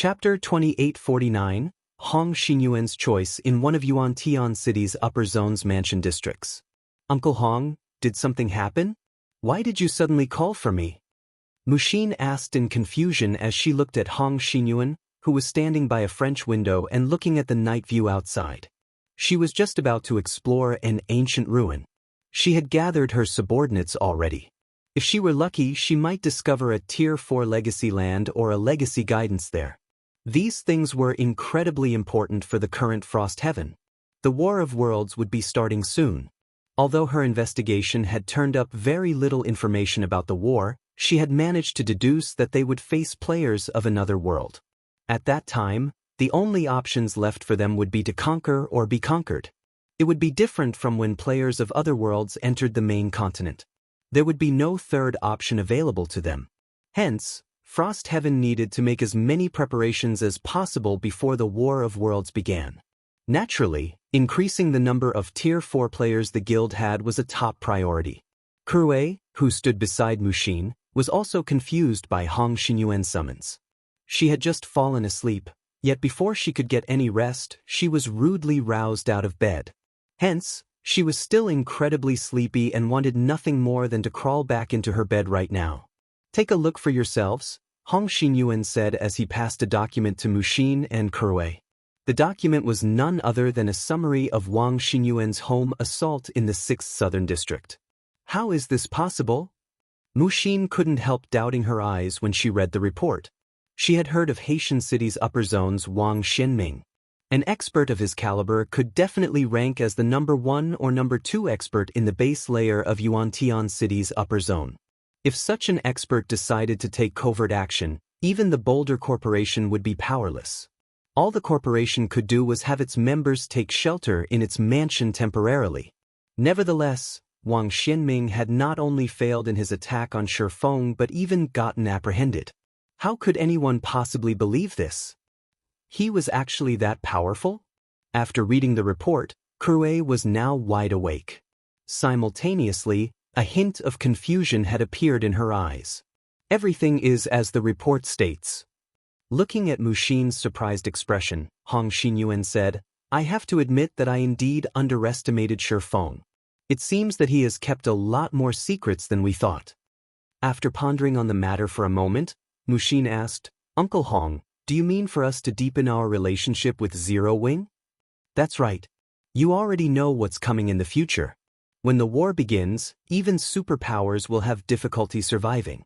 Chapter 2849, Hong Xinyuan's Choice in one of Yuan City's upper zone's mansion districts. Uncle Hong, did something happen? Why did you suddenly call for me? Mushin asked in confusion as she looked at Hong Xinyuan, who was standing by a French window and looking at the night view outside. She was just about to explore an ancient ruin. She had gathered her subordinates already. If she were lucky, she might discover a Tier 4 legacy land or a legacy guidance there. These things were incredibly important for the current Frost Heaven. The War of Worlds would be starting soon. Although her investigation had turned up very little information about the war, she had managed to deduce that they would face players of another world. At that time, the only options left for them would be to conquer or be conquered. It would be different from when players of other worlds entered the main continent. There would be no third option available to them. Hence, Frost Heaven needed to make as many preparations as possible before the War of Worlds began. Naturally, increasing the number of Tier 4 players the guild had was a top priority. Kurue, who stood beside Mushin, was also confused by Hong Xinyuan's summons. She had just fallen asleep, yet before she could get any rest, she was rudely roused out of bed. Hence, she was still incredibly sleepy and wanted nothing more than to crawl back into her bed right now. Take a look for yourselves, Hong Xinyuan said as he passed a document to Mushin and Kurue. The document was none other than a summary of Wang Xinyuan's home assault in the 6th Southern District. How is this possible? Mushin couldn't help doubting her eyes when she read the report. She had heard of Haitian City's upper zone's Wang Xianming. An expert of his caliber could definitely rank as the number 1 or number 2 expert in the base layer of Yuan City's upper zone. If such an expert decided to take covert action, even the Boulder Corporation would be powerless. All the corporation could do was have its members take shelter in its mansion temporarily. Nevertheless, Wang Xianming had not only failed in his attack on Shifeng but even gotten apprehended. How could anyone possibly believe this? He was actually that powerful? After reading the report, Kurue was now wide awake. Simultaneously, a hint of confusion had appeared in her eyes. Everything is as the report states. Looking at Mushin's surprised expression, Hong Xinyuan said, I have to admit that I indeed underestimated Shifeng. It seems that he has kept a lot more secrets than we thought. After pondering on the matter for a moment, Mushin asked, Uncle Hong, do you mean for us to deepen our relationship with Zero Wing? That's right. You already know what's coming in the future. When the war begins, even superpowers will have difficulty surviving.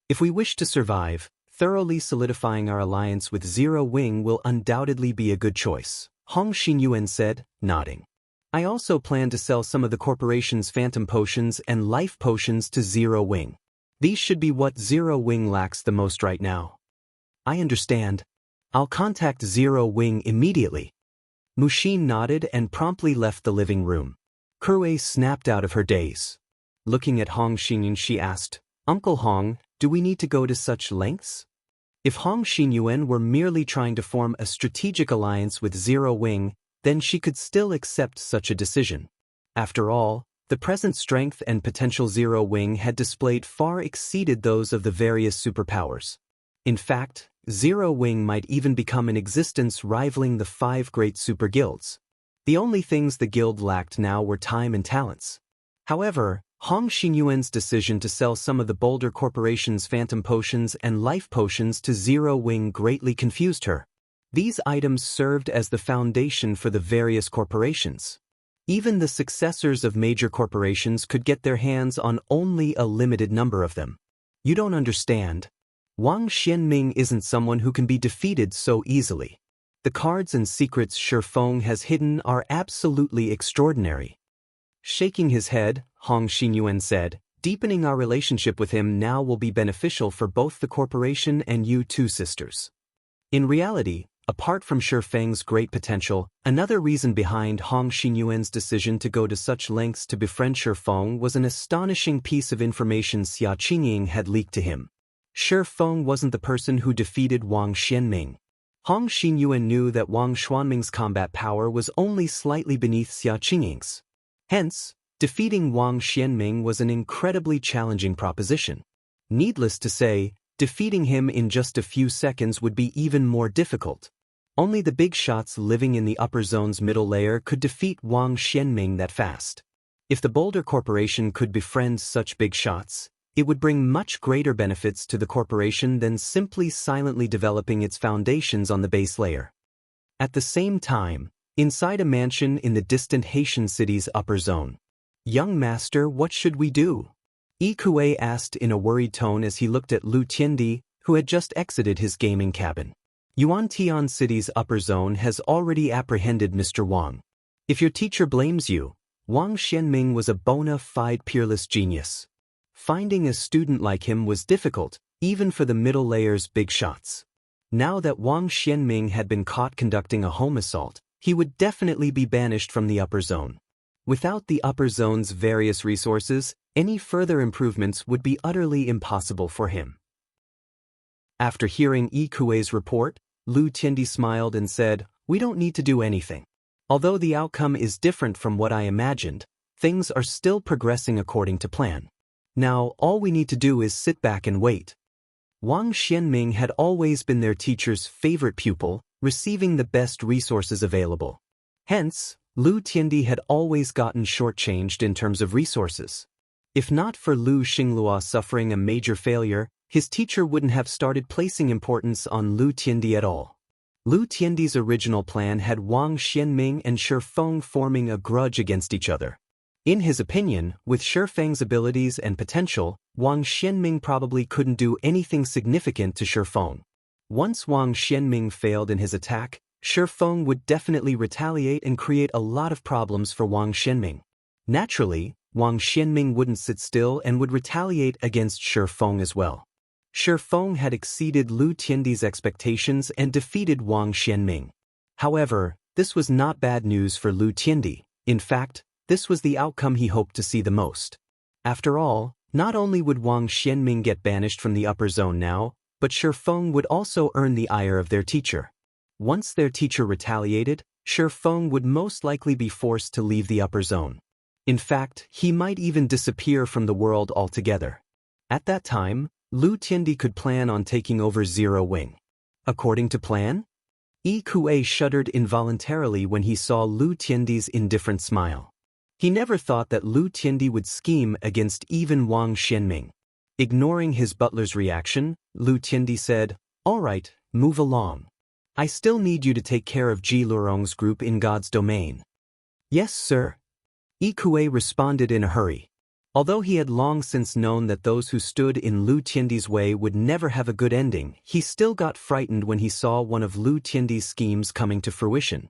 If we wish to survive, thoroughly solidifying our alliance with Zero Wing will undoubtedly be a good choice, Hong Xinyuan said, nodding. I also plan to sell some of the corporation's phantom potions and life potions to Zero Wing. These should be what Zero Wing lacks the most right now. I understand. I'll contact Zero Wing immediately. Mushin nodded and promptly left the living room. Kurue snapped out of her daze. Looking at Hong Xinyuan, she asked, Uncle Hong, do we need to go to such lengths? If Hong Xinyuan were merely trying to form a strategic alliance with Zero Wing, then she could still accept such a decision. After all, the present strength and potential Zero Wing had displayed far exceeded those of the various superpowers. In fact, Zero Wing might even become an existence rivaling the 5 great super guilds. The only things the guild lacked now were time and talents. However, Hong Xinyuan's decision to sell some of the Boulder Corporation's phantom potions and life potions to Zero Wing greatly confused her. These items served as the foundation for the various corporations. Even the successors of major corporations could get their hands on only a limited number of them. You don't understand. Wang Xianming isn't someone who can be defeated so easily. The cards and secrets Shifeng has hidden are absolutely extraordinary. Shaking his head, Hong Xinyuan said, deepening our relationship with him now will be beneficial for both the corporation and you two sisters. In reality, apart from Shifeng's great potential, another reason behind Hong Xinyuan's decision to go to such lengths to befriend Shifeng was an astonishing piece of information Xia Qingying had leaked to him. Shifeng wasn't the person who defeated Wang Xianming. Hong Xinyuan knew that Wang Xuanming's combat power was only slightly beneath Xia Qingying's. Hence, defeating Wang Xianming was an incredibly challenging proposition. Needless to say, Defeating him in just a few seconds would be even more difficult. Only the big shots living in the upper zone's middle layer could defeat Wang Xianming that fast. If the Boulder Corporation could befriend such big shots, it would bring much greater benefits to the corporation than simply silently developing its foundations on the base layer. At the same time, inside a mansion in the distant Haitian city's upper zone. "Young master, what should we do?" Yi Kuei asked in a worried tone as he looked at Lu Tiandi, who had just exited his gaming cabin. Yuan-Tian City's upper zone has already apprehended Mr. Wang. If your teacher blames you, Wang Xianming was a bona fide peerless genius. Finding a student like him was difficult, even for the middle layer's big shots. Now that Wang Xianming had been caught conducting a home assault, he would definitely be banished from the upper zone. Without the upper zone's various resources, any further improvements would be utterly impossible for him. After hearing Yi Kuei's report, Lu Tiandi smiled and said, "We don't need to do anything. Although the outcome is different from what I imagined, things are still progressing according to plan. Now, all we need to do is sit back and wait." Wang Xianming had always been their teacher's favorite pupil, receiving the best resources available. Hence, Lu Tiandi had always gotten shortchanged in terms of resources. If not for Lu Xinglua suffering a major failure, his teacher wouldn't have started placing importance on Lu Tiandi at all. Lu Tiandi's original plan had Wang Xianming and Shifeng forming a grudge against each other. In his opinion, with Shifeng's abilities and potential, Wang Xianming probably couldn't do anything significant to Shifeng. Once Wang Xianming failed in his attack, Shifeng would definitely retaliate and create a lot of problems for Wang Xianming. Naturally, Wang Xianming wouldn't sit still and would retaliate against Shifeng as well. Shifeng had exceeded Lu Tiandi's expectations and defeated Wang Xianming. However, this was not bad news for Lu Tiandi. In fact, this was the outcome he hoped to see the most. After all, not only would Wang Xianming get banished from the upper zone now, but Shifeng would also earn the ire of their teacher. Once their teacher retaliated, Shifeng would most likely be forced to leave the upper zone. In fact, he might even disappear from the world altogether. At that time, Lu Tiandi could plan on taking over Zero Wing. According to plan? Yi Kuei shuddered involuntarily when he saw Lu Tiandi's indifferent smile. He never thought that Lu Tiandi would scheme against even Wang Xianming. Ignoring his butler's reaction, Lu Tiandi said, "All right, move along. I still need you to take care of Ji Lurong's group in God's domain." "Yes, sir." Yi Kuei responded in a hurry. Although he had long since known that those who stood in Lu Tiandi's way would never have a good ending, he still got frightened when he saw one of Lu Tiandi's schemes coming to fruition.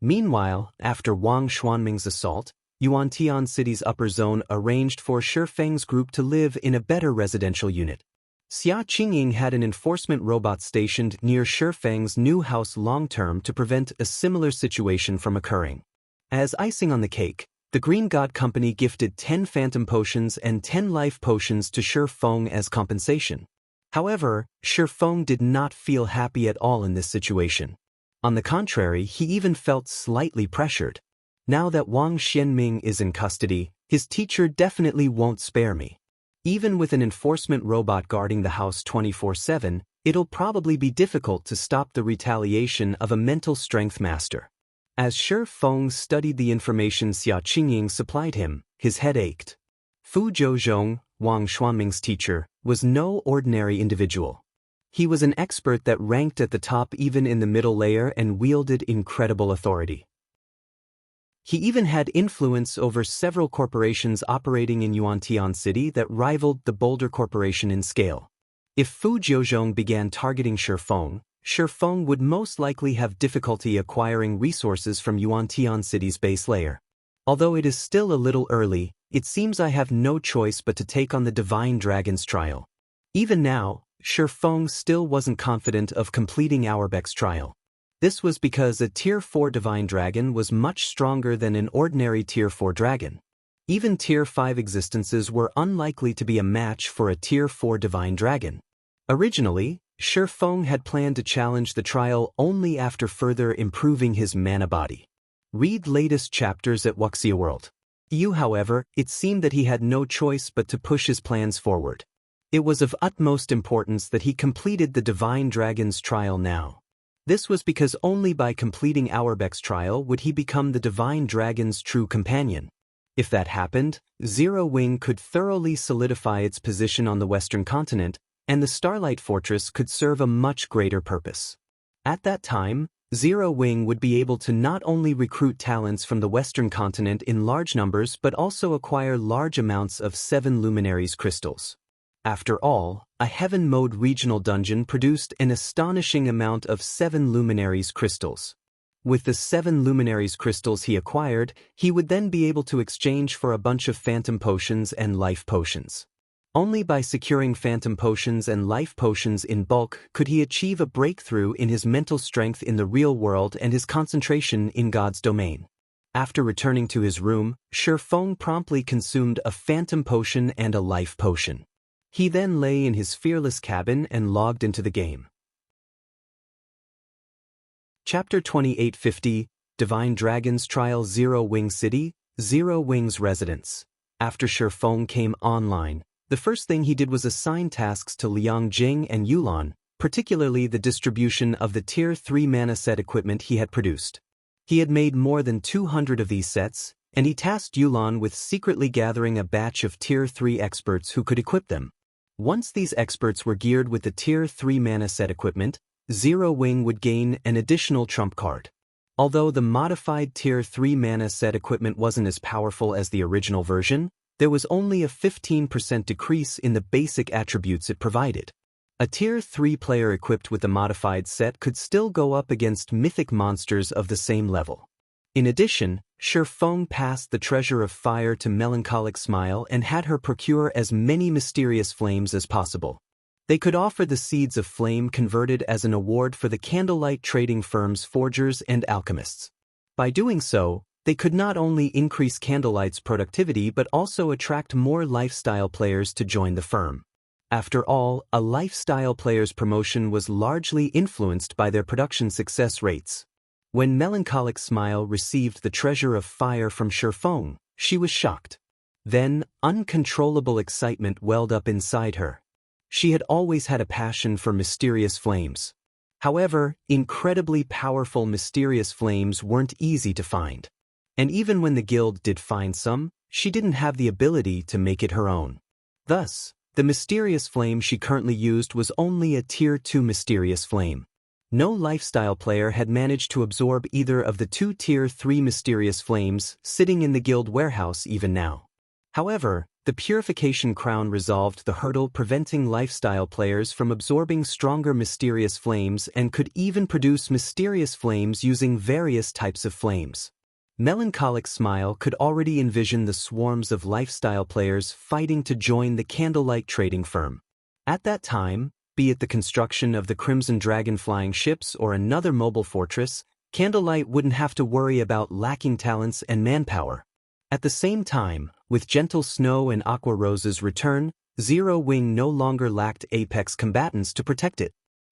Meanwhile, after Wang Xuanming's assault, Yuan-Tian City's upper zone arranged for Shifeng's group to live in a better residential unit. Xia Qingying had an enforcement robot stationed near Shifeng's new house long-term to prevent a similar situation from occurring. As icing on the cake, the Green God Company gifted 10 Phantom Potions and 10 Life Potions to Shifeng as compensation. However, Shifeng did not feel happy at all in this situation. On the contrary, he even felt slightly pressured. Now that Wang Xianming is in custody, his teacher definitely won't spare me. Even with an enforcement robot guarding the house 24/7, it'll probably be difficult to stop the retaliation of a mental strength master. As Shifeng studied the information Xia Qingying supplied him, his head ached. Fu Zhouzhong, Wang Xuanming's teacher, was no ordinary individual. He was an expert that ranked at the top even in the middle layer and wielded incredible authority. He even had influence over several corporations operating in Yuan-Tian City that rivaled the Boulder Corporation in scale. If Fu Zhouzhong began targeting Shifeng would most likely have difficulty acquiring resources from Yuan-Tian City's base layer. Although it is still a little early, it seems I have no choice but to take on the Divine Dragon's trial. Even now, Shifeng still wasn't confident of completing Auerbach's trial. This was because a Tier 4 Divine Dragon was much stronger than an ordinary Tier 4 dragon. Even Tier 5 existences were unlikely to be a match for a Tier 4 Divine Dragon. Originally, Shifeng had planned to challenge the trial only after further improving his mana body. Read latest chapters at Wuxia World. However, it seemed that he had no choice but to push his plans forward. It was of utmost importance that he completed the Divine Dragon's trial now. This was because only by completing Auerbach's trial would he become the Divine Dragon's true companion. If that happened, Zero Wing could thoroughly solidify its position on the Western continent, and the Starlight Fortress could serve a much greater purpose. At that time, Zero Wing would be able to not only recruit talents from the Western continent in large numbers but also acquire large amounts of 7 Luminaries crystals. After all, a Heaven Mode regional dungeon produced an astonishing amount of 7 Luminaries crystals. With the 7 Luminaries crystals he acquired, he would then be able to exchange for a bunch of Phantom Potions and Life Potions. Only by securing Phantom Potions and Life Potions in bulk could he achieve a breakthrough in his mental strength in the real world and his concentration in God's domain. After returning to his room, Shi Feng promptly consumed a Phantom Potion and a Life Potion. He then lay in his fearless cabin and logged into the game. Chapter 2850, Divine Dragon's Trial. Zero Wing City, Zero Wing's residence. After Shi Feng came online, the first thing he did was assign tasks to Liang Jing and Yulan, particularly the distribution of the Tier 3 mana set equipment he had produced. He had made more than 200 of these sets, and he tasked Yulan with secretly gathering a batch of Tier 3 experts who could equip them. Once these experts were geared with the Tier 3 mana set equipment, Zero Wing would gain an additional trump card. Although the modified Tier 3 mana set equipment wasn't as powerful as the original version, there was only a 15% decrease in the basic attributes it provided. A Tier 3 player equipped with the modified set could still go up against mythic monsters of the same level. In addition, Shi Feng passed the Treasure of Fire to Melancholic Smile and had her procure as many mysterious flames as possible. They could offer the Seeds of Flame converted as an award for the Candlelight trading firm's forgers and alchemists. By doing so, they could not only increase Candlelight's productivity but also attract more lifestyle players to join the firm. After all, a lifestyle player's promotion was largely influenced by their production success rates. When Melancholic Smile received the Treasure of Fire from Shi Feng, she was shocked. Then, uncontrollable excitement welled up inside her. She had always had a passion for mysterious flames. However, incredibly powerful mysterious flames weren't easy to find. And even when the guild did find some, she didn't have the ability to make it her own. Thus, the mysterious flame she currently used was only a Tier 2 mysterious flame. No lifestyle player had managed to absorb either of the 2 Tier 3 mysterious flames sitting in the guild warehouse even now. However, the Purification Crown resolved the hurdle preventing lifestyle players from absorbing stronger mysterious flames and could even produce mysterious flames using various types of flames. Melancholic Smile could already envision the swarms of lifestyle players fighting to join the Candlelight trading firm. At that time, be it the construction of the Crimson Dragon flying ships or another mobile fortress, Candlelight wouldn't have to worry about lacking talents and manpower. At the same time, with Gentle Snow and Aqua Rose's return, Zero Wing no longer lacked apex combatants to protect it.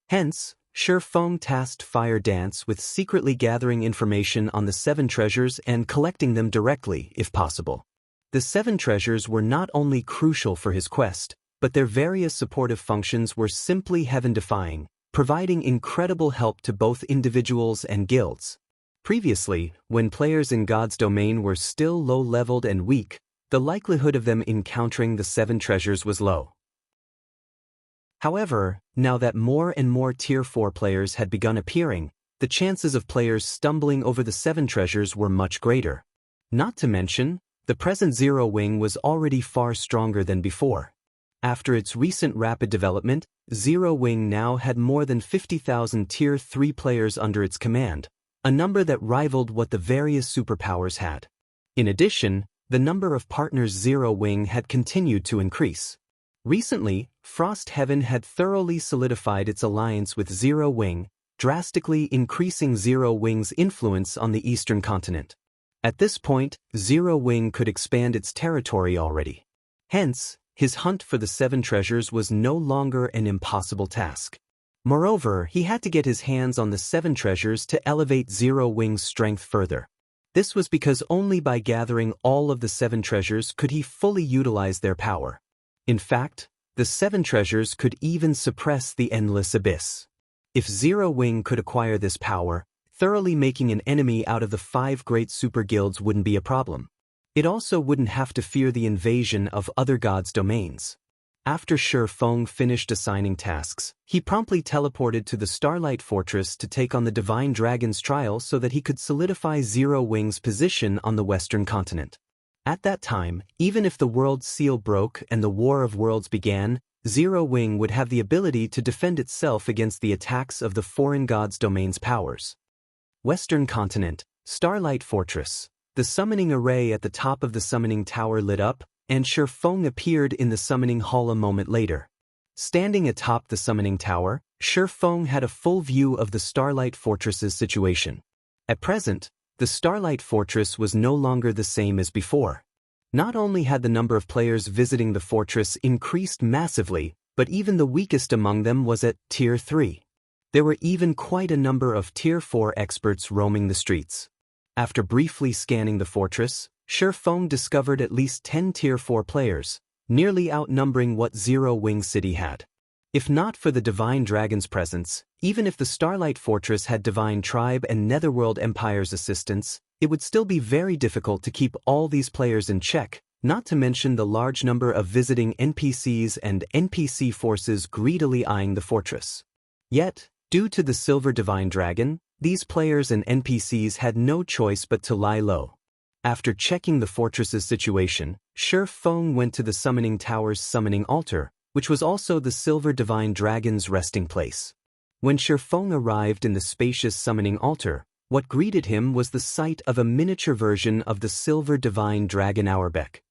Hence, Shi Feng tasked Fire Dance with secretly gathering information on the 7 treasures and collecting them directly, if possible. The 7 treasures were not only crucial for his quest, but their various supportive functions were simply heaven-defying, providing incredible help to both individuals and guilds. Previously, when players in God's domain were still low-leveled and weak, the likelihood of them encountering the 7 treasures was low. However, now that more and more Tier 4 players had begun appearing, the chances of players stumbling over the 7 treasures were much greater. Not to mention, the present Zero Wing was already far stronger than before. After its recent rapid development, Zero Wing now had more than 50,000 Tier 3 players under its command, a number that rivaled what the various superpowers had. In addition, the number of partners Zero Wing had continued to increase. Recently, Frost Heaven had thoroughly solidified its alliance with Zero Wing, drastically increasing Zero Wing's influence on the Eastern continent. At this point, Zero Wing could expand its territory already. Hence, his hunt for the 7 treasures was no longer an impossible task. Moreover, he had to get his hands on the 7 treasures to elevate Zero Wing's strength further. This was because only by gathering all of the 7 treasures could he fully utilize their power. In fact, the 7 treasures could even suppress the endless abyss. If Zero Wing could acquire this power, thoroughly making an enemy out of the 5 great super guilds wouldn't be a problem. It also wouldn't have to fear the invasion of other gods' domains. After Shi Feng finished assigning tasks, he promptly teleported to the Starlight Fortress to take on the Divine Dragon's trial so that he could solidify Zero Wing's position on the Western continent. At that time, even if the World Seal broke and the War of Worlds began, Zero Wing would have the ability to defend itself against the attacks of the foreign gods' domain's powers. Western Continent, Starlight Fortress. The summoning array at the top of the summoning tower lit up, and Shi Feng appeared in the summoning hall a moment later. Standing atop the summoning tower, Shi Feng had a full view of the Starlight Fortress's situation. At present, the Starlight Fortress was no longer the same as before. Not only had the number of players visiting the fortress increased massively, but even the weakest among them was at Tier 3. There were even quite a number of Tier 4 experts roaming the streets. After briefly scanning the fortress, Shi Feng discovered at least 10 Tier 4 players, nearly outnumbering what Zero Wing City had. If not for the Divine Dragon's presence, even if the Starlight Fortress had Divine Tribe and Netherworld Empire's assistance, it would still be very difficult to keep all these players in check, not to mention the large number of visiting NPCs and NPC forces greedily eyeing the fortress. Yet, due to the Silver Divine Dragon, these players and NPCs had no choice but to lie low. After checking the fortress's situation, Shi Feng went to the Summoning Tower's summoning altar, which was also the Silver Divine Dragon's resting place. When Shi Feng arrived in the spacious summoning altar, what greeted him was the sight of a miniature version of the Silver Divine Dragon Audiobook.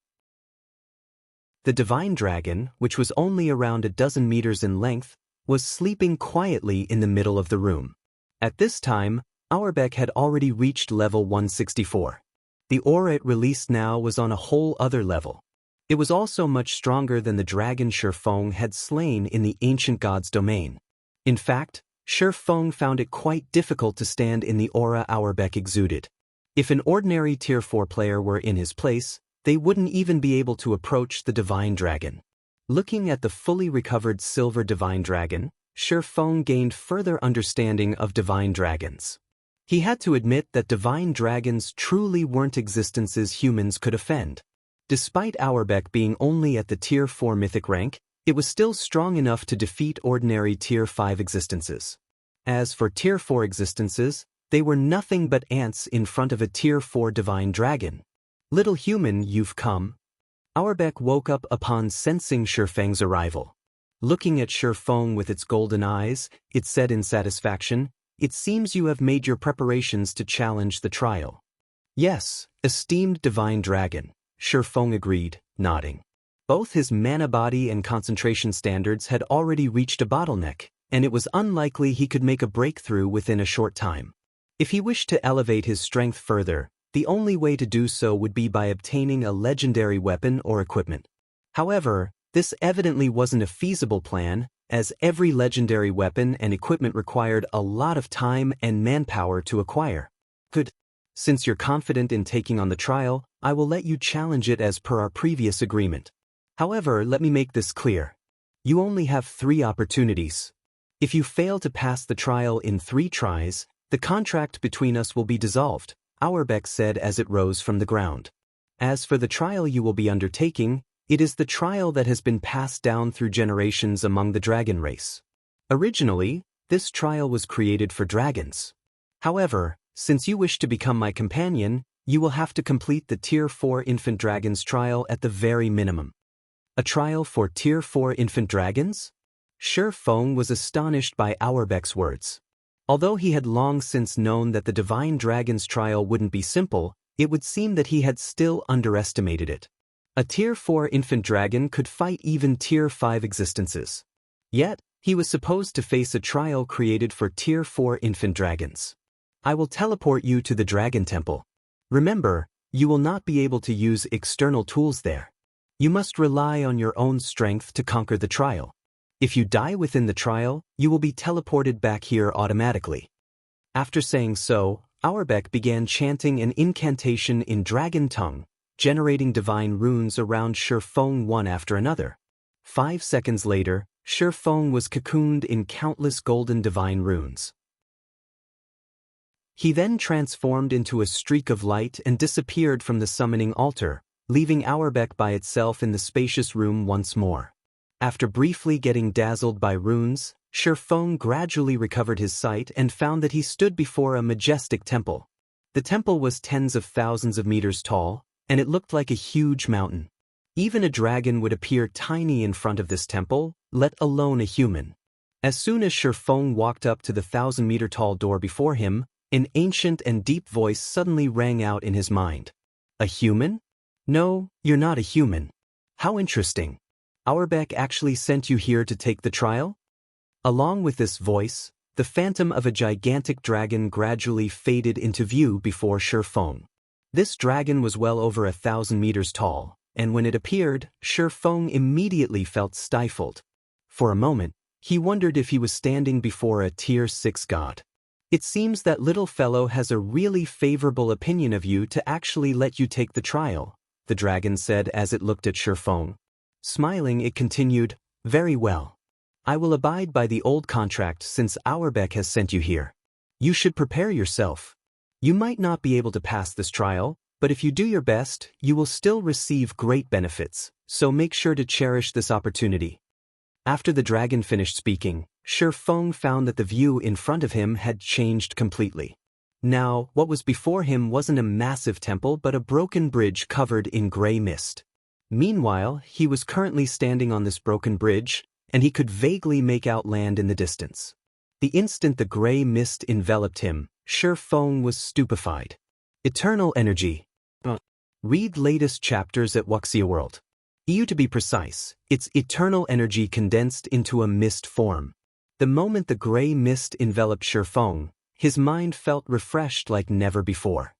The Divine Dragon, which was only around a dozen meters in length, was sleeping quietly in the middle of the room. At this time, Audiobook had already reached level 164. The aura it released now was on a whole other level. It was also much stronger than the dragon Shi Feng had slain in the ancient god's domain. In fact, Shi Feng found it quite difficult to stand in the aura Audiobook exuded. If an ordinary Tier 4 player were in his place, they wouldn't even be able to approach the Divine Dragon. Looking at the fully recovered Silver Divine Dragon, Shi Feng gained further understanding of Divine Dragons. He had to admit that Divine Dragons truly weren't existences humans could offend. Despite Audiobook being only at the Tier 4 mythic rank, it was still strong enough to defeat ordinary Tier 5 existences. As for Tier 4 existences, they were nothing but ants in front of a Tier 4 Divine Dragon. "Little human, you've come." Audiobook woke up upon sensing Shi Feng's arrival. Looking at Shi Feng with its golden eyes, it said in satisfaction, "It seems you have made your preparations to challenge the trial." "Yes, esteemed Divine Dragon," Shi Feng agreed, nodding. Both his mana body and concentration standards had already reached a bottleneck, and it was unlikely he could make a breakthrough within a short time. If he wished to elevate his strength further, the only way to do so would be by obtaining a legendary weapon or equipment. However, this evidently wasn't a feasible plan, as every legendary weapon and equipment required a lot of time and manpower to acquire. "Good. Since you're confident in taking on the trial, I will let you challenge it as per our previous agreement. However, let me make this clear. You only have 3 opportunities. If you fail to pass the trial in 3 tries, the contract between us will be dissolved," Audiobook said as it rose from the ground. "As for the trial you will be undertaking, it is the trial that has been passed down through generations among the dragon race. Originally, this trial was created for dragons. However, since you wish to become my companion, you will have to complete the Tier 4 Infant Dragons trial at the very minimum." "A trial for Tier 4 Infant Dragons?" Shi Feng was astonished by Audiobook's words. Although he had long since known that the Divine Dragon's trial wouldn't be simple, it would seem that he had still underestimated it. A Tier 4 Infant Dragon could fight even Tier 5 existences. Yet, he was supposed to face a trial created for Tier 4 Infant Dragons. "I will teleport you to the Dragon Temple. Remember, you will not be able to use external tools there. You must rely on your own strength to conquer the trial. If you die within the trial, you will be teleported back here automatically." After saying so, Audiobook began chanting an incantation in dragon tongue, generating divine runes around Shi Feng one after another. 5 seconds later, Shi Feng was cocooned in countless golden divine runes. He then transformed into a streak of light and disappeared from the summoning altar, leaving Auerbach by itself in the spacious room once more. After briefly getting dazzled by runes, Shi Feng gradually recovered his sight and found that he stood before a majestic temple. The temple was tens of thousands of meters tall, and it looked like a huge mountain. Even a dragon would appear tiny in front of this temple, let alone a human. As soon as Shi Feng walked up to the 1,000-meter-tall door before him, an ancient and deep voice suddenly rang out in his mind. A human? No, you're not a human. How interesting. Auerbach actually sent you here to take the trial? Along with this voice, the phantom of a gigantic dragon gradually faded into view before Shi Feng. This dragon was well over 1,000 meters tall, and when it appeared, Shi Feng immediately felt stifled. For a moment, he wondered if he was standing before a Tier 6 god. It seems that little fellow has a really favorable opinion of you to actually let you take the trial, the dragon said as it looked at Shi Feng. Smiling, it continued, very well. I will abide by the old contract since Auerbach has sent you here. You should prepare yourself. You might not be able to pass this trial, but if you do your best, you will still receive great benefits, so make sure to cherish this opportunity. After the dragon finished speaking, Shi Feng found that the view in front of him had changed completely. Now, what was before him wasn't a massive temple but a broken bridge covered in gray mist. Meanwhile, he was currently standing on this broken bridge, and he could vaguely make out land in the distance. The instant the gray mist enveloped him, Shi Feng was stupefied. Eternal energy. Read latest chapters at Wuxia World. EU to be precise, it's eternal energy condensed into a mist form. The moment the gray mist enveloped Shi Feng, his mind felt refreshed like never before.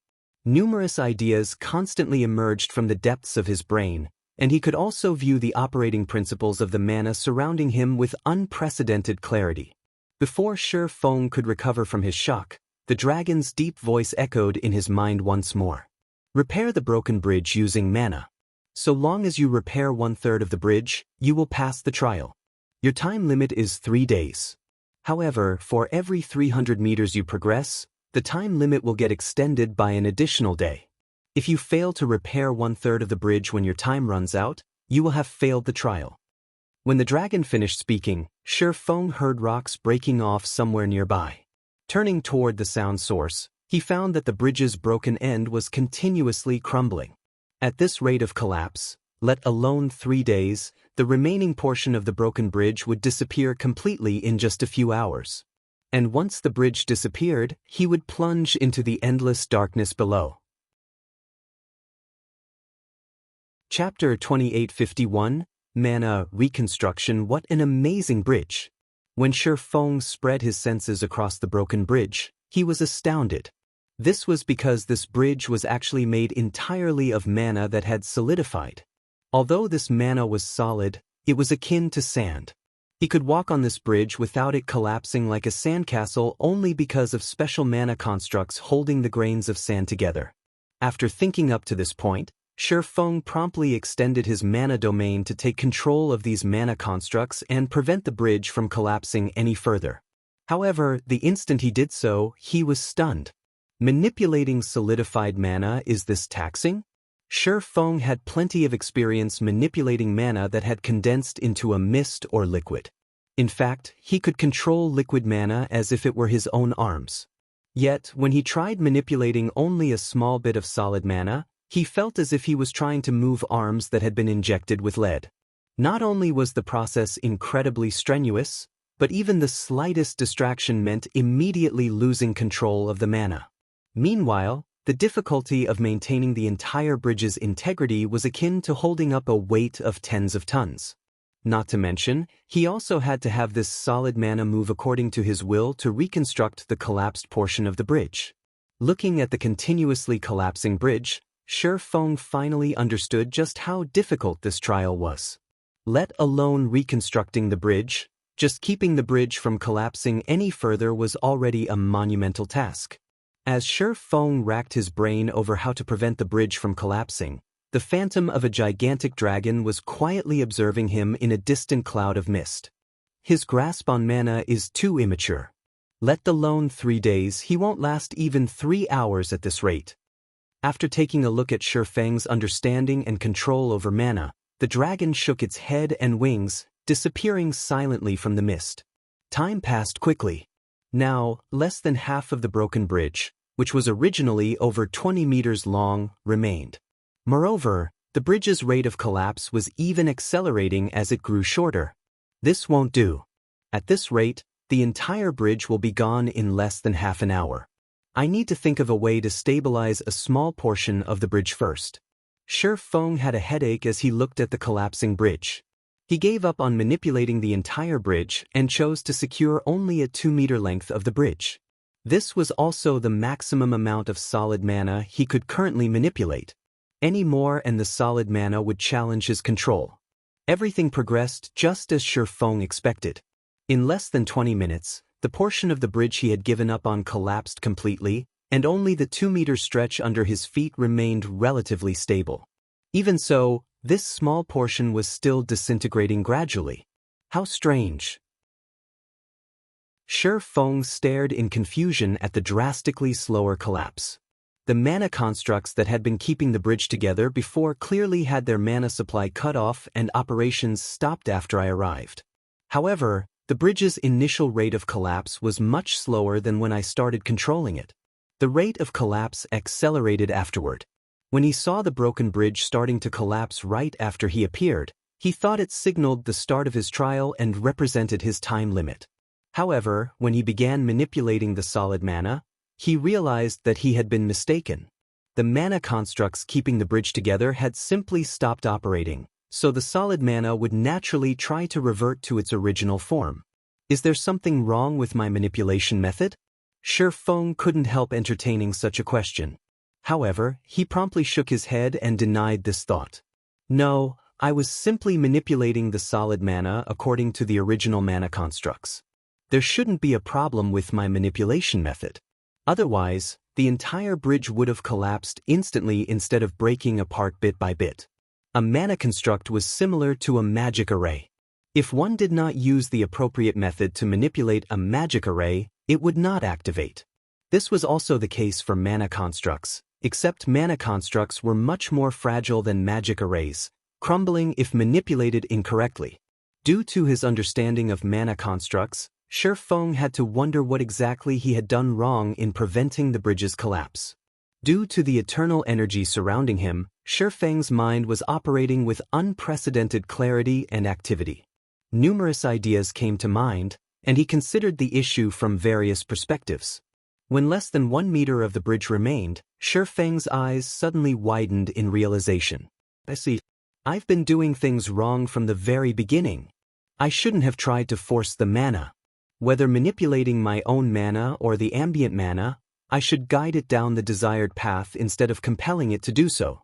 Numerous ideas constantly emerged from the depths of his brain, and he could also view the operating principles of the mana surrounding him with unprecedented clarity. Before Shi Feng could recover from his shock, the dragon's deep voice echoed in his mind once more. Repair the broken bridge using mana. So long as you repair 1/3 of the bridge, you will pass the trial. Your time limit is 3 days. However, for every 300 meters you progress, the time limit will get extended by an additional day. If you fail to repair 1/3 of the bridge when your time runs out, you will have failed the trial. When the dragon finished speaking, Shi Feng heard rocks breaking off somewhere nearby. Turning toward the sound source, he found that the bridge's broken end was continuously crumbling. At this rate of collapse, let alone 3 days, the remaining portion of the broken bridge would disappear completely in just a few hours. And once the bridge disappeared, he would plunge into the endless darkness below. Chapter 2851, Mana Reconstruction. What an amazing bridge! When Shi Feng spread his senses across the broken bridge, he was astounded. This was because this bridge was actually made entirely of mana that had solidified. Although this mana was solid, it was akin to sand. He could walk on this bridge without it collapsing like a sandcastle only because of special mana constructs holding the grains of sand together. After thinking up to this point, Shi Feng promptly extended his mana domain to take control of these mana constructs and prevent the bridge from collapsing any further. However, the instant he did so, he was stunned. Manipulating solidified mana, is this taxing? Shi Feng had plenty of experience manipulating mana that had condensed into a mist or liquid. In fact, he could control liquid mana as if it were his own arms. Yet, when he tried manipulating only a small bit of solid mana, he felt as if he was trying to move arms that had been injected with lead. Not only was the process incredibly strenuous, but even the slightest distraction meant immediately losing control of the mana. Meanwhile, the difficulty of maintaining the entire bridge's integrity was akin to holding up a weight of tens of tons. Not to mention, he also had to have this solid mana move according to his will to reconstruct the collapsed portion of the bridge. Looking at the continuously collapsing bridge, Shi Feng finally understood just how difficult this trial was. Let alone reconstructing the bridge, just keeping the bridge from collapsing any further was already a monumental task. As Shi Feng racked his brain over how to prevent the bridge from collapsing, The phantom of a gigantic dragon was quietly observing him in a distant cloud of mist. His grasp on mana is too immature. Let alone 3 days, he won't last even 3 hours at this rate. After taking a look at Shifeng's understanding and control over mana, the dragon shook its head and wings, disappearing silently from the mist. Time passed quickly. Now, less than half of the broken bridge, which was originally over 20 meters long, remained. Moreover, the bridge's rate of collapse was even accelerating as it grew shorter. This won't do. At this rate, the entire bridge will be gone in less than half an hour. I need to think of a way to stabilize a small portion of the bridge first. Shifeng had a headache as he looked at the collapsing bridge. He gave up on manipulating the entire bridge and chose to secure only a 2-meter length of the bridge. This was also the maximum amount of solid mana he could currently manipulate. Any more and the solid mana would challenge his control. Everything progressed just as Shifeng expected. In less than 20 minutes, the portion of the bridge he had given up on collapsed completely, and only the 2-meter stretch under his feet remained relatively stable. Even so, this small portion was still disintegrating gradually. How strange. Shifeng stared in confusion at the drastically slower collapse. The mana constructs that had been keeping the bridge together before clearly had their mana supply cut off and operations stopped after I arrived. However, the bridge's initial rate of collapse was much slower than when I started controlling it. The rate of collapse accelerated afterward. When he saw the broken bridge starting to collapse right after he appeared, he thought it signaled the start of his trial and represented his time limit. However, when he began manipulating the solid mana, he realized that he had been mistaken. The mana constructs keeping the bridge together had simply stopped operating, so the solid mana would naturally try to revert to its original form. Is there something wrong with my manipulation method? Shifeng couldn't help entertaining such a question. However, he promptly shook his head and denied this thought. No, I was simply manipulating the solid mana according to the original mana constructs. There shouldn't be a problem with my manipulation method. Otherwise, the entire bridge would have collapsed instantly instead of breaking apart bit by bit. A mana construct was similar to a magic array. If one did not use the appropriate method to manipulate a magic array, it would not activate. This was also the case for mana constructs, except mana constructs were much more fragile than magic arrays, crumbling if manipulated incorrectly. Due to his understanding of mana constructs, Shifeng had to wonder what exactly he had done wrong in preventing the bridge's collapse. Due to the eternal energy surrounding him, Shifeng's mind was operating with unprecedented clarity and activity. Numerous ideas came to mind, and he considered the issue from various perspectives. When less than 1 meter of the bridge remained, Shifeng's eyes suddenly widened in realization. I see. I've been doing things wrong from the very beginning. I shouldn't have tried to force the mana. Whether manipulating my own mana or the ambient mana, I should guide it down the desired path instead of compelling it to do so.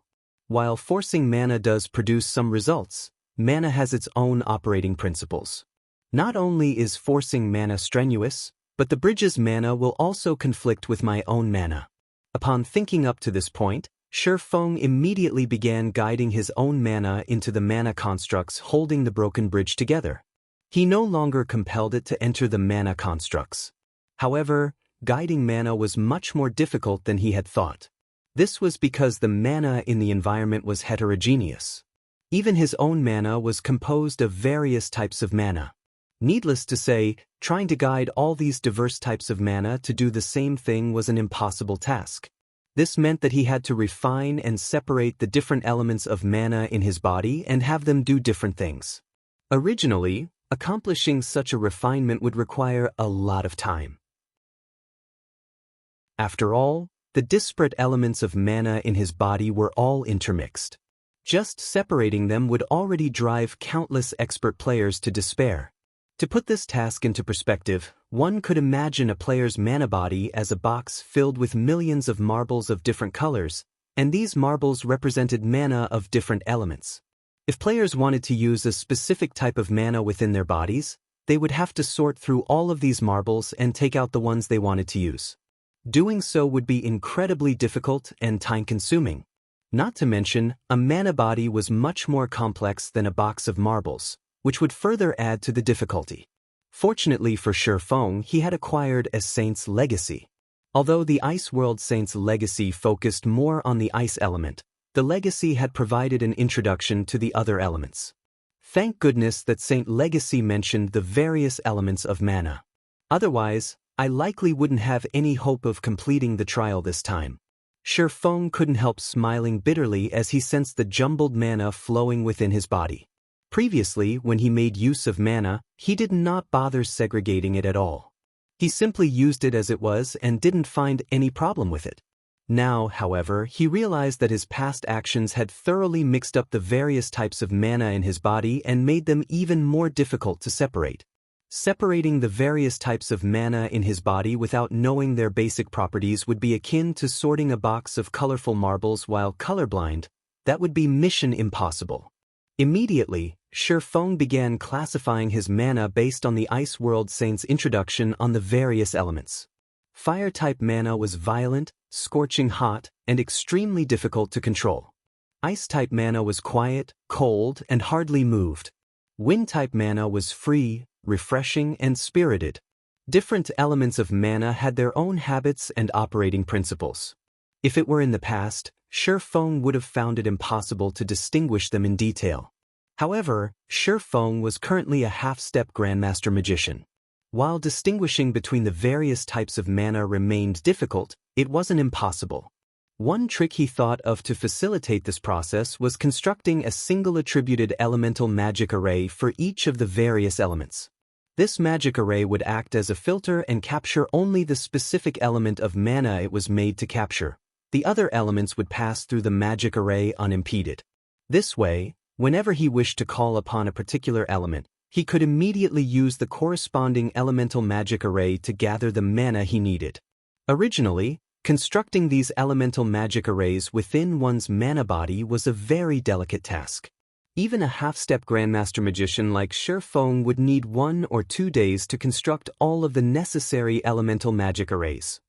While forcing mana does produce some results, mana has its own operating principles. Not only is forcing mana strenuous, but the bridge's mana will also conflict with my own mana. Upon thinking up to this point, Shifeng immediately began guiding his own mana into the mana constructs holding the broken bridge together. He no longer compelled it to enter the mana constructs. However, guiding mana was much more difficult than he had thought. This was because the mana in the environment was heterogeneous. Even his own mana was composed of various types of mana. Needless to say, trying to guide all these diverse types of mana to do the same thing was an impossible task. This meant that he had to refine and separate the different elements of mana in his body and have them do different things. Originally, accomplishing such a refinement would require a lot of time. After all, the disparate elements of mana in his body were all intermixed. Just separating them would already drive countless expert players to despair. To put this task into perspective, one could imagine a player's mana body as a box filled with millions of marbles of different colors, and these marbles represented mana of different elements. If players wanted to use a specific type of mana within their bodies, they would have to sort through all of these marbles and take out the ones they wanted to use. Doing so would be incredibly difficult and time-consuming. Not to mention, a mana body was much more complex than a box of marbles, which would further add to the difficulty. Fortunately for Shifeng, he had acquired a Saint's Legacy. Although the Ice World Saint's Legacy focused more on the ice element, the Legacy had provided an introduction to the other elements. Thank goodness that Saint Legacy mentioned the various elements of mana. Otherwise, I likely wouldn't have any hope of completing the trial this time. Shifeng couldn't help smiling bitterly as he sensed the jumbled mana flowing within his body. Previously, when he made use of mana, he did not bother segregating it at all. He simply used it as it was and didn't find any problem with it. Now, however, he realized that his past actions had thoroughly mixed up the various types of mana in his body and made them even more difficult to separate. Separating the various types of mana in his body without knowing their basic properties would be akin to sorting a box of colorful marbles while colorblind. That would be mission impossible. Immediately, Shifeng began classifying his mana based on the Ice World Saint's introduction on the various elements. Fire-type mana was violent, scorching hot, and extremely difficult to control. Ice-type mana was quiet, cold, and hardly moved. Wind-type mana was free, refreshing, and spirited. Different elements of mana had their own habits and operating principles. If it were in the past, Shifeng would have found it impossible to distinguish them in detail. However, Shifeng was currently a half-step Grandmaster Magician. While distinguishing between the various types of mana remained difficult, it wasn't impossible. One trick he thought of to facilitate this process was constructing a single attributed elemental magic array for each of the various elements. This magic array would act as a filter and capture only the specific element of mana it was made to capture. The other elements would pass through the magic array unimpeded. This way, whenever he wished to call upon a particular element, he could immediately use the corresponding elemental magic array to gather the mana he needed. Originally, constructing these elemental magic arrays within one's mana body was a very delicate task. Even a half-step Grandmaster Magician like Shifeng would need 1 or 2 days to construct all of the necessary elemental magic arrays.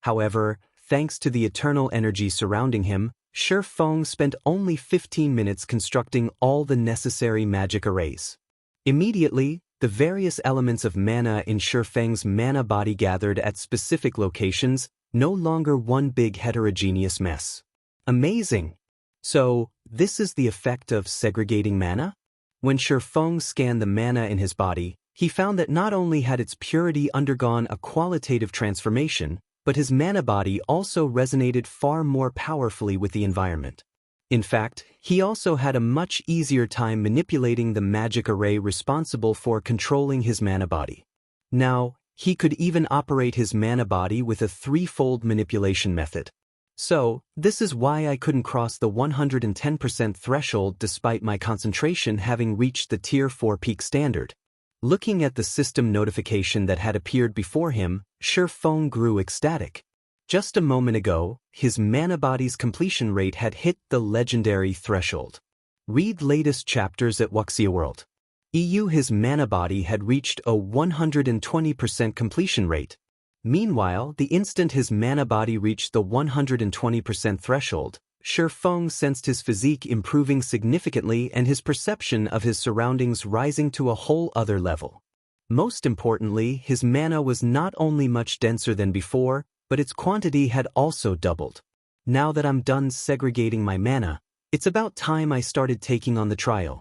However, thanks to the eternal energy surrounding him, Shifeng spent only 15 minutes constructing all the necessary magic arrays. Immediately, the various elements of mana in Shifeng's mana body gathered at specific locations, no longer one big heterogeneous mess. Amazing! So, this is the effect of segregating mana? When Shifeng scanned the mana in his body, he found that not only had its purity undergone a qualitative transformation, but his mana body also resonated far more powerfully with the environment. In fact, he also had a much easier time manipulating the magic array responsible for controlling his mana body. Now, he could even operate his mana body with a threefold manipulation method. So, this is why I couldn't cross the 110% threshold despite my concentration having reached the Tier 4 peak standard. Looking at the system notification that had appeared before him, Shifeng grew ecstatic. Just a moment ago, his mana body's completion rate had hit the legendary threshold. Read latest chapters at Wuxia World. His mana body had reached a 120% completion rate. Meanwhile, the instant his mana body reached the 120% threshold, Shifeng sensed his physique improving significantly and his perception of his surroundings rising to a whole other level. Most importantly, his mana was not only much denser than before, but its quantity had also doubled. Now that I'm done segregating my mana, it's about time I started taking on the trial.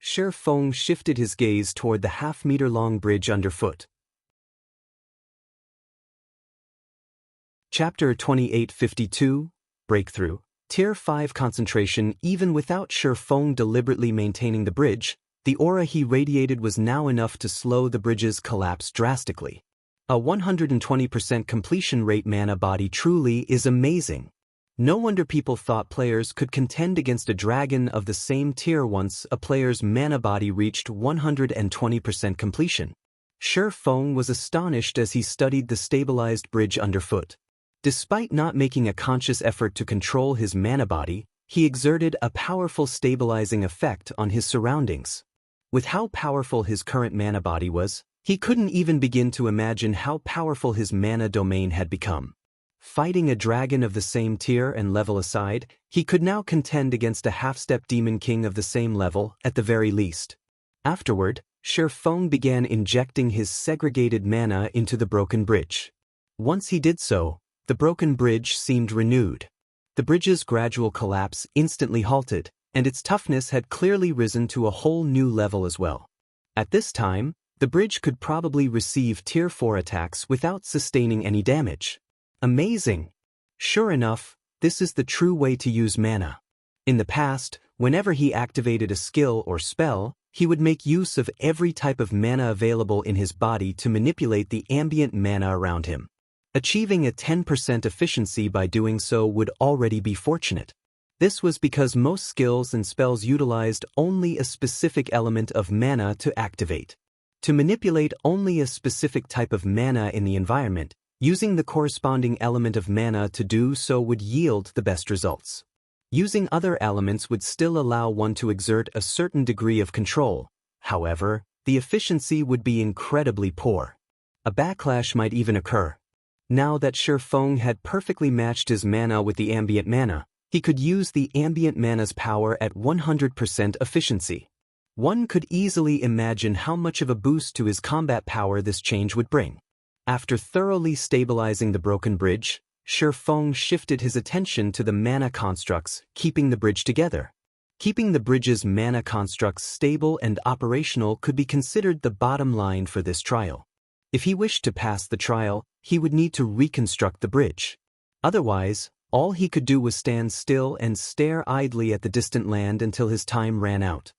Shifeng shifted his gaze toward the half-meter-long bridge underfoot. Chapter 2852, Breakthrough. Tier 5 concentration. Even without Shifeng deliberately maintaining the bridge, the aura he radiated was now enough to slow the bridge's collapse drastically. A 120% completion rate mana body truly is amazing. No wonder people thought players could contend against a dragon of the same tier once a player's mana body reached 120% completion. Shifeng was astonished as he studied the stabilized bridge underfoot. Despite not making a conscious effort to control his mana body, he exerted a powerful stabilizing effect on his surroundings. With how powerful his current mana body was, he couldn't even begin to imagine how powerful his mana domain had become. Fighting a dragon of the same tier and level aside, he could now contend against a half-step demon king of the same level, at the very least. Afterward, Feng began injecting his segregated mana into the broken bridge. Once he did so, the broken bridge seemed renewed. The bridge's gradual collapse instantly halted, and its toughness had clearly risen to a whole new level as well. At this time, the bridge could probably receive Tier 4 attacks without sustaining any damage. Amazing! Sure enough, this is the true way to use mana. In the past, whenever he activated a skill or spell, he would make use of every type of mana available in his body to manipulate the ambient mana around him. Achieving a 10% efficiency by doing so would already be fortunate. This was because most skills and spells utilized only a specific element of mana to activate. To manipulate only a specific type of mana in the environment, using the corresponding element of mana to do so would yield the best results. Using other elements would still allow one to exert a certain degree of control. However, the efficiency would be incredibly poor. A backlash might even occur. Now that Feng had perfectly matched his mana with the ambient mana, he could use the ambient mana's power at 100% efficiency. One could easily imagine how much of a boost to his combat power this change would bring. After thoroughly stabilizing the broken bridge, Feng shifted his attention to the mana constructs, keeping the bridge together. Keeping the bridge's mana constructs stable and operational could be considered the bottom line for this trial. If he wished to pass the trial, he would need to reconstruct the bridge. Otherwise, all he could do was stand still and stare idly at the distant land until his time ran out.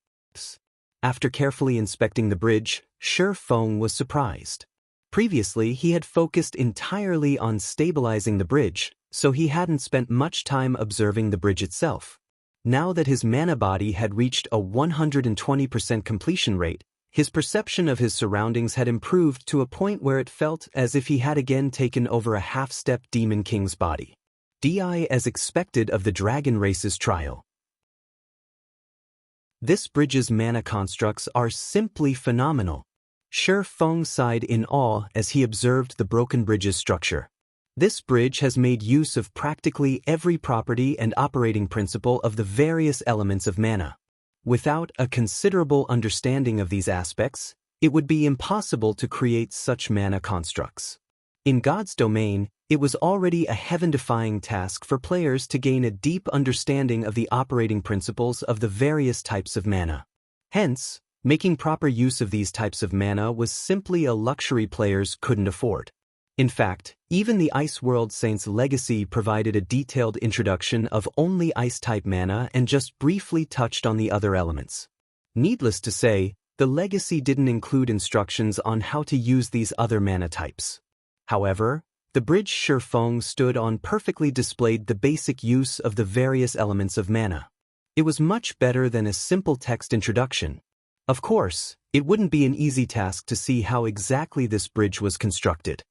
After carefully inspecting the bridge, Feng was surprised. Previously, he had focused entirely on stabilizing the bridge, so he hadn't spent much time observing the bridge itself. Now that his mana body had reached a 120% completion rate, his perception of his surroundings had improved to a point where it felt as if he had again taken over a half-step Demon King's body. DI as expected of the Dragon Race's trial. This bridge's mana constructs are simply phenomenal. Feng sighed in awe as he observed the broken bridge's structure. This bridge has made use of practically every property and operating principle of the various elements of mana. Without a considerable understanding of these aspects, it would be impossible to create such mana constructs. In God's domain, it was already a heaven-defying task for players to gain a deep understanding of the operating principles of the various types of mana. Hence, making proper use of these types of mana was simply a luxury players couldn't afford. In fact, even the Ice World Saints Legacy provided a detailed introduction of only Ice-type mana and just briefly touched on the other elements. Needless to say, the Legacy didn't include instructions on how to use these other mana types. However, the bridge Feng stood on perfectly displayed the basic use of the various elements of mana. It was much better than a simple text introduction. Of course, it wouldn't be an easy task to see how exactly this bridge was constructed.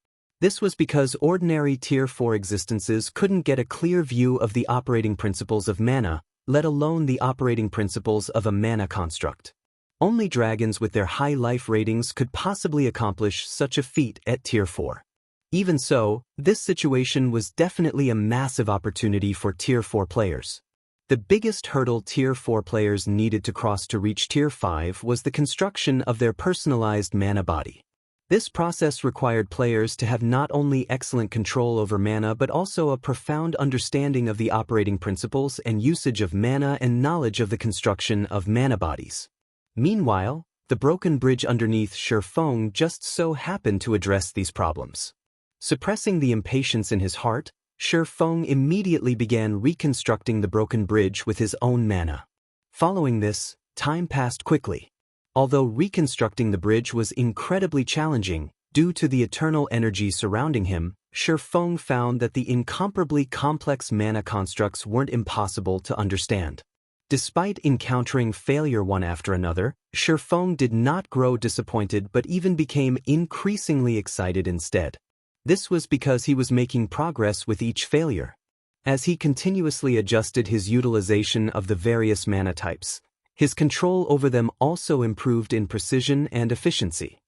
This was because ordinary Tier 4 existences couldn't get a clear view of the operating principles of mana, let alone the operating principles of a mana construct. Only dragons with their high life ratings could possibly accomplish such a feat at Tier 4. Even so, this situation was definitely a massive opportunity for Tier 4 players. The biggest hurdle Tier 4 players needed to cross to reach Tier 5 was the construction of their personalized mana body. This process required players to have not only excellent control over mana but also a profound understanding of the operating principles and usage of mana and knowledge of the construction of mana bodies. Meanwhile, the broken bridge underneath Feng just so happened to address these problems. Suppressing the impatience in his heart, Feng immediately began reconstructing the broken bridge with his own mana. Following this, time passed quickly. Although reconstructing the bridge was incredibly challenging, due to the eternal energy surrounding him, Feng found that the incomparably complex mana constructs weren't impossible to understand. Despite encountering failure one after another, Feng did not grow disappointed but even became increasingly excited instead. This was because he was making progress with each failure. As he continuously adjusted his utilization of the various mana types, his control over them also improved in precision and efficiency.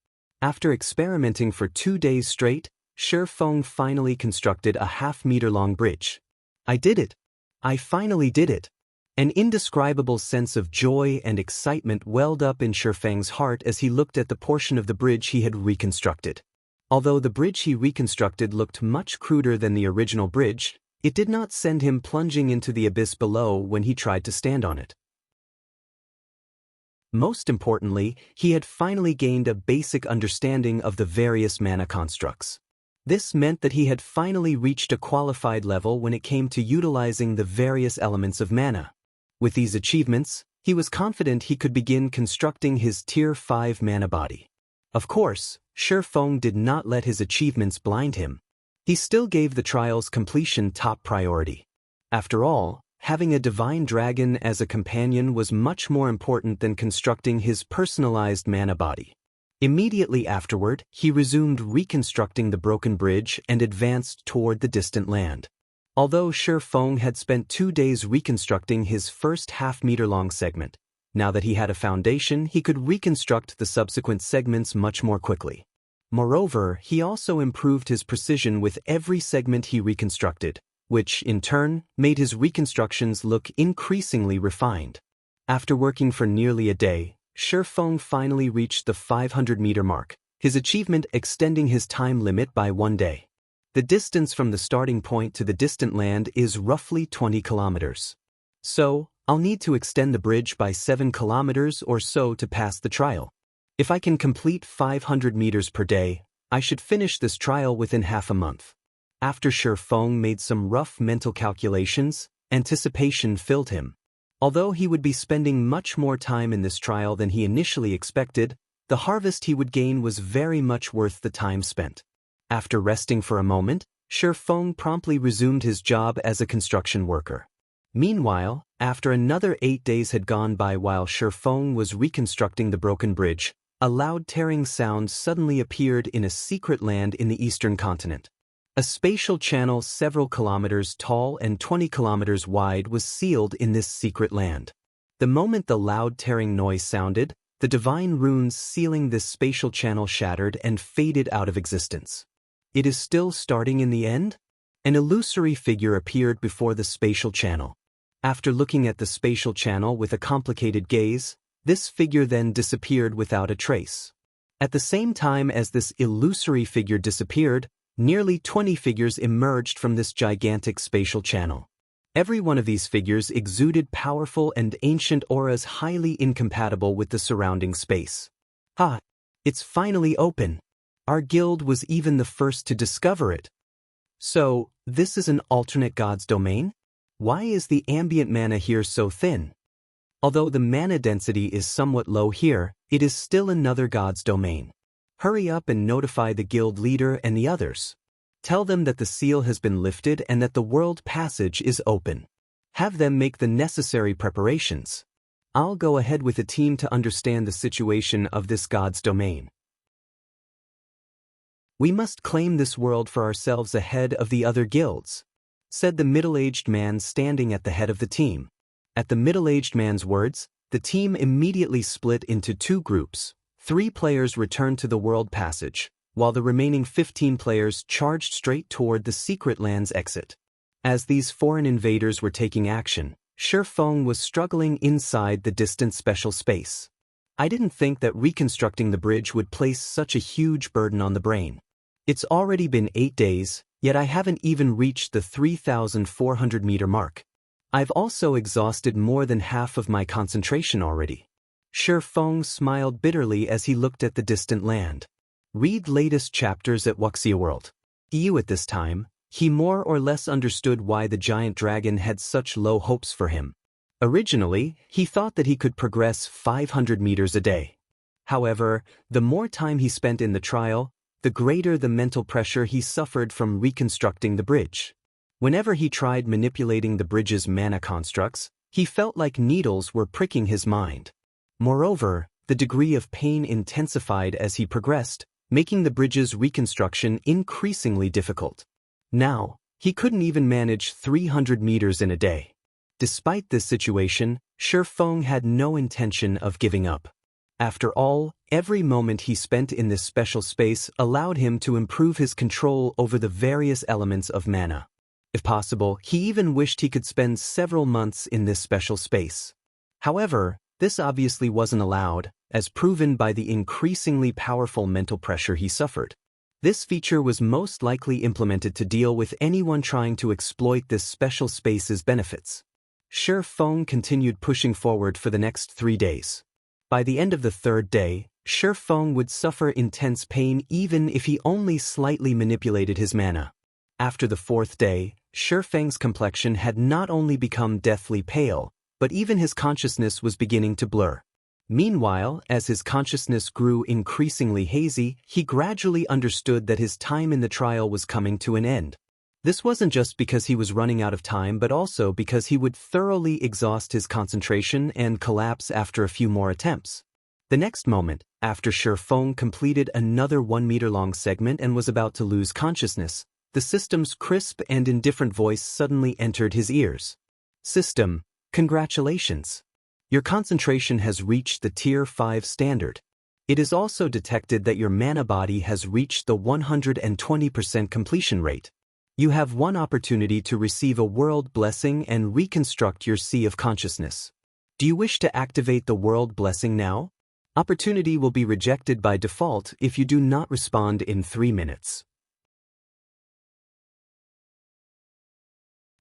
After experimenting for 2 days straight, Shi Feng finally constructed a half-meter-long bridge. I did it! I finally did it! An indescribable sense of joy and excitement welled up in Shi Feng's heart as he looked at the portion of the bridge he had reconstructed. Although the bridge he reconstructed looked much cruder than the original bridge, it did not send him plunging into the abyss below when he tried to stand on it. Most importantly, he had finally gained a basic understanding of the various mana constructs. This meant that he had finally reached a qualified level when it came to utilizing the various elements of mana. With these achievements, he was confident he could begin constructing his Tier 5 mana body. Of course, Shi Feng did not let his achievements blind him. He still gave the trial's completion top priority. After all, having a divine dragon as a companion was much more important than constructing his personalized mana body. Immediately afterward, he resumed reconstructing the broken bridge and advanced toward the distant land. Although Shi Feng had spent 2 days reconstructing his first half-meter-long segment, now that he had a foundation, he could reconstruct the subsequent segments much more quickly. Moreover, he also improved his precision with every segment he reconstructed, which, in turn, made his reconstructions look increasingly refined. After working for nearly a day, Shi Feng finally reached the 500-meter mark, his achievement extending his time limit by 1 day. The distance from the starting point to the distant land is roughly 20 kilometers. So, I'll need to extend the bridge by 7 kilometers or so to pass the trial. If I can complete 500 meters per day, I should finish this trial within half a month. After Shi Feng made some rough mental calculations, anticipation filled him. Although he would be spending much more time in this trial than he initially expected, the harvest he would gain was very much worth the time spent. After resting for a moment, Shi Feng promptly resumed his job as a construction worker. Meanwhile, after another 8 days had gone by while Shi Feng was reconstructing the broken bridge, a loud tearing sound suddenly appeared in a secret land in the eastern continent. A spatial channel several kilometers tall and 20 kilometers wide was sealed in this secret land. The moment the loud tearing noise sounded, the divine runes sealing this spatial channel shattered and faded out of existence. It is still starting in the end? An illusory figure appeared before the spatial channel. After looking at the spatial channel with a complicated gaze, this figure then disappeared without a trace. At the same time as this illusory figure disappeared, nearly 20 figures emerged from this gigantic spatial channel. Every one of these figures exuded powerful and ancient auras highly incompatible with the surrounding space. Ha! It's finally open! Our guild was even the first to discover it. So, this is an alternate god's domain? Why is the ambient mana here so thin? Although the mana density is somewhat low here, it is still another god's domain. Hurry up and notify the guild leader and the others. Tell them that the seal has been lifted and that the world passage is open. Have them make the necessary preparations. I'll go ahead with a team to understand the situation of this god's domain. We must claim this world for ourselves ahead of the other guilds, said the middle-aged man standing at the head of the team. At the middle-aged man's words, the team immediately split into 2 groups. 3 players returned to the world passage, while the remaining 15 players charged straight toward the secret land's exit. As these foreign invaders were taking action, Shi Feng was struggling inside the distant special space. I didn't think that reconstructing the bridge would place such a huge burden on the brain. It's already been 8 days, yet I haven't even reached the 3,400-meter mark. I've also exhausted more than half of my concentration already. Shi Feng smiled bitterly as he looked at the distant land. Read latest chapters at Wuxia World. At this time, he more or less understood why the giant dragon had such low hopes for him. Originally, he thought that he could progress 500 meters a day. However, the more time he spent in the trial, the greater the mental pressure he suffered from reconstructing the bridge. Whenever he tried manipulating the bridge's mana constructs, he felt like needles were pricking his mind. Moreover, the degree of pain intensified as he progressed, making the bridge's reconstruction increasingly difficult. Now, he couldn't even manage 300 meters in a day. Despite this situation, Shi Feng had no intention of giving up. After all, Every moment he spent in this special space allowed him to improve his control over the various elements of mana. If possible, he even wished he could spend several months in this special space. However, this obviously wasn't allowed, as proven by the increasingly powerful mental pressure he suffered. This feature was most likely implemented to deal with anyone trying to exploit this special space's benefits. Shi Feng continued pushing forward for the next 3 days. By the end of the 3rd day, Shi Feng would suffer intense pain even if he only slightly manipulated his mana. After the 4th day, Shi Feng's complexion had not only become deathly pale, but even his consciousness was beginning to blur. Meanwhile, as his consciousness grew increasingly hazy, he gradually understood that his time in the trial was coming to an end. This wasn't just because he was running out of time but also because he would thoroughly exhaust his concentration and collapse after a few more attempts. The next moment, after Shi Feng completed another 1-meter-long segment and was about to lose consciousness, the system's crisp and indifferent voice suddenly entered his ears. "System, congratulations. Your concentration has reached the Tier 5 standard. It is also detected that your mana body has reached the 120% completion rate. You have one opportunity to receive a world blessing and reconstruct your sea of consciousness. Do you wish to activate the world blessing now? Opportunity will be rejected by default if you do not respond in 3 minutes."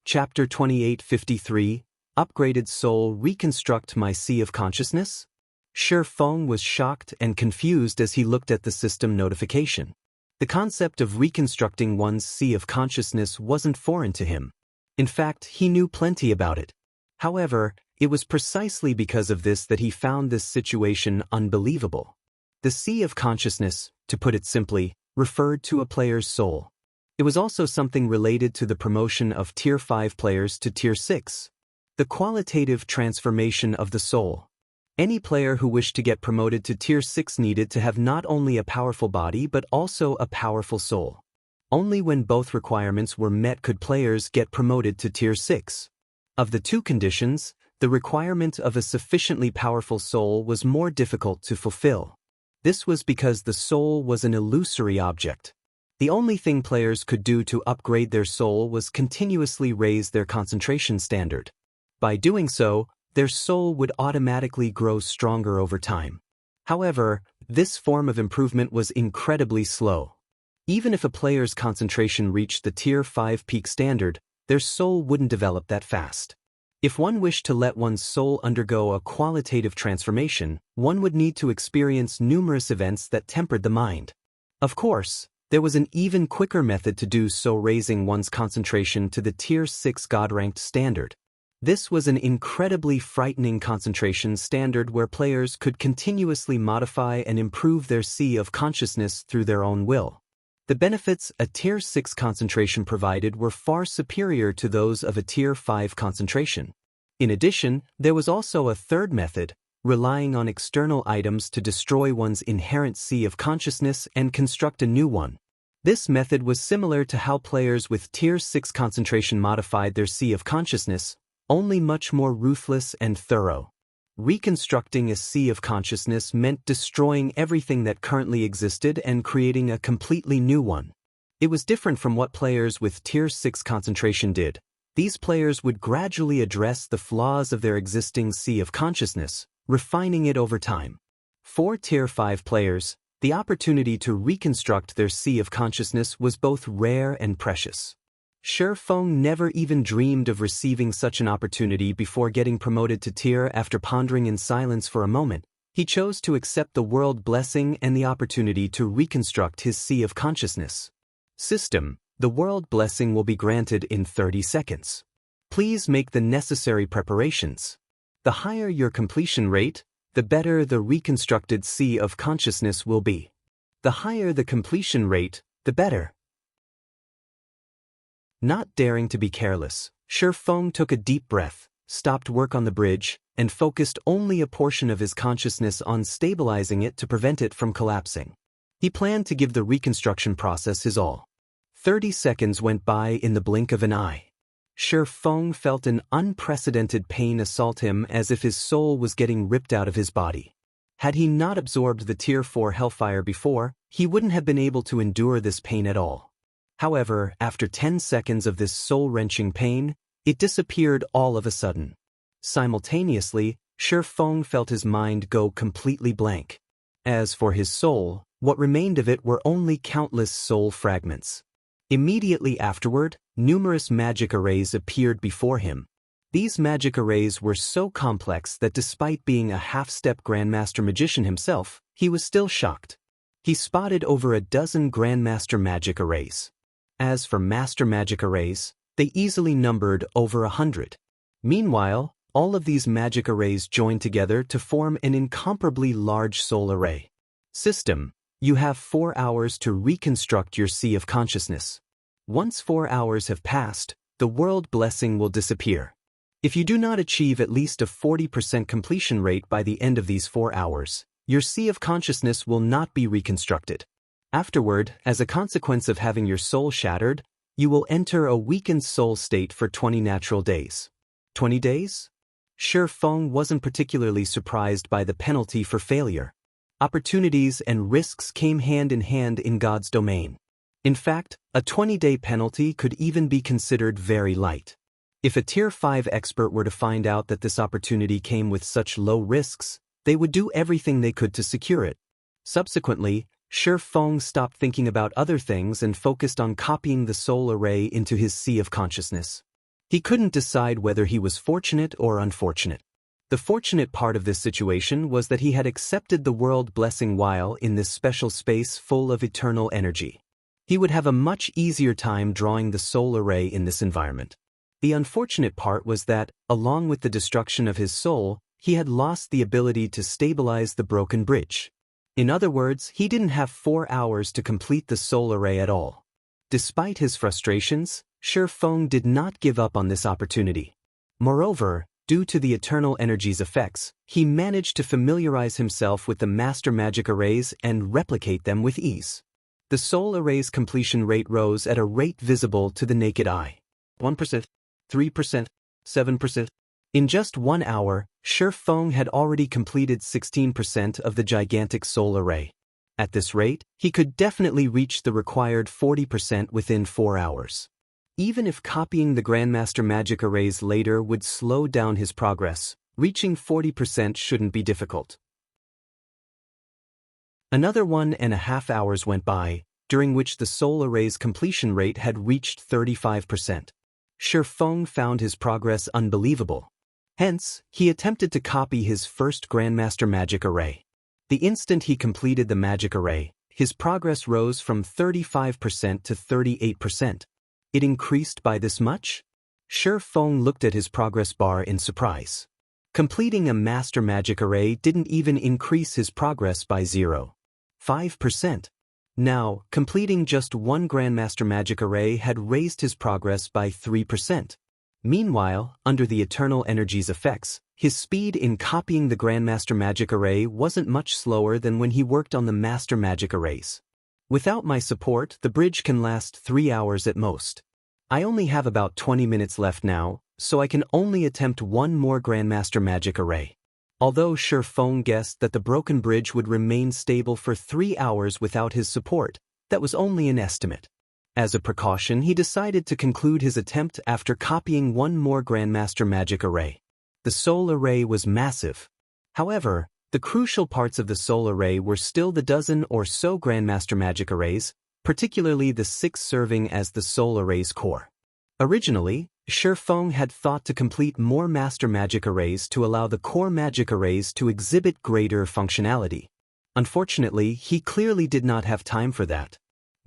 Chapter 2853, Upgraded Soul Reconstruct My Sea of Consciousness? Shi Feng was shocked and confused as he looked at the system notification. The concept of reconstructing one's sea of consciousness wasn't foreign to him. In fact, he knew plenty about it. However, it was precisely because of this that he found this situation unbelievable. The sea of consciousness, to put it simply, referred to a player's soul. It was also something related to the promotion of Tier 5 players to Tier 6. The qualitative transformation of the soul. Any player who wished to get promoted to Tier 6 needed to have not only a powerful body but also a powerful soul. Only when both requirements were met could players get promoted to Tier 6. Of the two conditions, the requirement of a sufficiently powerful soul was more difficult to fulfill. This was because the soul was an illusory object. The only thing players could do to upgrade their soul was continuously raise their concentration standard. By doing so, their soul would automatically grow stronger over time. However, this form of improvement was incredibly slow. Even if a player's concentration reached the Tier 5 peak standard, their soul wouldn't develop that fast. If one wished to let one's soul undergo a qualitative transformation, one would need to experience numerous events that tempered the mind. Of course, there was an even quicker method to do so, raising one's concentration to the Tier 6 God-ranked standard. This was an incredibly frightening concentration standard where players could continuously modify and improve their sea of consciousness through their own will. The benefits a Tier 6 concentration provided were far superior to those of a Tier 5 concentration. In addition, there was also a third method, relying on external items to destroy one's inherent sea of consciousness and construct a new one. This method was similar to how players with Tier 6 concentration modified their sea of consciousness, only much more ruthless and thorough. Reconstructing a sea of consciousness meant destroying everything that currently existed and creating a completely new one. It was different from what players with Tier 6 concentration did. These players would gradually address the flaws of their existing sea of consciousness, refining it over time. For Tier 5 players, the opportunity to reconstruct their sea of consciousness was both rare and precious. Shi Feng never even dreamed of receiving such an opportunity before getting promoted to Tier. After pondering in silence for a moment, he chose to accept the world blessing and the opportunity to reconstruct his sea of consciousness. System, the world blessing will be granted in 30 seconds. Please make the necessary preparations. The higher your completion rate, the better the reconstructed sea of consciousness will be. The higher the completion rate, the better. Not daring to be careless, Shi Feng took a deep breath, stopped work on the bridge, and focused only a portion of his consciousness on stabilizing it to prevent it from collapsing. He planned to give the reconstruction process his all. 30 seconds went by in the blink of an eye. Shi Feng felt an unprecedented pain assault him as if his soul was getting ripped out of his body. Had he not absorbed the Tier 4 hellfire before, he wouldn't have been able to endure this pain at all. However, after 10 seconds of this soul-wrenching pain, it disappeared all of a sudden. Simultaneously, Shi Feng felt his mind go completely blank. As for his soul, what remained of it were only countless soul fragments. Immediately afterward, numerous magic arrays appeared before him. These magic arrays were so complex that despite being a half-step Grandmaster Magician himself, he was still shocked. He spotted over a dozen Grandmaster magic arrays. As for Master magic arrays, they easily numbered over 100. Meanwhile, all of these magic arrays joined together to form an incomparably large soul array. System: you have 4 hours to reconstruct your Sea of Consciousness. Once 4 hours have passed, the world blessing will disappear. If you do not achieve at least a 40% completion rate by the end of these 4 hours, your Sea of Consciousness will not be reconstructed. Afterward, as a consequence of having your soul shattered, you will enter a weakened soul state for 20 natural days. 20 days? Shi Feng wasn't particularly surprised by the penalty for failure. Opportunities and risks came hand in hand in God's domain. In fact, a 20-day penalty could even be considered very light. If a Tier 5 expert were to find out that this opportunity came with such low risks, they would do everything they could to secure it. Subsequently, Shi Feng stopped thinking about other things and focused on copying the soul array into his Sea of Consciousness. He couldn't decide whether he was fortunate or unfortunate. The fortunate part of this situation was that he had accepted the world blessing while in this special space full of eternal energy. He would have a much easier time drawing the soul array in this environment. The unfortunate part was that, along with the destruction of his soul, he had lost the ability to stabilize the broken bridge. In other words, he didn't have 4 hours to complete the soul array at all. Despite his frustrations, Shi Feng did not give up on this opportunity. Moreover, due to the eternal energy's effects, he managed to familiarize himself with the master magic arrays and replicate them with ease. The soul array's completion rate rose at a rate visible to the naked eye. 1%, 3%, 7%. In just 1 hour, Shi Feng had already completed 16% of the gigantic soul array. At this rate, he could definitely reach the required 40% within 4 hours. Even if copying the Grandmaster magic arrays later would slow down his progress, reaching 40% shouldn't be difficult. Another 1.5 hours went by, during which the soul array's completion rate had reached 35%. Shi Feng found his progress unbelievable. Hence, he attempted to copy his first Grandmaster magic array. The instant he completed the magic array, his progress rose from 35% to 38%. It increased by this much? Shi Feng looked at his progress bar in surprise. Completing a master magic array didn't even increase his progress by 0.5%. Now, completing just one Grandmaster magic array had raised his progress by 3%. Meanwhile, under the eternal energy's effects, his speed in copying the Grandmaster magic array wasn't much slower than when he worked on the master magic arrays. Without my support, the bridge can last 3 hours at most. I only have about 20 minutes left now, so I can only attempt one more Grandmaster magic array. Although Shi Feng guessed that the broken bridge would remain stable for 3 hours without his support, that was only an estimate. As a precaution, he decided to conclude his attempt after copying one more Grandmaster magic array. The soul array was massive. However, the crucial parts of the soul array were still the dozen or so Grandmaster magic arrays, particularly the 6 serving as the soul array's core. Originally, Shi Feng had thought to complete more master magic arrays to allow the core magic arrays to exhibit greater functionality. Unfortunately, he clearly did not have time for that.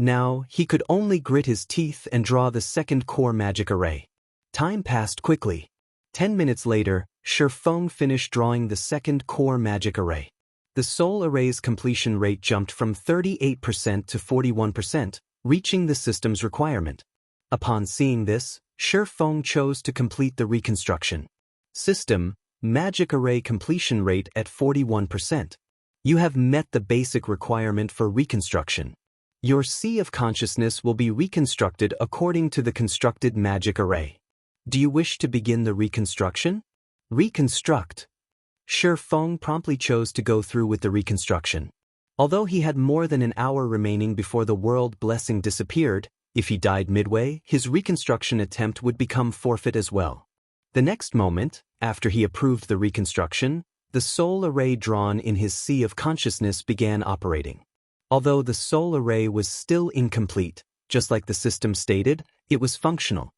Now, he could only grit his teeth and draw the second core magic array. Time passed quickly. 10 minutes later, Shi Feng finished drawing the second core magic array. The soul array's completion rate jumped from 38% to 41%, reaching the system's requirement. Upon seeing this, Shi Feng chose to complete the reconstruction. System: magic array completion rate at 41%. You have met the basic requirement for reconstruction. Your Sea of Consciousness will be reconstructed according to the constructed magic array. Do you wish to begin the reconstruction? Reconstruct. Shi Feng promptly chose to go through with the reconstruction. Although he had more than an hour remaining before the world blessing disappeared, if he died midway, his reconstruction attempt would become forfeit as well. The next moment, after he approved the reconstruction, the soul array drawn in his sea of consciousness began operating. Although the soul array was still incomplete, just like the system stated, it was functional.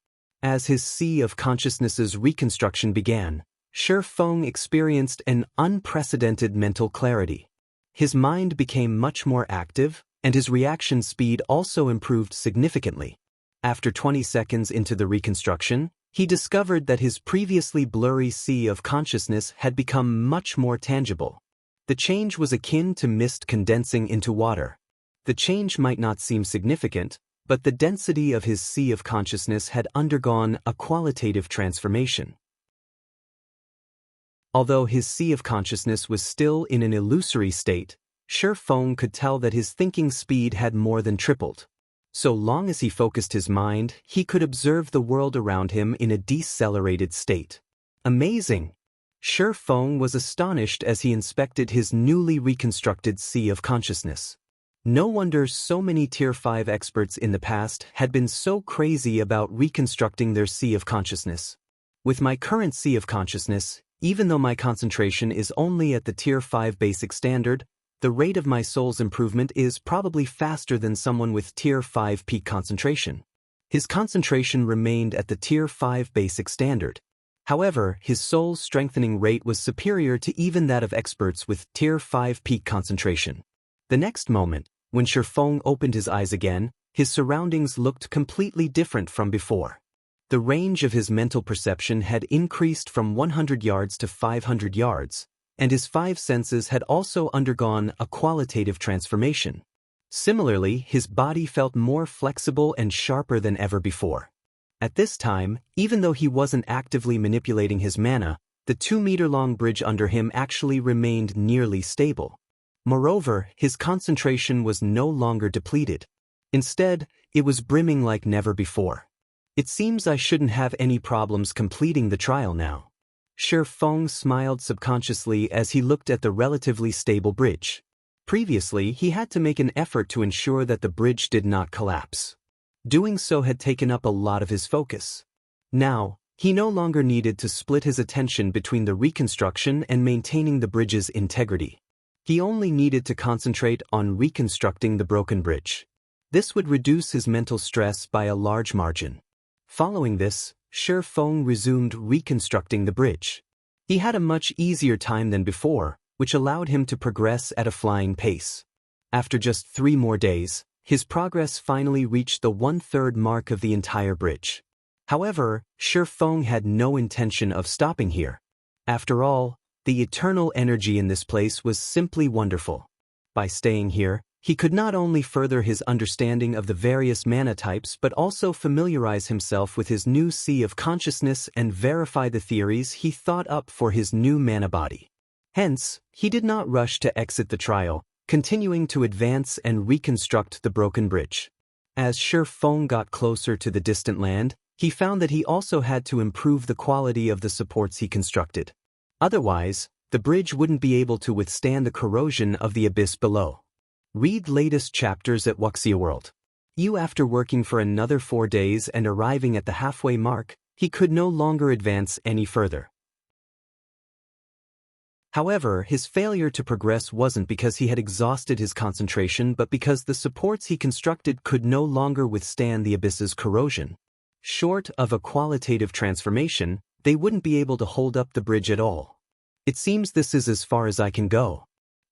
As his sea of consciousness's reconstruction began, Shi Feng experienced an unprecedented mental clarity. His mind became much more active, and his reaction speed also improved significantly. After 20 seconds into the reconstruction, he discovered that his previously blurry sea of consciousness had become much more tangible. The change was akin to mist condensing into water. The change might not seem significant, but the density of his sea of consciousness had undergone a qualitative transformation. Although his sea of consciousness was still in an illusory state, Shi Feng could tell that his thinking speed had more than tripled. So long as he focused his mind, he could observe the world around him in a decelerated state. Amazing! Shi Feng was astonished as he inspected his newly reconstructed sea of consciousness. No wonder so many Tier 5 experts in the past had been so crazy about reconstructing their sea of consciousness. With my current sea of consciousness, even though my concentration is only at the Tier 5 basic standard, the rate of my soul's improvement is probably faster than someone with Tier 5 peak concentration. His concentration remained at the Tier 5 basic standard. However, his soul's strengthening rate was superior to even that of experts with Tier 5 peak concentration. The next moment, when Shi Feng opened his eyes again, his surroundings looked completely different from before. The range of his mental perception had increased from 100 yards to 500 yards, and his 5 senses had also undergone a qualitative transformation. Similarly, his body felt more flexible and sharper than ever before. At this time, even though he wasn't actively manipulating his mana, the 2-meter-long bridge under him actually remained nearly stable. Moreover, his concentration was no longer depleted. Instead, it was brimming like never before. It seems I shouldn't have any problems completing the trial now. Shi Feng smiled subconsciously as he looked at the relatively stable bridge. Previously, he had to make an effort to ensure that the bridge did not collapse. Doing so had taken up a lot of his focus. Now, he no longer needed to split his attention between the reconstruction and maintaining the bridge's integrity. He only needed to concentrate on reconstructing the broken bridge. This would reduce his mental stress by a large margin. Following this, Shi Feng resumed reconstructing the bridge. He had a much easier time than before, which allowed him to progress at a flying pace. After just 3 more days, his progress finally reached the 1/3 mark of the entire bridge. However, Shi Feng had no intention of stopping here. After all, the eternal energy in this place was simply wonderful. By staying here, he could not only further his understanding of the various mana types but also familiarize himself with his new sea of consciousness and verify the theories he thought up for his new mana body. Hence, he did not rush to exit the trial, continuing to advance and reconstruct the broken bridge. As Shi Feng got closer to the distant land, he found that he also had to improve the quality of the supports he constructed. Otherwise, the bridge wouldn't be able to withstand the corrosion of the abyss below. Read latest chapters at Wuxia World. After working for another 4 days and arriving at the halfway mark, he could no longer advance any further. However, his failure to progress wasn't because he had exhausted his concentration but because the supports he constructed could no longer withstand the abyss's corrosion. Short of a qualitative transformation, they wouldn't be able to hold up the bridge at all. It seems this is as far as I can go.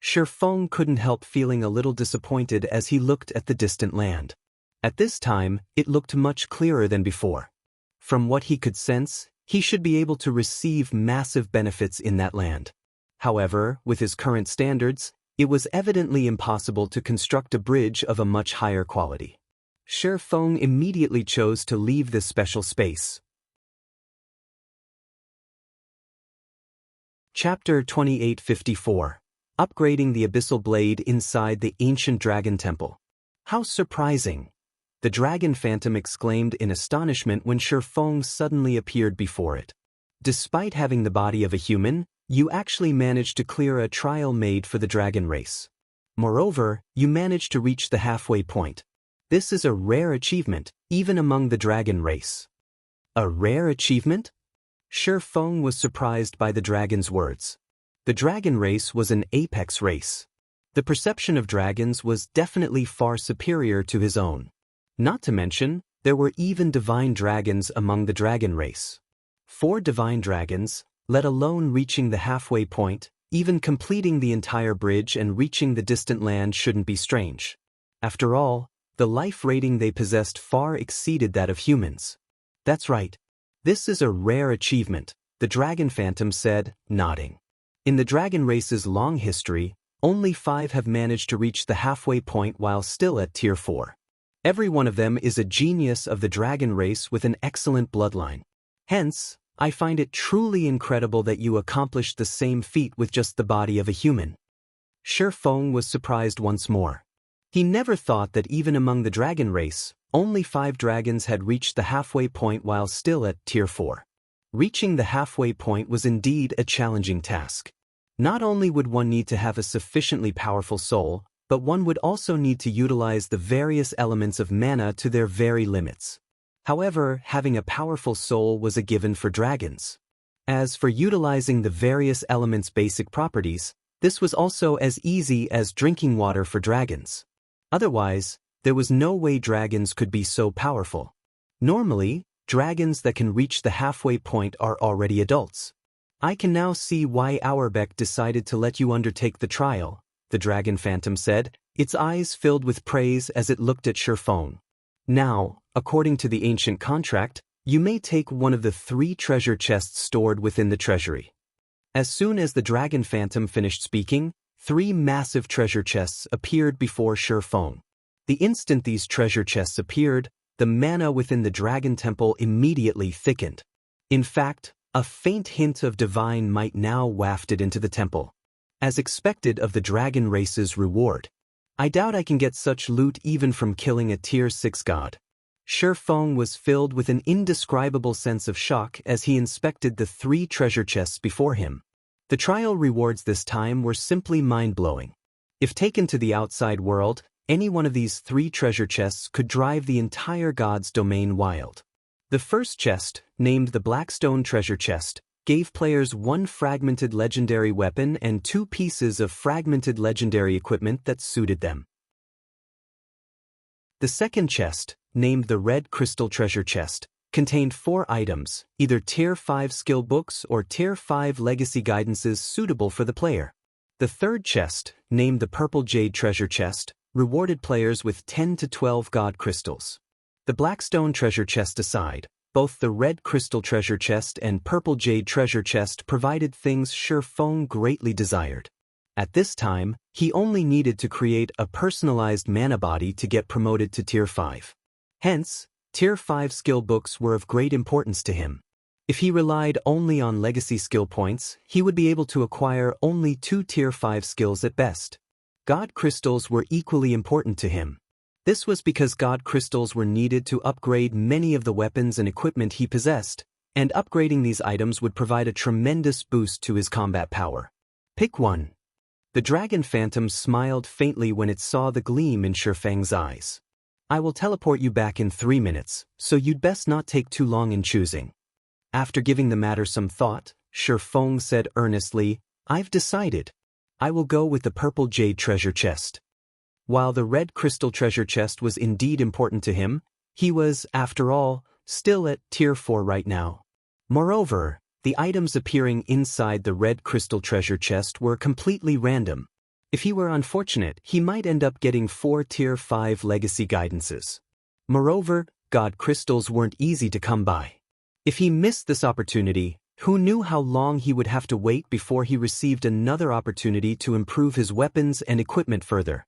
Shi Feng couldn't help feeling a little disappointed as he looked at the distant land. At this time, it looked much clearer than before. From what he could sense, he should be able to receive massive benefits in that land. However, with his current standards, it was evidently impossible to construct a bridge of a much higher quality. Shi Feng immediately chose to leave this special space. Chapter 2854. Upgrading the Abyssal Blade inside the Ancient Dragon Temple. How surprising! The Dragon Phantom exclaimed in astonishment when Shi Feng suddenly appeared before it. Despite having the body of a human, You actually managed to clear a trial made for the dragon race. Moreover, you managed to reach the halfway point. This is a rare achievement, even among the dragon race. A rare achievement? Shi Feng was surprised by the dragon's words. The dragon race was an apex race. The perception of dragons was definitely far superior to his own. Not to mention, there were even divine dragons among the dragon race. 4 divine dragons, let alone reaching the halfway point, even completing the entire bridge and reaching the distant land shouldn't be strange. After all, the life rating they possessed far exceeded that of humans. That's right. This is a rare achievement, the Dragon Phantom said, nodding. In the dragon race's long history, only 5 have managed to reach the halfway point while still at Tier 4. Every one of them is a genius of the dragon race with an excellent bloodline. Hence, I find it truly incredible that you accomplished the same feat with just the body of a human. Shi Feng was surprised once more. He never thought that even among the dragon race, only 5 dragons had reached the halfway point while still at Tier 4. Reaching the halfway point was indeed a challenging task. Not only would one need to have a sufficiently powerful soul, but one would also need to utilize the various elements of mana to their very limits. However, having a powerful soul was a given for dragons. As for utilizing the various elements' basic properties, this was also as easy as drinking water for dragons. Otherwise, there was no way dragons could be so powerful. Normally, dragons that can reach the halfway point are already adults. I can now see why Auerbach decided to let you undertake the trial, the Dragon Phantom said, its eyes filled with praise as it looked at Shi Feng. Now, according to the ancient contract, you may take one of the 3 treasure chests stored within the treasury. As soon as the Dragon Phantom finished speaking, 3 massive treasure chests appeared before Shi Feng. The instant these treasure chests appeared, the mana within the Dragon Temple immediately thickened. In fact, a faint hint of divine might now wafted into the temple. As expected of the dragon race's reward. I doubt I can get such loot even from killing a Tier 6 god. Shi Feng was filled with an indescribable sense of shock as he inspected the 3 treasure chests before him. The trial rewards this time were simply mind-blowing. If taken to the outside world, any one of these 3 treasure chests could drive the entire god's domain wild. The first chest, named the Blackstone Treasure Chest, gave players 1 fragmented legendary weapon and 2 pieces of fragmented legendary equipment that suited them. The second chest, named the Red Crystal Treasure Chest, contained 4 items, either Tier 5 skill books or Tier 5 legacy guidances suitable for the player. The third chest, named the Purple Jade Treasure Chest, rewarded players with 10 to 12 god crystals. The Blackstone Treasure Chest aside, both the Red Crystal Treasure Chest and Purple Jade Treasure Chest provided things Shi Feng greatly desired. At this time, he only needed to create a personalized mana body to get promoted to Tier 5. Hence, Tier 5 skill books were of great importance to him. If he relied only on legacy skill points, he would be able to acquire only 2 Tier 5 skills at best. God crystals were equally important to him. This was because god crystals were needed to upgrade many of the weapons and equipment he possessed, and upgrading these items would provide a tremendous boost to his combat power. Pick one. The Dragon Phantom smiled faintly when it saw the gleam in Shi Feng's eyes. I will teleport you back in 3 minutes, so you'd best not take too long in choosing. After giving the matter some thought, Shi Feng said earnestly, I've decided. I will go with the Purple Jade Treasure Chest. While the Red Crystal Treasure Chest was indeed important to him, he was, after all, still at Tier 4 right now. Moreover, the items appearing inside the Red Crystal Treasure Chest were completely random. If he were unfortunate, he might end up getting 4 Tier 5 legacy guidances. Moreover, god crystals weren't easy to come by. If he missed this opportunity, who knew how long he would have to wait before he received another opportunity to improve his weapons and equipment further.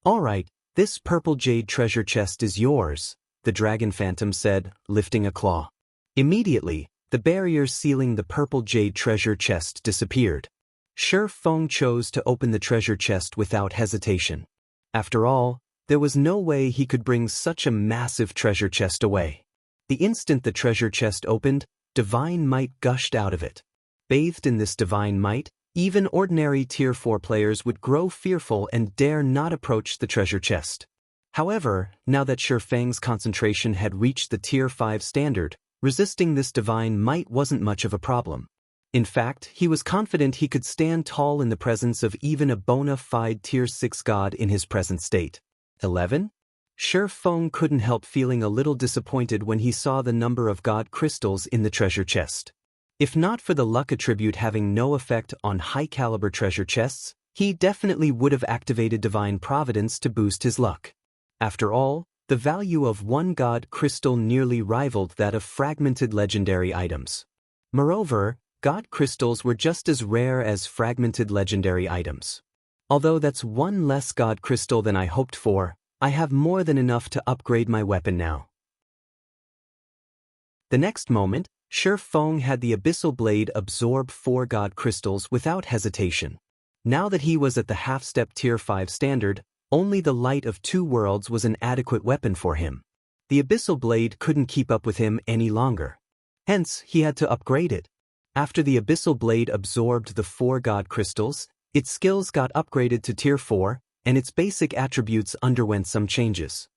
All right, this Purple Jade Treasure Chest is yours, the Dragon Phantom said, lifting a claw. Immediately, the barrier sealing the Purple Jade Treasure Chest disappeared. Shi Feng chose to open the treasure chest without hesitation. After all, there was no way he could bring such a massive treasure chest away. The instant the treasure chest opened, divine might gushed out of it. Bathed in this divine might, even ordinary Tier 4 players would grow fearful and dare not approach the treasure chest. However, now that Shifang's concentration had reached the Tier 5 standard, resisting this divine might wasn't much of a problem. In fact, he was confident he could stand tall in the presence of even a bona fide Tier 6 god in his present state. 11. Shifang couldn't help feeling a little disappointed when he saw the number of god crystals in the treasure chest. If not for the luck attribute having no effect on high-caliber treasure chests, he definitely would have activated Divine Providence to boost his luck. After all, the value of one god crystal nearly rivaled that of fragmented legendary items. Moreover, god crystals were just as rare as fragmented legendary items. Although that's one less god crystal than I hoped for, I have more than enough to upgrade my weapon now. The next moment, Shifang had the Abyssal Blade absorb 4 god crystals without hesitation. Now that he was at the half-step Tier 5 standard, only the Light of Two Worlds was an adequate weapon for him. The Abyssal Blade couldn't keep up with him any longer. Hence, he had to upgrade it. After the Abyssal Blade absorbed the 4 god crystals, its skills got upgraded to Tier 4, and its basic attributes underwent some changes.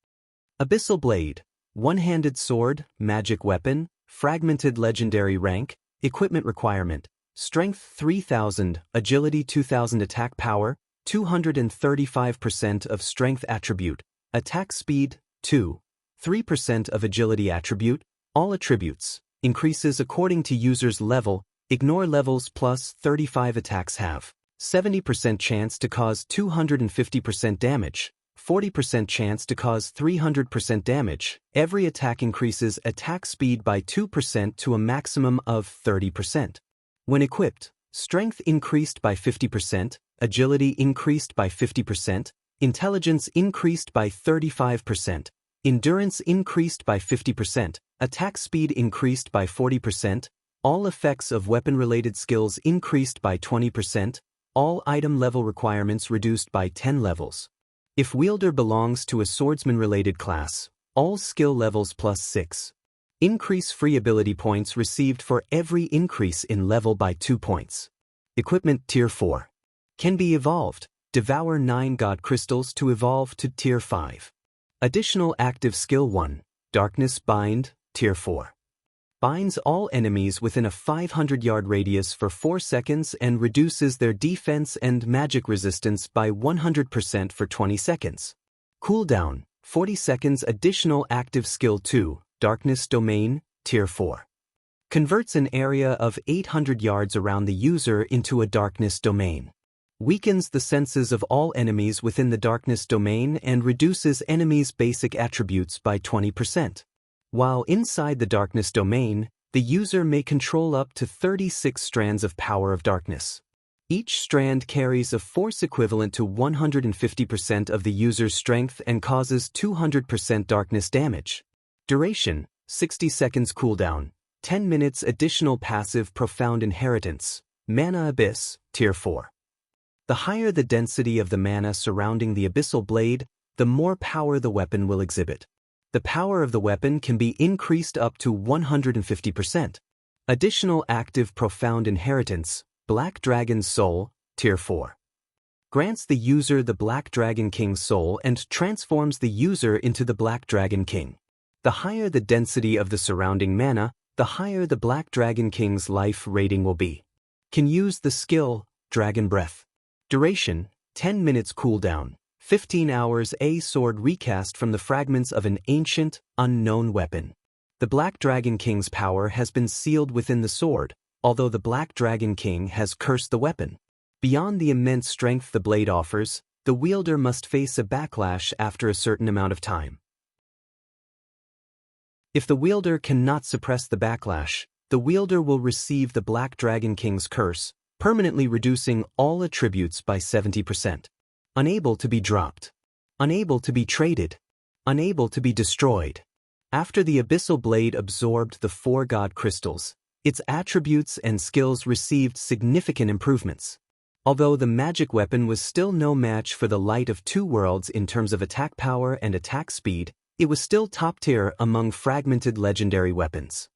Abyssal Blade, one-handed sword, magic weapon, fragmented legendary rank, equipment requirement, strength 3000, agility 2000 attack power, 235% of strength attribute, attack speed 2, 3% of agility attribute, all attributes, increases according to user's level, ignore levels plus 35 attacks have 70% chance to cause 250% damage, 40% chance to cause 300% damage. Every attack increases attack speed by 2% to a maximum of 30%. When equipped, strength increased by 50%, agility increased by 50%, intelligence increased by 35%, endurance increased by 50%, attack speed increased by 40%, all effects of weapon-related skills increased by 20%, all item level requirements reduced by 10 levels. If wielder belongs to a swordsman-related class, all skill levels plus 6. Increase free ability points received for every increase in level by 2 points. Equipment Tier 4. Can be evolved. Devour 9 god crystals to evolve to Tier 5. Additional active skill 1. Darkness Bind, Tier 4. Binds all enemies within a 500-yard radius for 4 seconds and reduces their defense and magic resistance by 100% for 20 seconds. Cooldown, 40 seconds. Additional active skill 2, Darkness Domain, Tier 4. Converts an area of 800 yards around the user into a darkness domain. Weakens the senses of all enemies within the darkness domain and reduces enemies' basic attributes by 20%. While inside the darkness domain, the user may control up to 36 strands of power of darkness. Each strand carries a force equivalent to 150% of the user's strength and causes 200% darkness damage. Duration, 60 seconds. Cooldown, 10 minutes. Additional passive Profound Inheritance, Mana Abyss, Tier 4. The higher the density of the mana surrounding the Abyssal Blade, the more power the weapon will exhibit. The power of the weapon can be increased up to 150%. Additional active Profound Inheritance, Black Dragon's Soul, Tier 4. Grants the user the Black Dragon King's soul and transforms the user into the Black Dragon King. The higher the density of the surrounding mana, the higher the Black Dragon King's life rating will be. Can use the skill, Dragon Breath. Duration, 10 minutes. Cooldown, 15 hours. A sword recast from the fragments of an ancient, unknown weapon. The Black Dragon King's power has been sealed within the sword, although the Black Dragon King has cursed the weapon. Beyond the immense strength the blade offers, the wielder must face a backlash after a certain amount of time. If the wielder cannot suppress the backlash, the wielder will receive the Black Dragon King's curse, permanently reducing all attributes by 70%. Unable to be dropped. Unable to be traded. Unable to be destroyed. After the Abyssal Blade absorbed the 4 god crystals, its attributes and skills received significant improvements. Although the magic weapon was still no match for the Light of Two Worlds in terms of attack power and attack speed, it was still top tier among fragmented legendary weapons.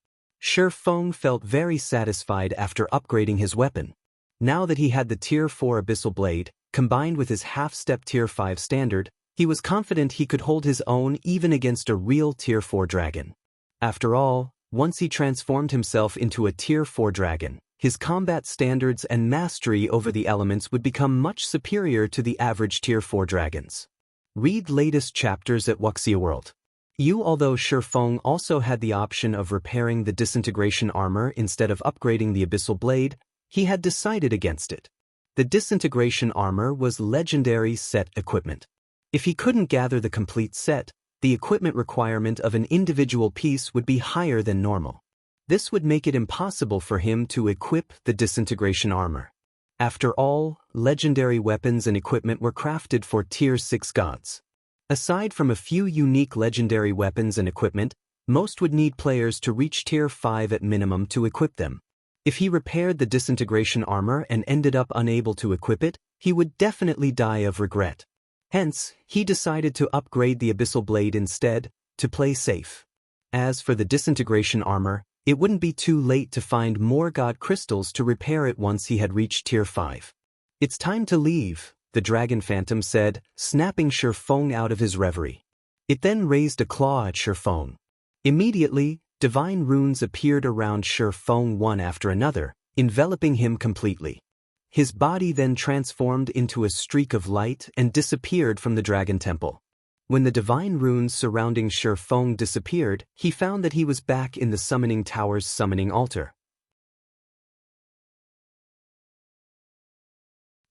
Feng felt very satisfied after upgrading his weapon. Now that he had the Tier 4 Abyssal Blade, combined with his half-step Tier 5 standard, he was confident he could hold his own even against a real Tier 4 dragon. After all, once he transformed himself into a Tier 4 dragon, his combat standards and mastery over the elements would become much superior to the average Tier 4 dragons. Read latest chapters at Wuxia World. Although Feng also had the option of repairing the disintegration armor instead of upgrading the Abyssal Blade, he had decided against it. The disintegration armor was legendary set equipment. If he couldn't gather the complete set, the equipment requirement of an individual piece would be higher than normal. This would make it impossible for him to equip the disintegration armor. After all, legendary weapons and equipment were crafted for Tier 6 gods. Aside from a few unique legendary weapons and equipment, most would need players to reach Tier 5 at minimum to equip them. If he repaired the disintegration armor and ended up unable to equip it, he would definitely die of regret. Hence, he decided to upgrade the Abyssal Blade instead, to play safe. As for the disintegration armor, it wouldn't be too late to find more god crystals to repair it once he had reached Tier 5. It's time to leave, the Dragon Phantom said, snapping Feng out of his reverie. It then raised a claw at Feng. Immediately, divine runes appeared around Feng one after another, enveloping him completely. His body then transformed into a streak of light and disappeared from the Dragon Temple. When the divine runes surrounding Feng disappeared, he found that he was back in the Summoning Tower's summoning altar.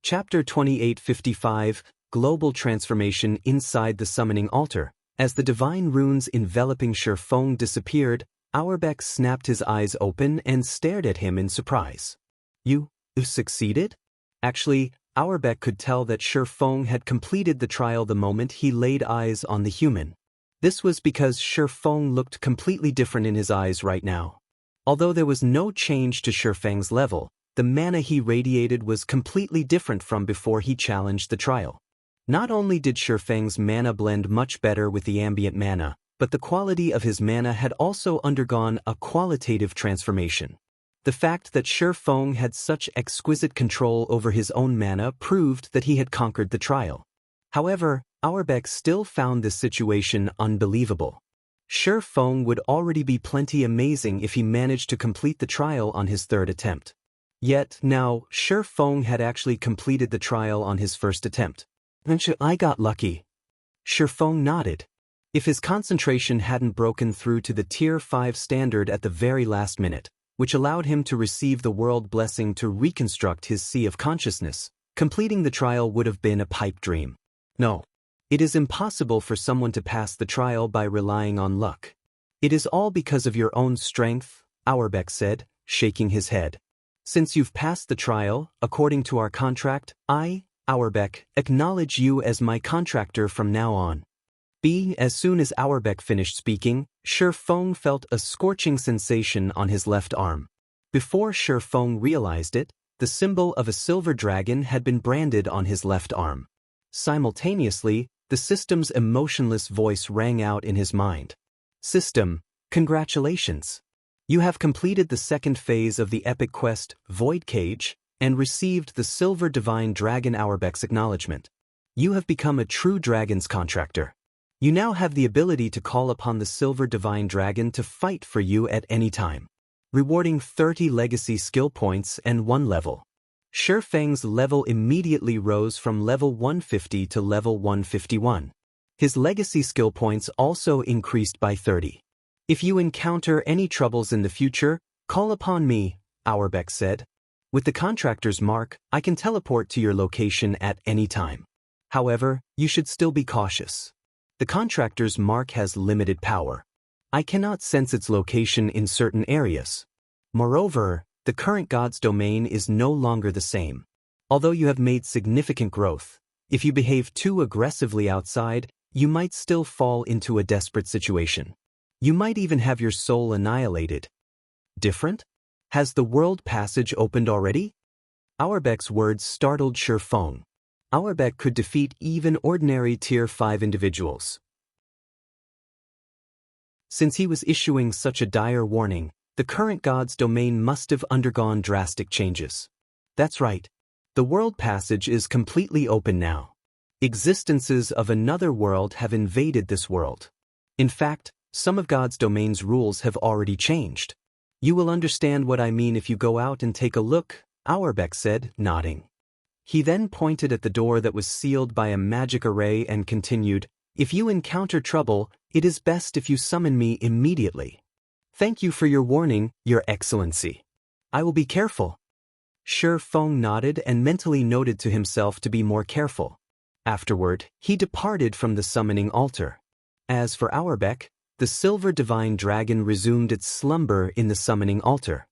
Chapter 2855, Global Transformation inside the Summoning Altar. As the divine runes enveloping Feng disappeared, Auerbach snapped his eyes open and stared at him in surprise. You succeeded? Actually, Auerbach could tell that Feng had completed the trial the moment he laid eyes on the human. This was because Feng looked completely different in his eyes right now. Although there was no change to Feng's level, the mana he radiated was completely different from before he challenged the trial. Not only did Feng's mana blend much better with the ambient mana, but the quality of his mana had also undergone a qualitative transformation. The fact that Feng had such exquisite control over his own mana proved that he had conquered the trial. However, Auerbach still found this situation unbelievable. Feng would already be plenty amazing if he managed to complete the trial on his third attempt. Yet, now, Feng had actually completed the trial on his first attempt. I got lucky. Feng nodded. If his concentration hadn't broken through to the Tier 5 standard at the very last minute, which allowed him to receive the world blessing to reconstruct his sea of consciousness, completing the trial would have been a pipe dream. No. It is impossible for someone to pass the trial by relying on luck. It is all because of your own strength, Auerbach said, shaking his head. Since you've passed the trial, according to our contract, I, Auerbach, acknowledge you as my contractor from now on. As soon as Auerbach finished speaking, Feng felt a scorching sensation on his left arm. Before Feng realized it, the symbol of a silver dragon had been branded on his left arm. Simultaneously, the system's emotionless voice rang out in his mind. System, congratulations. You have completed the second phase of the epic quest, Void Cage, and received the Silver Divine Dragon Auerbach's acknowledgement. You have become a true dragon's contractor. You now have the ability to call upon the Silver Divine Dragon to fight for you at any time, rewarding 30 legacy skill points and 1 level. Feng's level immediately rose from level 150 to level 151. His legacy skill points also increased by 30. If you encounter any troubles in the future, call upon me, Auerbach said. With the contractor's mark, I can teleport to your location at any time. However, you should still be cautious. The contractor's mark has limited power. I cannot sense its location in certain areas. Moreover, the current god's domain is no longer the same. Although you have made significant growth, if you behave too aggressively outside, you might still fall into a desperate situation. You might even have your soul annihilated. Different? Has the world passage opened already? Auerbach's words startled Feng. Auerbach could defeat even ordinary Tier 5 individuals. Since he was issuing such a dire warning, The current god's domain must have undergone drastic changes. That's right. The world passage is completely open now. Existences of another world have invaded this world. In fact, some of God's domain's rules have already changed. You will understand what I mean if you go out and take a look, Auerbach said, nodding. He then pointed at the door that was sealed by a magic array and continued, "If you encounter trouble, it is best if you summon me immediately." "Thank you for your warning, Your Excellency. I will be careful." Shi Feng nodded and mentally noted to himself to be more careful. Afterward, he departed from the summoning altar. As for Auerbach, the silver divine dragon resumed its slumber in the summoning altar.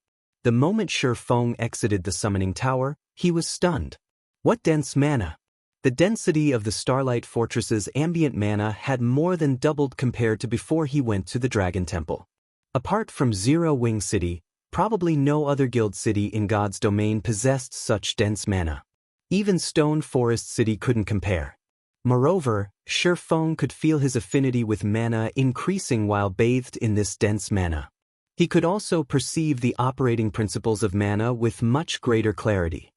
The moment Shi Feng exited the summoning tower, he was stunned. What dense mana! The density of the Starlight Fortress's ambient mana had more than doubled compared to before he went to the Dragon Temple. Apart from Zero Wing City, probably no other guild city in God's domain possessed such dense mana. Even Stone Forest City couldn't compare. Moreover, Shi Feng could feel his affinity with mana increasing while bathed in this dense mana. He could also perceive the operating principles of mana with much greater clarity.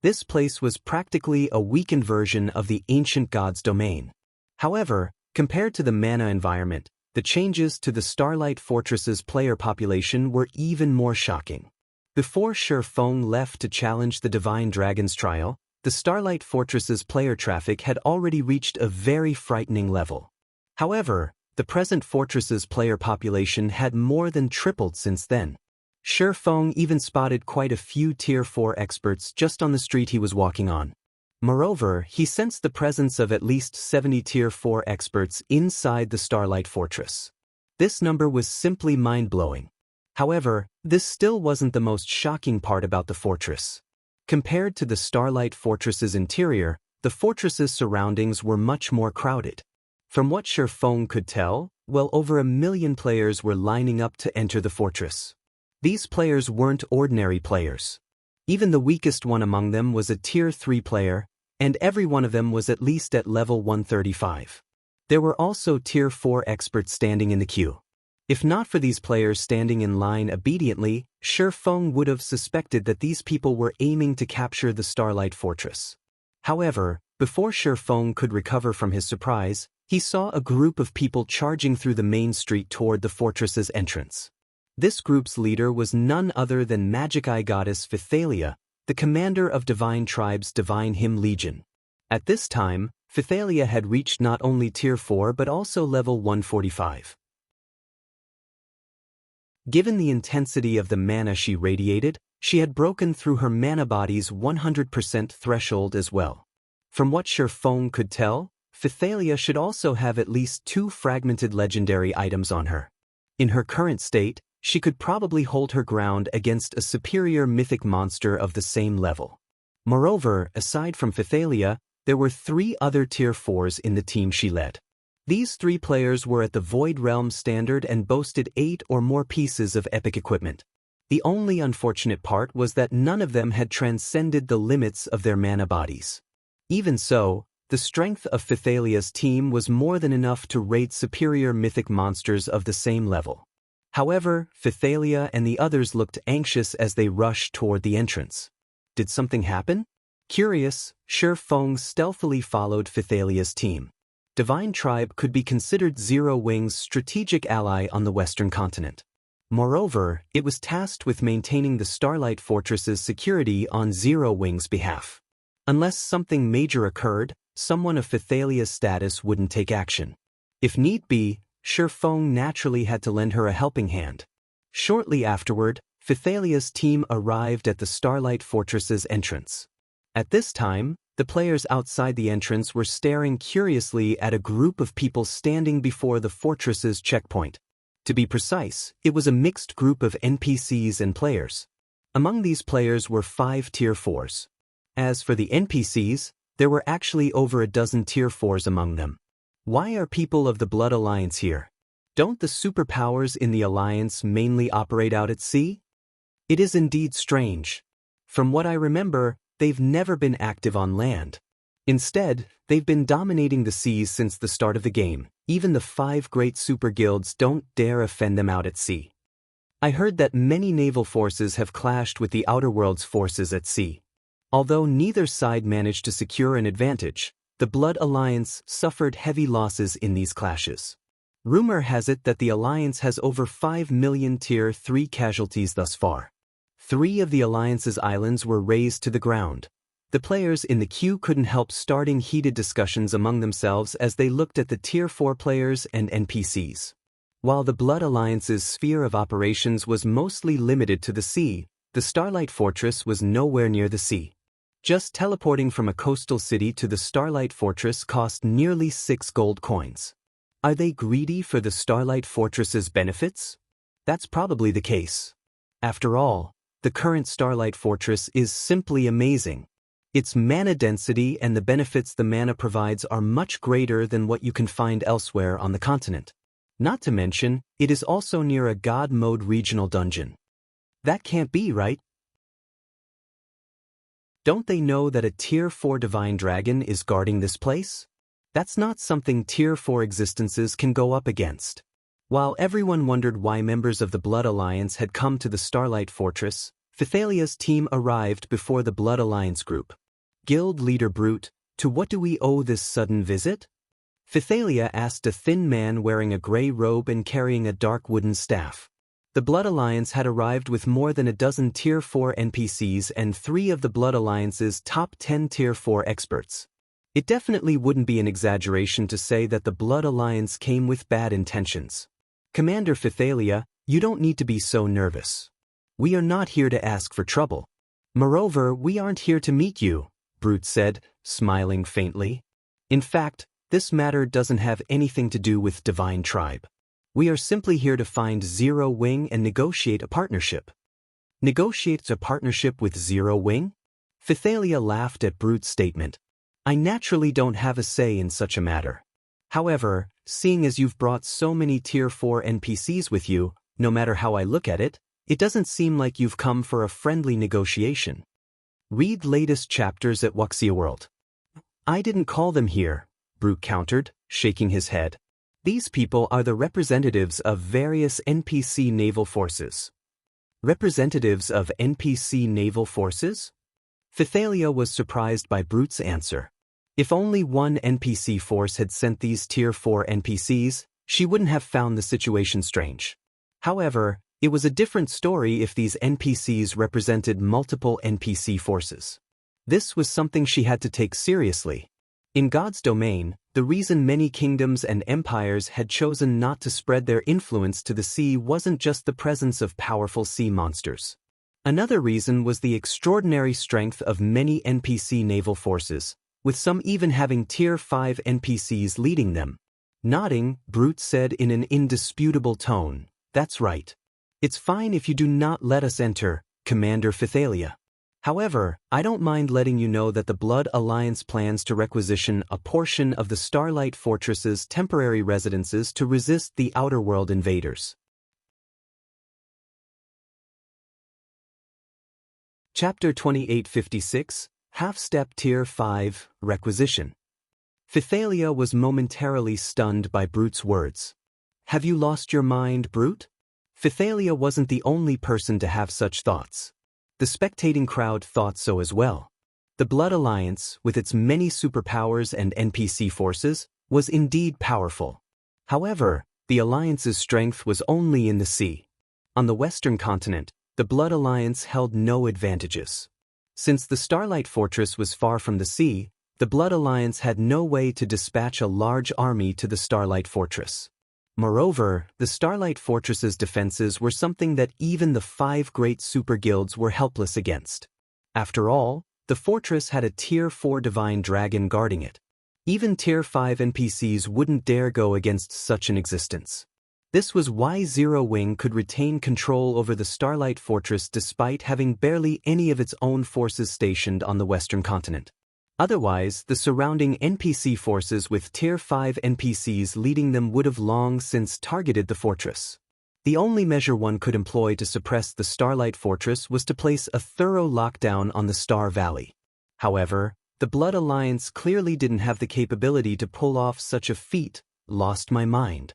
This place was practically a weakened version of the ancient God's domain. However, compared to the mana environment, the changes to the Starlight Fortress's player population were even more shocking. Before Shi Feng left to challenge the Divine Dragon's trial, the Starlight Fortress's player traffic had already reached a very frightening level. However, the present fortress's player population had more than tripled since then. Shi Feng even spotted quite a few Tier 4 experts just on the street he was walking on. Moreover, he sensed the presence of at least 70 Tier 4 experts inside the Starlight Fortress. This number was simply mind-blowing. However, this still wasn't the most shocking part about the fortress. Compared to the Starlight Fortress's interior, the fortress's surroundings were much more crowded. From what Shi Feng could tell, well over 1 million players were lining up to enter the fortress. These players weren't ordinary players. Even the weakest one among them was a Tier 3 player, and every one of them was at least at level 135. There were also Tier 4 experts standing in the queue. If not for these players standing in line obediently, Shi Feng would have suspected that these people were aiming to capture the Starlight Fortress. However, before Shi Feng could recover from his surprise, he saw a group of people charging through the main street toward the fortress's entrance. This group's leader was none other than Magic Eye Goddess Phythalia, the commander of Divine Tribe's Divine Hymn Legion. At this time, Phythalia had reached not only Tier 4 but also level 145. Given the intensity of the mana she radiated, she had broken through her mana body's 100% threshold as well. From what Shi Feng could tell, Phythalia should also have at least 2 fragmented legendary items on her. In her current state, she could probably hold her ground against a superior mythic monster of the same level. Moreover, aside from Phythalia, there were 3 other Tier 4s in the team she led. These 3 players were at the Void Realm standard and boasted 8 or more pieces of epic equipment. The only unfortunate part was that none of them had transcended the limits of their mana bodies. Even so, the strength of Phythalia's team was more than enough to raid superior mythic monsters of the same level. However, Phythalia and the others looked anxious as they rushed toward the entrance. Did something happen? Curious, Shi Feng stealthily followed Phythalia's team. Divine Tribe could be considered Zero Wing's strategic ally on the Western continent. Moreover, it was tasked with maintaining the Starlight Fortress's security on Zero Wing's behalf. Unless something major occurred, someone of Phythalia's status wouldn't take action. If need be, Shi Feng naturally had to lend her a helping hand. Shortly afterward, Phythalia's team arrived at the Starlight Fortress's entrance. At this time, the players outside the entrance were staring curiously at a group of people standing before the fortress's checkpoint. To be precise, it was a mixed group of NPCs and players. Among these players were 5 Tier 4s. As for the NPCs, there were actually over a dozen Tier 4s among them. Why are people of the Blood Alliance here? Don't the superpowers in the Alliance mainly operate out at sea? It is indeed strange. From what I remember, they've never been active on land. Instead, they've been dominating the seas since the start of the game. Even the 5 great super guilds don't dare offend them out at sea. I heard that many naval forces have clashed with the Outer World's forces at sea. Although neither side managed to secure an advantage, the Blood Alliance suffered heavy losses in these clashes. Rumor has it that the Alliance has over 5 million Tier 3 casualties thus far. 3 of the Alliance's islands were razed to the ground. The players in the queue couldn't help starting heated discussions among themselves as they looked at the Tier 4 players and NPCs. While the Blood Alliance's sphere of operations was mostly limited to the sea, the Starlight Fortress was nowhere near the sea. Just teleporting from a coastal city to the Starlight Fortress cost nearly 6 gold coins. Are they greedy for the Starlight Fortress's benefits? That's probably the case. After all, the current Starlight Fortress is simply amazing. Its mana density and the benefits the mana provides are much greater than what you can find elsewhere on the continent. Not to mention, it is also near a God Mode regional dungeon. That can't be right. Don't they know that a Tier 4 Divine Dragon is guarding this place? That's not something Tier 4 existences can go up against. While everyone wondered why members of the Blood Alliance had come to the Starlight Fortress, Phythalia's team arrived before the Blood Alliance group. Guild leader Brute, to what do we owe this sudden visit? Phythalia asked a thin man wearing a gray robe and carrying a dark wooden staff. The Blood Alliance had arrived with more than a dozen Tier 4 NPCs and 3 of the Blood Alliance's top 10 Tier 4 experts. It definitely wouldn't be an exaggeration to say that the Blood Alliance came with bad intentions. Commander Phythalia, you don't need to be so nervous. We are not here to ask for trouble. Moreover, we aren't here to meet you, Brute said, smiling faintly. In fact, this matter doesn't have anything to do with Divine Tribe. We are simply here to find Zero Wing and negotiate a partnership. Negotiate a partnership with Zero Wing? Phythalia laughed at Brute's statement. I naturally don't have a say in such a matter. However, seeing as you've brought so many Tier 4 NPCs with you, no matter how I look at it, it doesn't seem like you've come for a friendly negotiation. Read latest chapters at Wuxia World. I didn't call them here, Brute countered, shaking his head. These people are the representatives of various NPC naval forces. Representatives of NPC naval forces? Phythalia was surprised by Brute's answer. If only one NPC force had sent these Tier 4 NPCs, she wouldn't have found the situation strange. However, it was a different story if these NPCs represented multiple NPC forces. This was something she had to take seriously. In God's domain, the reason many kingdoms and empires had chosen not to spread their influence to the sea wasn't just the presence of powerful sea monsters. Another reason was the extraordinary strength of many NPC naval forces, with some even having Tier 5 NPCs leading them. Nodding, Brute said in an indisputable tone, "That's right. It's fine if you do not let us enter, Commander Phythalia. However, I don't mind letting you know that the Blood Alliance plans to requisition a portion of the Starlight Fortress's temporary residences to resist the Outer World invaders." Chapter 2856, Half-Step Tier 5, Requisition. Phythalia was momentarily stunned by Brute's words. Have you lost your mind, Brute? Phythalia wasn't the only person to have such thoughts. The spectating crowd thought so as well. The Blood Alliance, with its many superpowers and NPC forces, was indeed powerful. However, the Alliance's strength was only in the sea. On the Western continent, the Blood Alliance held no advantages. Since the Starlight Fortress was far from the sea, the Blood Alliance had no way to dispatch a large army to the Starlight Fortress. Moreover, the Starlight Fortress's defenses were something that even the 5 great super guilds were helpless against. After all, the fortress had a Tier 4 Divine Dragon guarding it. Even Tier 5 NPCs wouldn't dare go against such an existence. This was why Zero Wing could retain control over the Starlight Fortress despite having barely any of its own forces stationed on the Western continent. Otherwise, the surrounding NPC forces with Tier 5 NPCs leading them would have long since targeted the fortress. The only measure one could employ to suppress the Starlight Fortress was to place a thorough lockdown on the Star Valley. However, the Blood Alliance clearly didn't have the capability to pull off such a feat. Lost my mind.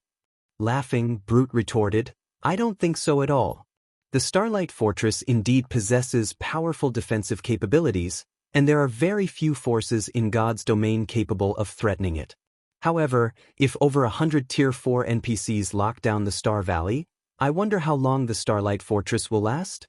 Laughing, Brute retorted, I don't think so at all. The Starlight Fortress indeed possesses powerful defensive capabilities, and there are very few forces in God's domain capable of threatening it. However, if over 100 Tier 4 NPCs lock down the Star Valley, I wonder how long the Starlight Fortress will last?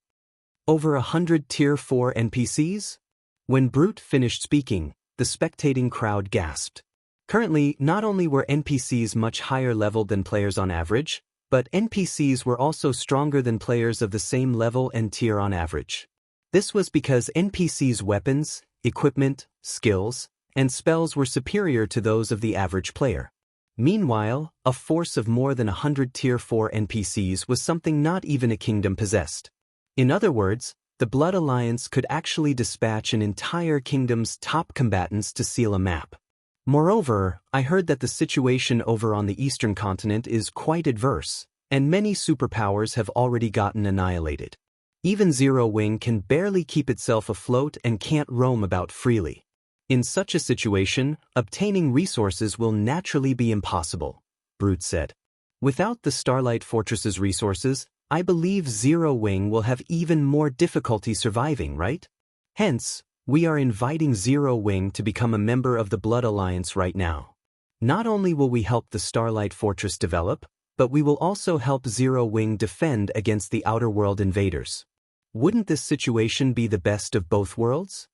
Over 100 Tier 4 NPCs? When Brute finished speaking, the spectating crowd gasped. Currently, not only were NPCs much higher leveled than players on average, but NPCs were also stronger than players of the same level and tier on average. This was because NPCs' weapons, equipment, skills, and spells were superior to those of the average player. Meanwhile, a force of more than 100 Tier 4 NPCs was something not even a kingdom possessed. In other words, the Blood Alliance could actually dispatch an entire kingdom's top combatants to seal a map. Moreover, I heard that the situation over on the Eastern Continent is quite adverse, and many superpowers have already gotten annihilated. Even Zero Wing can barely keep itself afloat and can't roam about freely. In such a situation, obtaining resources will naturally be impossible, Brute said. Without the Starlight Fortress's resources, I believe Zero Wing will have even more difficulty surviving, right? Hence, we are inviting Zero Wing to become a member of the Blood Alliance right now. Not only will we help the Starlight Fortress develop, but we will also help Zero Wing defend against the Outer World invaders. Wouldn't this situation be the best of both worlds?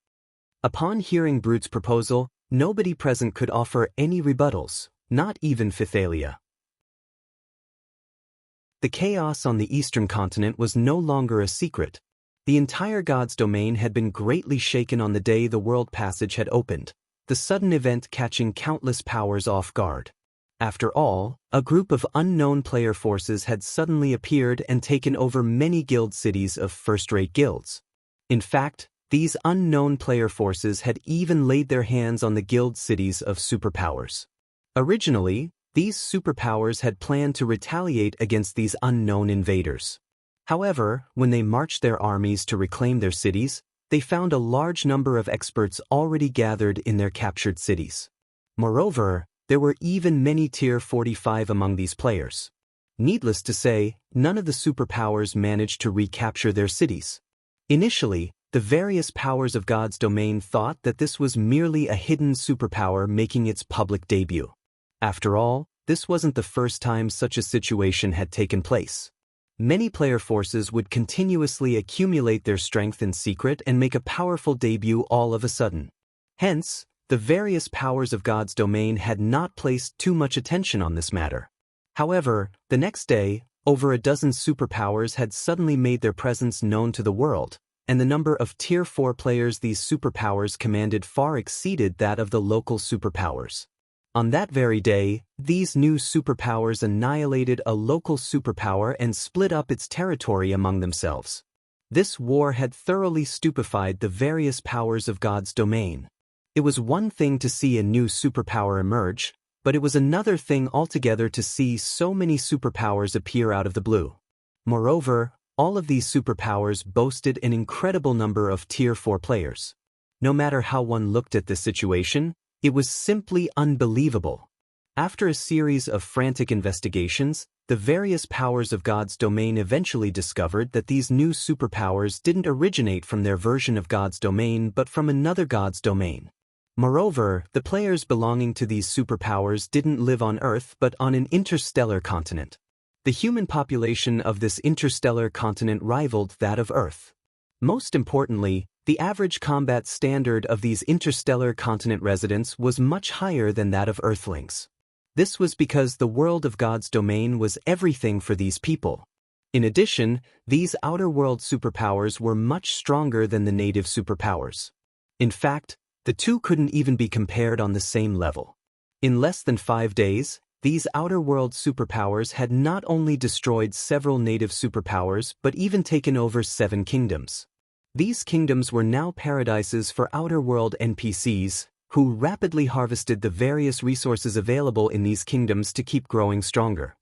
Upon hearing Brute's proposal, nobody present could offer any rebuttals, not even Phythalia. The chaos on the Eastern Continent was no longer a secret. The entire God's domain had been greatly shaken on the day the World Passage had opened, the sudden event catching countless powers off guard. After all, a group of unknown player forces had suddenly appeared and taken over many guild cities of first-rate guilds. In fact, these unknown player forces had even laid their hands on the guild cities of superpowers. Originally, these superpowers had planned to retaliate against these unknown invaders. However, when they marched their armies to reclaim their cities, they found a large number of experts already gathered in their captured cities. Moreover, there were even many Tier 45 among these players. Needless to say, none of the superpowers managed to recapture their cities. Initially, the various powers of God's domain thought that this was merely a hidden superpower making its public debut. After all, this wasn't the first time such a situation had taken place. Many player forces would continuously accumulate their strength in secret and make a powerful debut all of a sudden. Hence, the various powers of God's domain had not placed too much attention on this matter. However, the next day, over a dozen superpowers had suddenly made their presence known to the world, and the number of Tier 4 players these superpowers commanded far exceeded that of the local superpowers. On that very day, these new superpowers annihilated a local superpower and split up its territory among themselves. This war had thoroughly stupefied the various powers of God's domain. It was one thing to see a new superpower emerge, but it was another thing altogether to see so many superpowers appear out of the blue. Moreover, all of these superpowers boasted an incredible number of Tier 4 players. No matter how one looked at this situation, it was simply unbelievable. After a series of frantic investigations, the various powers of God's domain eventually discovered that these new superpowers didn't originate from their version of God's domain but from another God's domain. Moreover, the players belonging to these superpowers didn't live on Earth but on an interstellar continent. The human population of this interstellar continent rivaled that of Earth. Most importantly, the average combat standard of these interstellar continent residents was much higher than that of Earthlings. This was because the world of God's domain was everything for these people. In addition, these outer world superpowers were much stronger than the native superpowers. In fact, the two couldn't even be compared on the same level. In less than 5 days, these outer world superpowers had not only destroyed several native superpowers but even taken over 7 kingdoms. These kingdoms were now paradises for outer world NPCs, who rapidly harvested the various resources available in these kingdoms to keep growing stronger.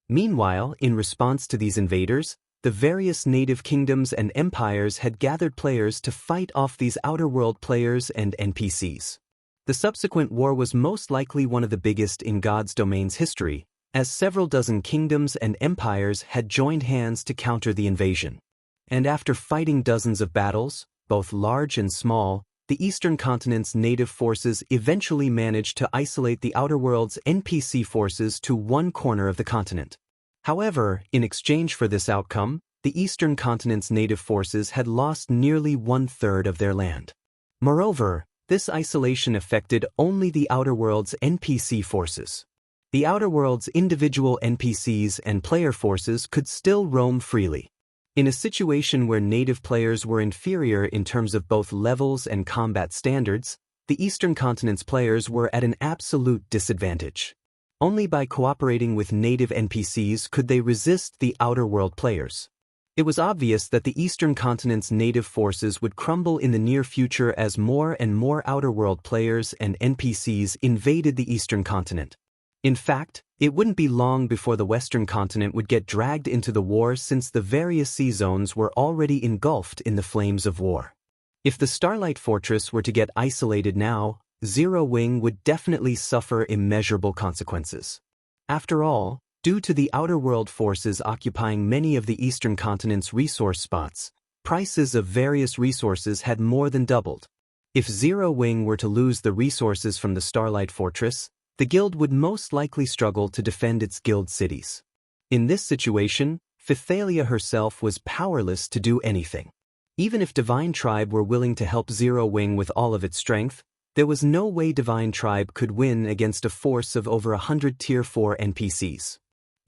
Meanwhile, in response to these invaders, the various native kingdoms and empires had gathered players to fight off these outer world players and NPCs. The subsequent war was most likely one of the biggest in God's domain's history, as several dozen kingdoms and empires had joined hands to counter the invasion. And after fighting dozens of battles, both large and small, the Eastern Continent's native forces eventually managed to isolate the Outer World's NPC forces to one corner of the continent. However, in exchange for this outcome, the Eastern Continent's native forces had lost nearly one-third of their land. Moreover, this isolation affected only the Outer World's NPC forces. The Outer World's individual NPCs and player forces could still roam freely. In a situation where native players were inferior in terms of both levels and combat standards, the Eastern Continent's players were at an absolute disadvantage. Only by cooperating with native NPCs could they resist the Outer World players. It was obvious that the Eastern Continent's native forces would crumble in the near future as more and more Outer World players and NPCs invaded the Eastern Continent. In fact, it wouldn't be long before the Western Continent would get dragged into the war, since the various sea zones were already engulfed in the flames of war. If the Starlight Fortress were to get isolated now, Zero Wing would definitely suffer immeasurable consequences. After all, due to the Outer World forces occupying many of the Eastern Continent's resource spots, prices of various resources had more than doubled. If Zero Wing were to lose the resources from the Starlight Fortress, the guild would most likely struggle to defend its guild cities. In this situation, Phythalia herself was powerless to do anything. Even if Divine Tribe were willing to help Zero Wing with all of its strength, there was no way Divine Tribe could win against a force of over 100 Tier 4 NPCs.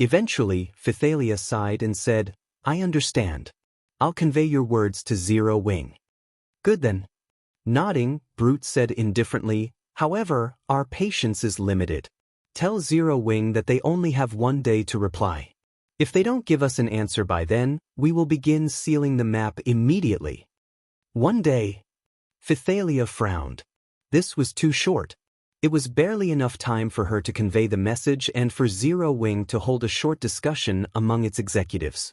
Eventually, Phythalia sighed and said, "I understand. I'll convey your words to Zero Wing." "Good then." Nodding, Brute said indifferently, "However, our patience is limited. Tell Zero Wing that they only have one day to reply. If they don't give us an answer by then, we will begin sealing the map immediately." "One day?" Phythalia frowned. This was too short. It was barely enough time for her to convey the message and for Zero Wing to hold a short discussion among its executives.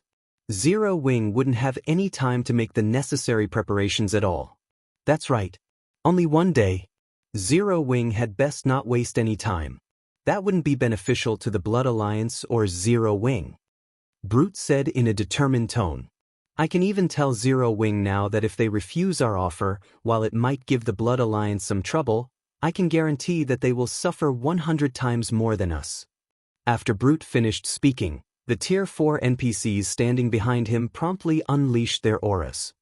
Zero Wing wouldn't have any time to make the necessary preparations at all. That's right. Only one day. Zero Wing had best not waste any time. That wouldn't be beneficial to the Blood Alliance or Zero Wing. Brute said in a determined tone. "I can even tell Zero Wing now that if they refuse our offer, while it might give the Blood Alliance some trouble, I can guarantee that they will suffer 100 times more than us." After Brute finished speaking, the Tier 4 NPCs standing behind him promptly unleashed their auras.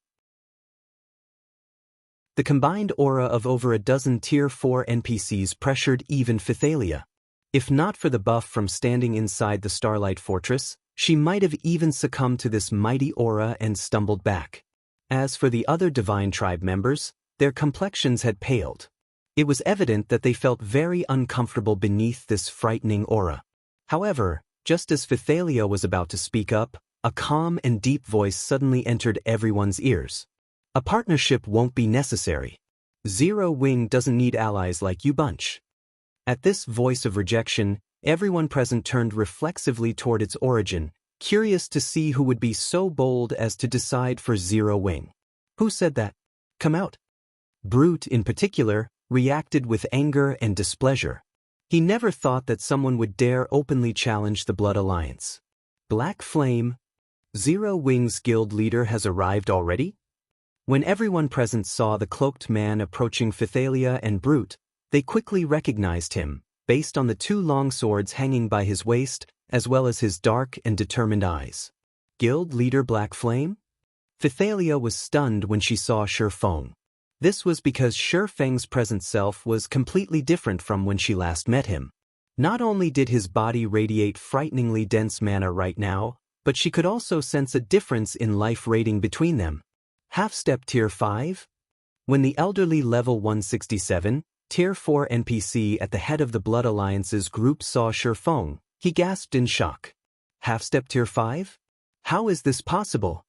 The combined aura of over a dozen Tier 4 NPCs pressured even Phythalia. If not for the buff from standing inside the Starlight Fortress, she might have even succumbed to this mighty aura and stumbled back. As for the other Divine Tribe members, their complexions had paled. It was evident that they felt very uncomfortable beneath this frightening aura. However, just as Phythalia was about to speak up, a calm and deep voice suddenly entered everyone's ears. "A partnership won't be necessary. Zero Wing doesn't need allies like you bunch." At this voice of rejection, everyone present turned reflexively toward its origin, curious to see who would be so bold as to decide for Zero Wing. "Who said that? Come out." Brute, in particular, reacted with anger and displeasure. He never thought that someone would dare openly challenge the Blood Alliance. "Black Flame? Zero Wing's guild leader has arrived already?" When everyone present saw the cloaked man approaching Phythalia and Brute, they quickly recognized him, based on the two long swords hanging by his waist, as well as his dark and determined eyes. Guild leader Black Flame? Phythalia was stunned when she saw Shifeng. This was because Shifeng's present self was completely different from when she last met him. Not only did his body radiate frighteningly dense mana right now, but she could also sense a difference in life rating between them. Half-step Tier 5? When the elderly level 167, Tier 4 NPC at the head of the Blood Alliance's group saw Shifeng, he gasped in shock. Half-step Tier 5? How is this possible?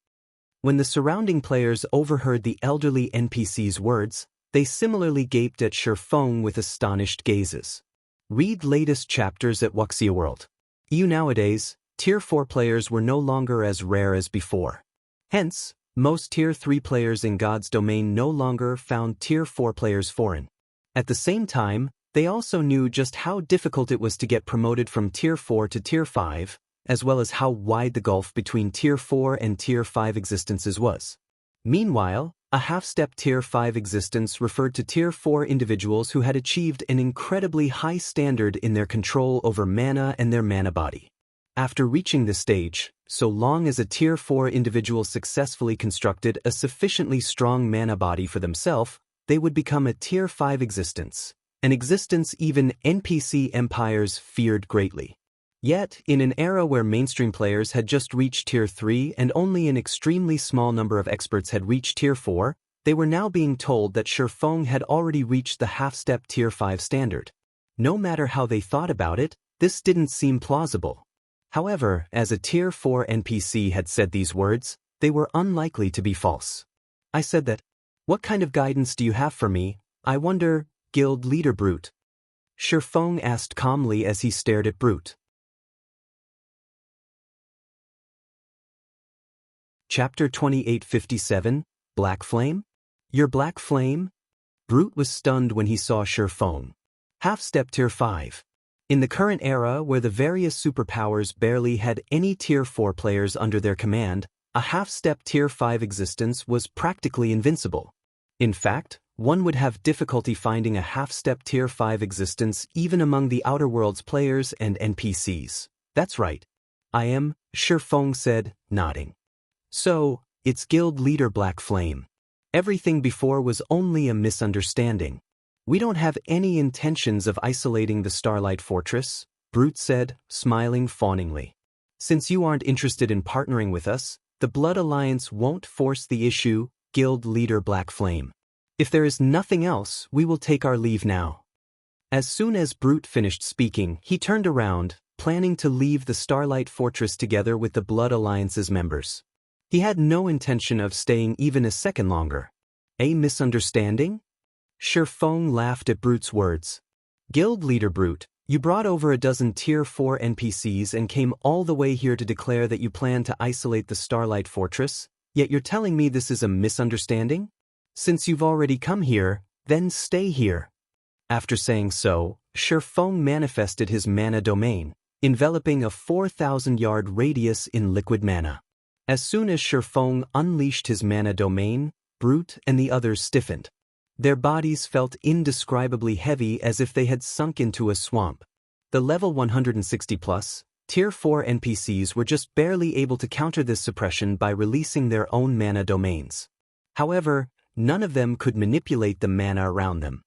When the surrounding players overheard the elderly NPC's words, they similarly gaped at Shifeng with astonished gazes. Read latest chapters at Wuxia World. Nowadays, Tier 4 players were no longer as rare as before. Hence, most Tier 3 players in God's domain no longer found Tier 4 players foreign. At the same time, They also knew just how difficult it was to get promoted from Tier 4 to Tier 5, as well as how wide the gulf between Tier 4 and Tier 5 existences was. Meanwhile, a half-step Tier 5 existence referred to Tier 4 individuals who had achieved an incredibly high standard in their control over mana and their mana body. After reaching this stage, so long as a Tier 4 individual successfully constructed a sufficiently strong mana body for themselves, they would become a Tier 5 existence, an existence even NPC empires feared greatly. Yet, in an era where mainstream players had just reached Tier 3 and only an extremely small number of experts had reached Tier 4, they were now being told that Shifeng had already reached the half-step Tier 5 standard. No matter how they thought about it, this didn't seem plausible. However, as a Tier 4 NPC had said these words, they were unlikely to be false. I said that, "What kind of guidance do you have for me? I wonder, Guild Leader Brute?" Shifeng asked calmly as he stared at Brute. Chapter 2857, Black Flame? Your Black Flame? Brute was stunned when he saw Shifeng. Half-step Tier 5. In the current era where the various superpowers barely had any Tier 4 players under their command, a half-step Tier 5 existence was practically invincible. In fact, one would have difficulty finding a half-step Tier 5 existence even among the Outer Worlds players and NPCs. That's right. I am, Shifeng said, nodding. So, it's Guild Leader Black Flame. Everything before was only a misunderstanding. We don't have any intentions of isolating the Starlight Fortress, Brute said, smiling fawningly. Since you aren't interested in partnering with us, the Blood Alliance won't force the issue, Guild Leader Black Flame. If there is nothing else, we will take our leave now. As soon as Brute finished speaking, he turned around, planning to leave the Starlight Fortress together with the Blood Alliance's members. He had no intention of staying even a second longer. A misunderstanding? Shifeng laughed at Brute's words. Guild Leader Brute, you brought over a dozen Tier 4 NPCs and came all the way here to declare that you plan to isolate the Starlight Fortress, yet you're telling me this is a misunderstanding? Since you've already come here, then stay here. After saying so, Shifeng manifested his mana domain, enveloping a 4,000-yard radius in liquid mana. As soon as Shifeng unleashed his mana domain, Brute and the others stiffened. Their bodies felt indescribably heavy as if they had sunk into a swamp. The level 160+, Tier 4 NPCs were just barely able to counter this suppression by releasing their own mana domains. However, none of them could manipulate the mana around them.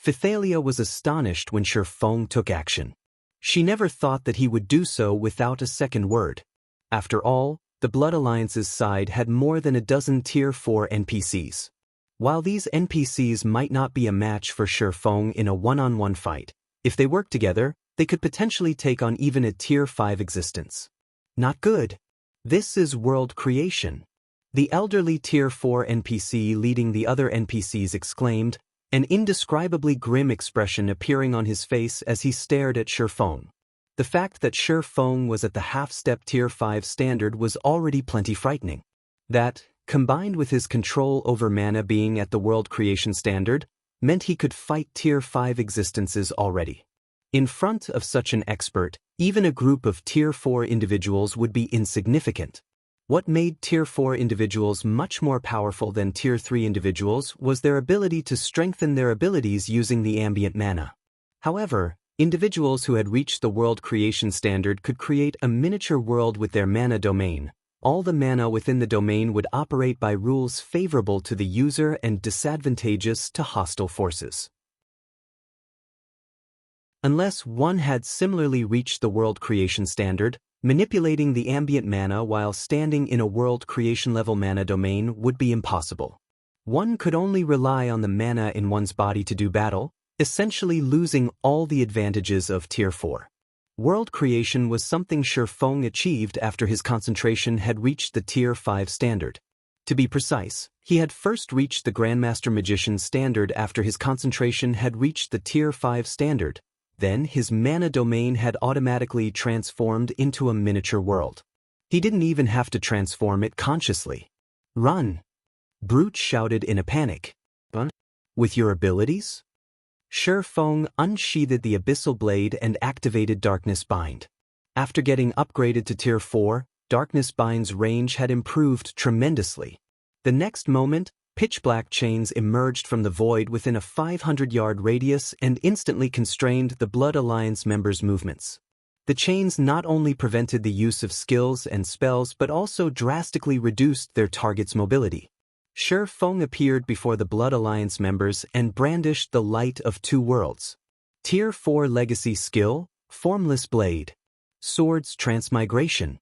Phythalia was astonished when Shifeng took action. She never thought that he would do so without a second word. After all, the Blood Alliance's side had more than a dozen Tier 4 NPCs. While these NPCs might not be a match for Shifeng in a one-on-one fight, if they worked together, they could potentially take on even a Tier 5 existence. Not good. This is world creation. The elderly Tier 4 NPC leading the other NPCs exclaimed, an indescribably grim expression appearing on his face as he stared at Shifeng. The fact that Shifeng was at the half-step Tier 5 standard was already plenty frightening. That, combined with his control over mana being at the world creation standard, meant he could fight Tier 5 existences already. In front of such an expert, even a group of Tier 4 individuals would be insignificant. What made Tier 4 individuals much more powerful than Tier 3 individuals was their ability to strengthen their abilities using the ambient mana. However, individuals who had reached the world creation standard could create a miniature world with their mana domain. All the mana within the domain would operate by rules favorable to the user and disadvantageous to hostile forces. Unless one had similarly reached the world creation standard, manipulating the ambient mana while standing in a world creation level mana domain would be impossible. One could only rely on the mana in one's body to do battle, essentially losing all the advantages of Tier 4. World creation was something Shifeng achieved after his concentration had reached the Tier 5 standard. To be precise, he had first reached the Grandmaster Magician standard after his concentration had reached the Tier 5 standard. Then his mana domain had automatically transformed into a miniature world. He didn't even have to transform it consciously. Run! Brute shouted in a panic. With your abilities? Shi Feng unsheathed the Abyssal Blade and activated Darkness Bind. After getting upgraded to Tier 4, Darkness Bind's range had improved tremendously. The next moment, pitch-black chains emerged from the void within a 500-yard radius and instantly constrained the Blood Alliance members' movements. The chains not only prevented the use of skills and spells but also drastically reduced their target's mobility. Shi Feng appeared before the Blood Alliance members and brandished the Light of Two Worlds. Tier 4 Legacy Skill, Formless Blade. Swords Transmigration.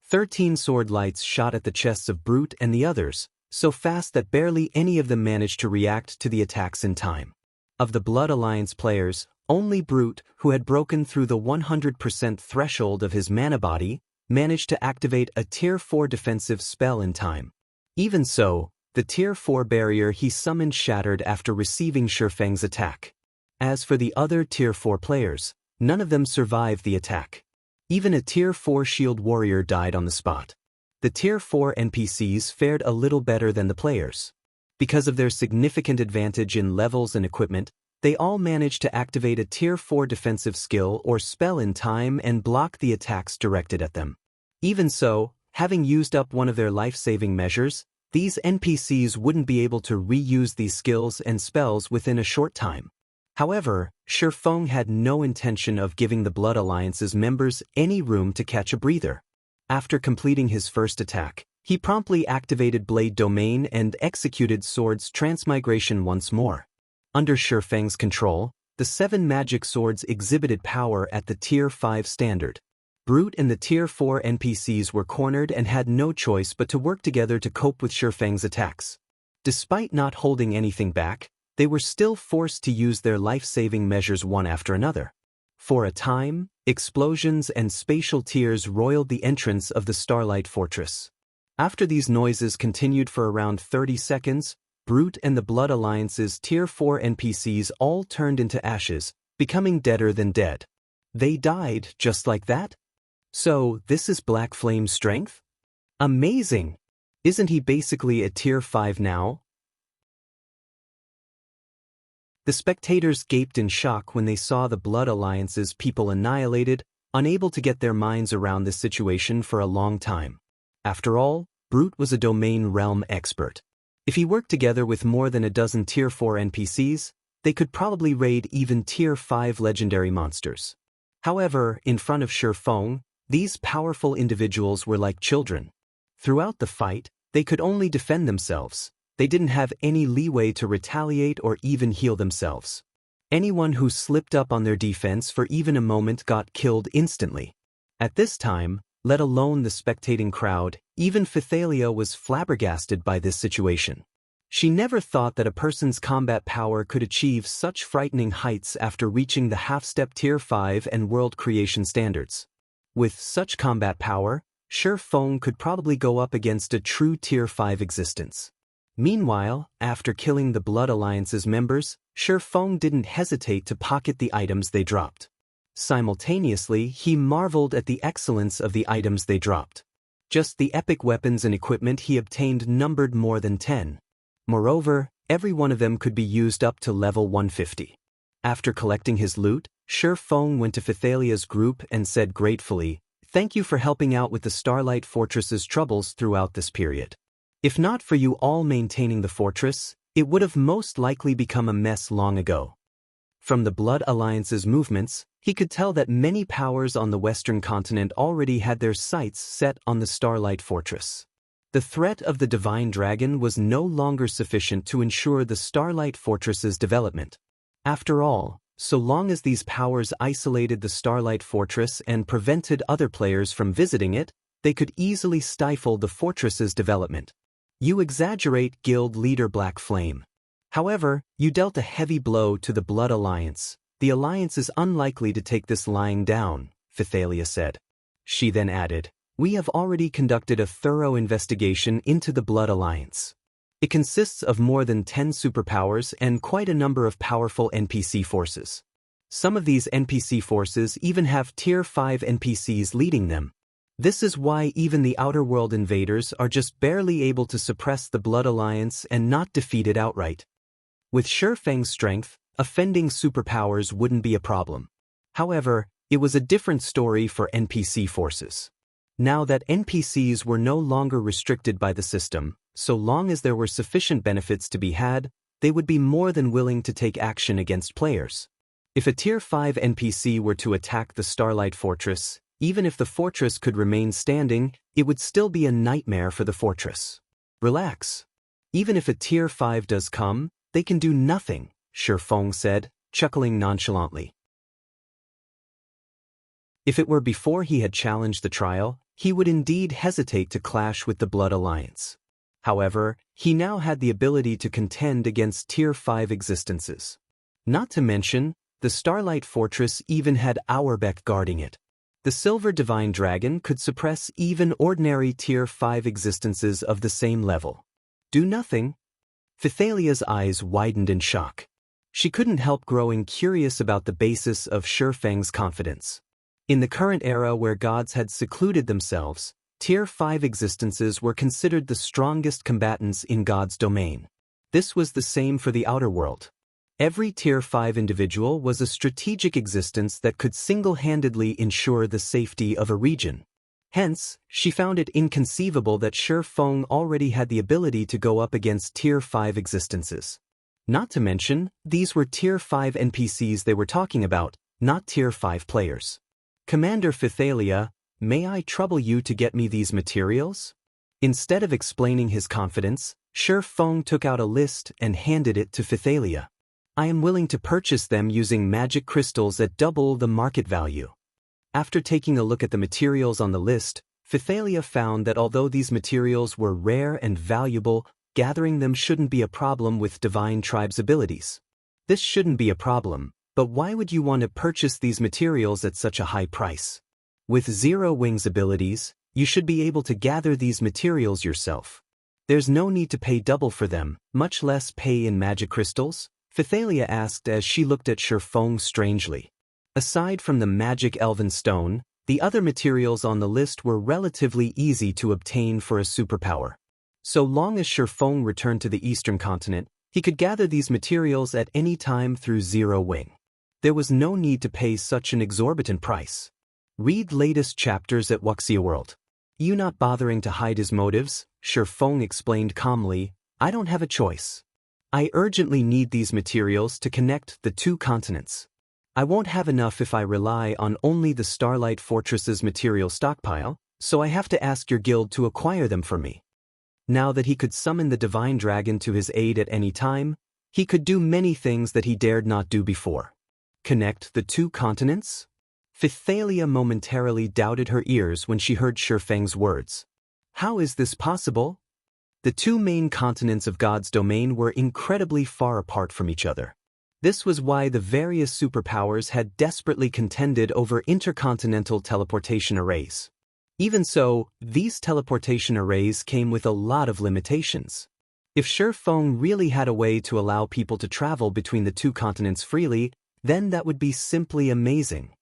13 sword lights shot at the chests of Brute and the others, so fast that barely any of them managed to react to the attacks in time. Of the Blood Alliance players, only Brute, who had broken through the 100% threshold of his mana body, managed to activate a Tier 4 defensive spell in time. Even so, the Tier 4 barrier he summoned shattered after receiving Shi Feng's attack. As for the other Tier 4 players, none of them survived the attack. Even a Tier 4 shield warrior died on the spot. The Tier 4 NPCs fared a little better than the players. Because of their significant advantage in levels and equipment, they all managed to activate a Tier 4 defensive skill or spell in time and block the attacks directed at them. Even so, having used up one of their life-saving measures, these NPCs wouldn't be able to reuse these skills and spells within a short time. However, Shi Feng had no intention of giving the Blood Alliance's members any room to catch a breather. After completing his first attack, he promptly activated Blade Domain and executed Swords Transmigration once more. Under Shi Feng's control, the 7 magic swords exhibited power at the Tier 5 standard. Brute and the Tier 4 NPCs were cornered and had no choice but to work together to cope with Shi Feng's attacks. Despite not holding anything back, they were still forced to use their life-saving measures one after another. For a time, explosions and spatial tears roiled the entrance of the Starlight Fortress. After these noises continued for around 30 seconds, Brute and the Blood Alliance's Tier 4 NPCs all turned into ashes, becoming deader than dead. They died just like that? So, this is Black Flame's strength? Amazing! Isn't he basically a Tier 5 now? The spectators gaped in shock when they saw the Blood Alliance's people annihilated, unable to get their minds around this situation for a long time. After all, Brute was a domain realm expert. If he worked together with more than a dozen Tier 4 NPCs, they could probably raid even Tier 5 legendary monsters. However, in front of Shi Feng, these powerful individuals were like children. Throughout the fight, they could only defend themselves. They didn't have any leeway to retaliate or even heal themselves. Anyone who slipped up on their defense for even a moment got killed instantly. At this time, let alone the spectating crowd, even Phythalia was flabbergasted by this situation. She never thought that a person's combat power could achieve such frightening heights after reaching the half-step Tier 5 and world creation standards. With such combat power, Shi Feng could probably go up against a true Tier 5 existence. Meanwhile, after killing the Blood Alliance's members, Shi Feng didn't hesitate to pocket the items they dropped. Simultaneously, he marveled at the excellence of the items they dropped. Just the epic weapons and equipment he obtained numbered more than 10. Moreover, every one of them could be used up to level 150. After collecting his loot, Shi Feng went to Phythalia's group and said gratefully, "Thank you for helping out with the Starlight Fortress's troubles throughout this period. If not for you all maintaining the fortress, it would have most likely become a mess long ago." From the Blood Alliance's movements, he could tell that many powers on the Western continent already had their sights set on the Starlight Fortress. The threat of the Divine Dragon was no longer sufficient to ensure the Starlight Fortress's development. After all, so long as these powers isolated the Starlight Fortress and prevented other players from visiting it, they could easily stifle the fortress's development. You exaggerate, Guild Leader Black Flame. However, you dealt a heavy blow to the Blood Alliance. The Alliance is unlikely to take this lying down, Phythalia said. She then added, "We have already conducted a thorough investigation into the Blood Alliance. It consists of more than 10 superpowers and quite a number of powerful NPC forces. Some of these NPC forces even have Tier 5 NPCs leading them. This is why even the Outer World invaders are just barely able to suppress the Blood Alliance and not defeat it outright. With Shi Feng's strength, offending superpowers wouldn't be a problem. However, it was a different story for NPC forces. Now that NPCs were no longer restricted by the system, so long as there were sufficient benefits to be had, they would be more than willing to take action against players. If a Tier 5 NPC were to attack the Starlight Fortress, even if the fortress could remain standing, it would still be a nightmare for the fortress. Relax. Even if a Tier 5 does come, they can do nothing, Shifeng said, chuckling nonchalantly. If it were before he had challenged the trial, he would indeed hesitate to clash with the Blood Alliance. However, he now had the ability to contend against Tier 5 existences. Not to mention, the Starlight Fortress even had Audiobook guarding it. The Silver Divine Dragon could suppress even ordinary Tier 5 existences of the same level. Do nothing? Phythalia's eyes widened in shock. She couldn't help growing curious about the basis of Shifeng's confidence. In the current era where gods had secluded themselves, Tier 5 existences were considered the strongest combatants in God's domain. This was the same for the outer world. Every Tier 5 individual was a strategic existence that could single-handedly ensure the safety of a region. Hence, she found it inconceivable that Shifeng already had the ability to go up against Tier 5 existences. Not to mention, these were Tier 5 NPCs they were talking about, not Tier 5 players. Commander Phythalia, may I trouble you to get me these materials? Instead of explaining his confidence, Shifeng took out a list and handed it to Phythalia. I am willing to purchase them using magic crystals at double the market value. After taking a look at the materials on the list, Phythalia found that although these materials were rare and valuable, gathering them shouldn't be a problem with Divine Tribe's abilities. This shouldn't be a problem, but why would you want to purchase these materials at such a high price? With Zero Wings abilities, you should be able to gather these materials yourself. There's no need to pay double for them, much less pay in magic crystals, Phythalia asked as she looked at Shifeng strangely. Aside from the magic elven stone, the other materials on the list were relatively easy to obtain for a superpower. So long as Shifeng returned to the Eastern Continent, he could gather these materials at any time through Zero Wing. There was no need to pay such an exorbitant price. Read latest chapters at Wuxia World. You not bothering to hide his motives, Shifeng explained calmly, I don't have a choice. I urgently need these materials to connect the two continents. I won't have enough if I rely on only the Starlight Fortress's material stockpile, so I have to ask your guild to acquire them for me. Now that he could summon the Divine Dragon to his aid at any time, he could do many things that he dared not do before. Connect the two continents? Phythalia momentarily doubted her ears when she heard Shifeng's words. How is this possible? The two main continents of God's domain were incredibly far apart from each other. This was why the various superpowers had desperately contended over intercontinental teleportation arrays. Even so, these teleportation arrays came with a lot of limitations. If Shifeng really had a way to allow people to travel between the two continents freely, then that would be simply amazing.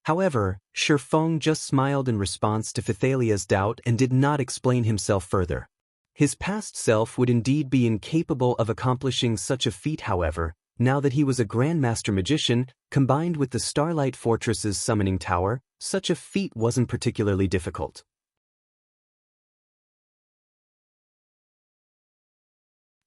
However, Shifeng just smiled in response to Phythalia's doubt and did not explain himself further. His past self would indeed be incapable of accomplishing such a feat. However, now that he was a Grandmaster Magician, combined with the Starlight Fortress's summoning tower, such a feat wasn't particularly difficult.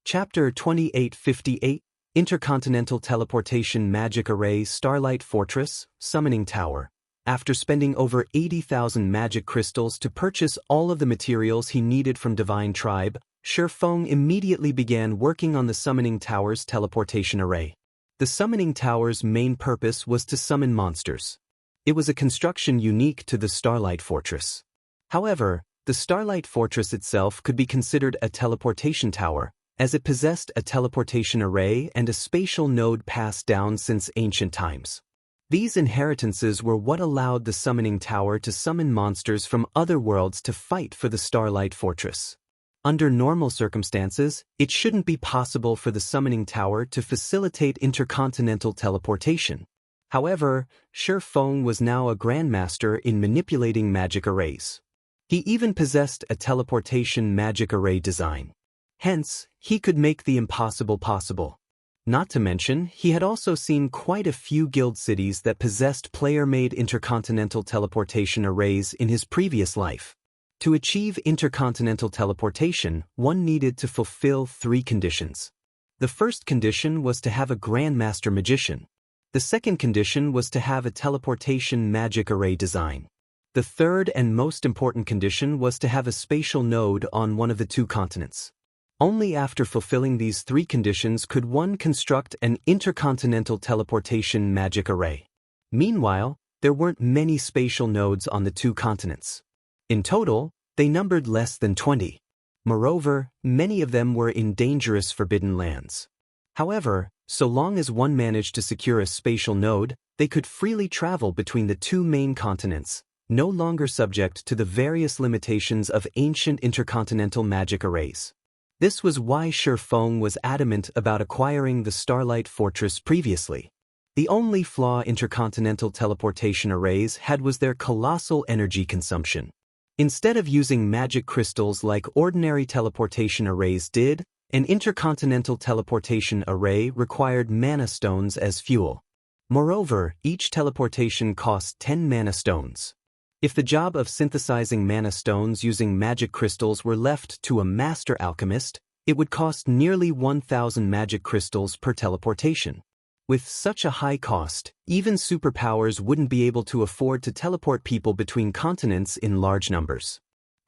Chapter 2858, Intercontinental Teleportation Magic Array Starlight Fortress, Summoning Tower. After spending over 80,000 magic crystals to purchase all of the materials he needed from Divine Tribe, Shifeng immediately began working on the Summoning Tower's teleportation array. The Summoning Tower's main purpose was to summon monsters. It was a construction unique to the Starlight Fortress. However, the Starlight Fortress itself could be considered a teleportation tower, as it possessed a teleportation array and a spatial node passed down since ancient times. These inheritances were what allowed the Summoning Tower to summon monsters from other worlds to fight for the Starlight Fortress. Under normal circumstances, it shouldn't be possible for the Summoning Tower to facilitate intercontinental teleportation. However, Shifeng was now a grandmaster in manipulating magic arrays. He even possessed a teleportation magic array design. Hence, he could make the impossible possible. Not to mention, he had also seen quite a few guild cities that possessed player-made intercontinental teleportation arrays in his previous life. To achieve intercontinental teleportation, one needed to fulfill 3 conditions. The first condition was to have a Grandmaster Magician. The second condition was to have a teleportation magic array design. The third and most important condition was to have a spatial node on one of the 2 continents. Only after fulfilling these 3 conditions could one construct an intercontinental teleportation magic array. Meanwhile, there weren't many spatial nodes on the 2 continents. In total, they numbered less than 20. Moreover, many of them were in dangerous forbidden lands. However, so long as one managed to secure a spatial node, they could freely travel between the 2 main continents, no longer subject to the various limitations of ancient intercontinental magic arrays. This was why Shifeng was adamant about acquiring the Starlight Fortress previously. The only flaw intercontinental teleportation arrays had was their colossal energy consumption. Instead of using magic crystals like ordinary teleportation arrays did, an intercontinental teleportation array required mana stones as fuel. Moreover, each teleportation cost 10 mana stones. If the job of synthesizing mana stones using magic crystals were left to a master alchemist, it would cost nearly 1,000 magic crystals per teleportation. With such a high cost, even superpowers wouldn't be able to afford to teleport people between continents in large numbers.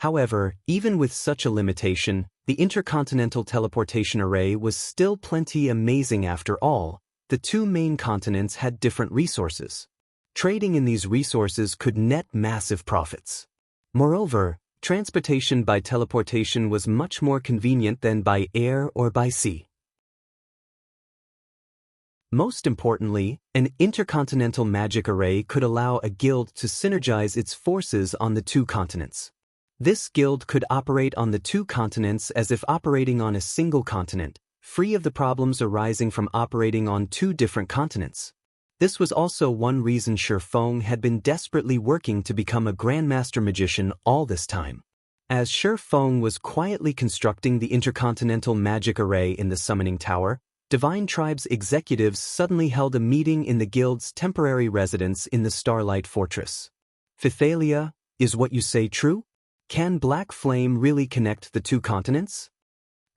However, even with such a limitation, the intercontinental teleportation array was still plenty amazing after all. The 2 main continents had different resources. Trading in these resources could net massive profits. Moreover, transportation by teleportation was much more convenient than by air or by sea. Most importantly, an intercontinental magic array could allow a guild to synergize its forces on the 2 continents. This guild could operate on the 2 continents as if operating on a single continent, free of the problems arising from operating on 2 different continents. This was also one reason Shifeng had been desperately working to become a Grandmaster Magician all this time. As Shifeng was quietly constructing the Intercontinental Magic Array in the Summoning Tower, Divine Tribe's executives suddenly held a meeting in the guild's temporary residence in the Starlight Fortress. Phythalia, is what you say true? Can Black Flame really connect the 2 continents?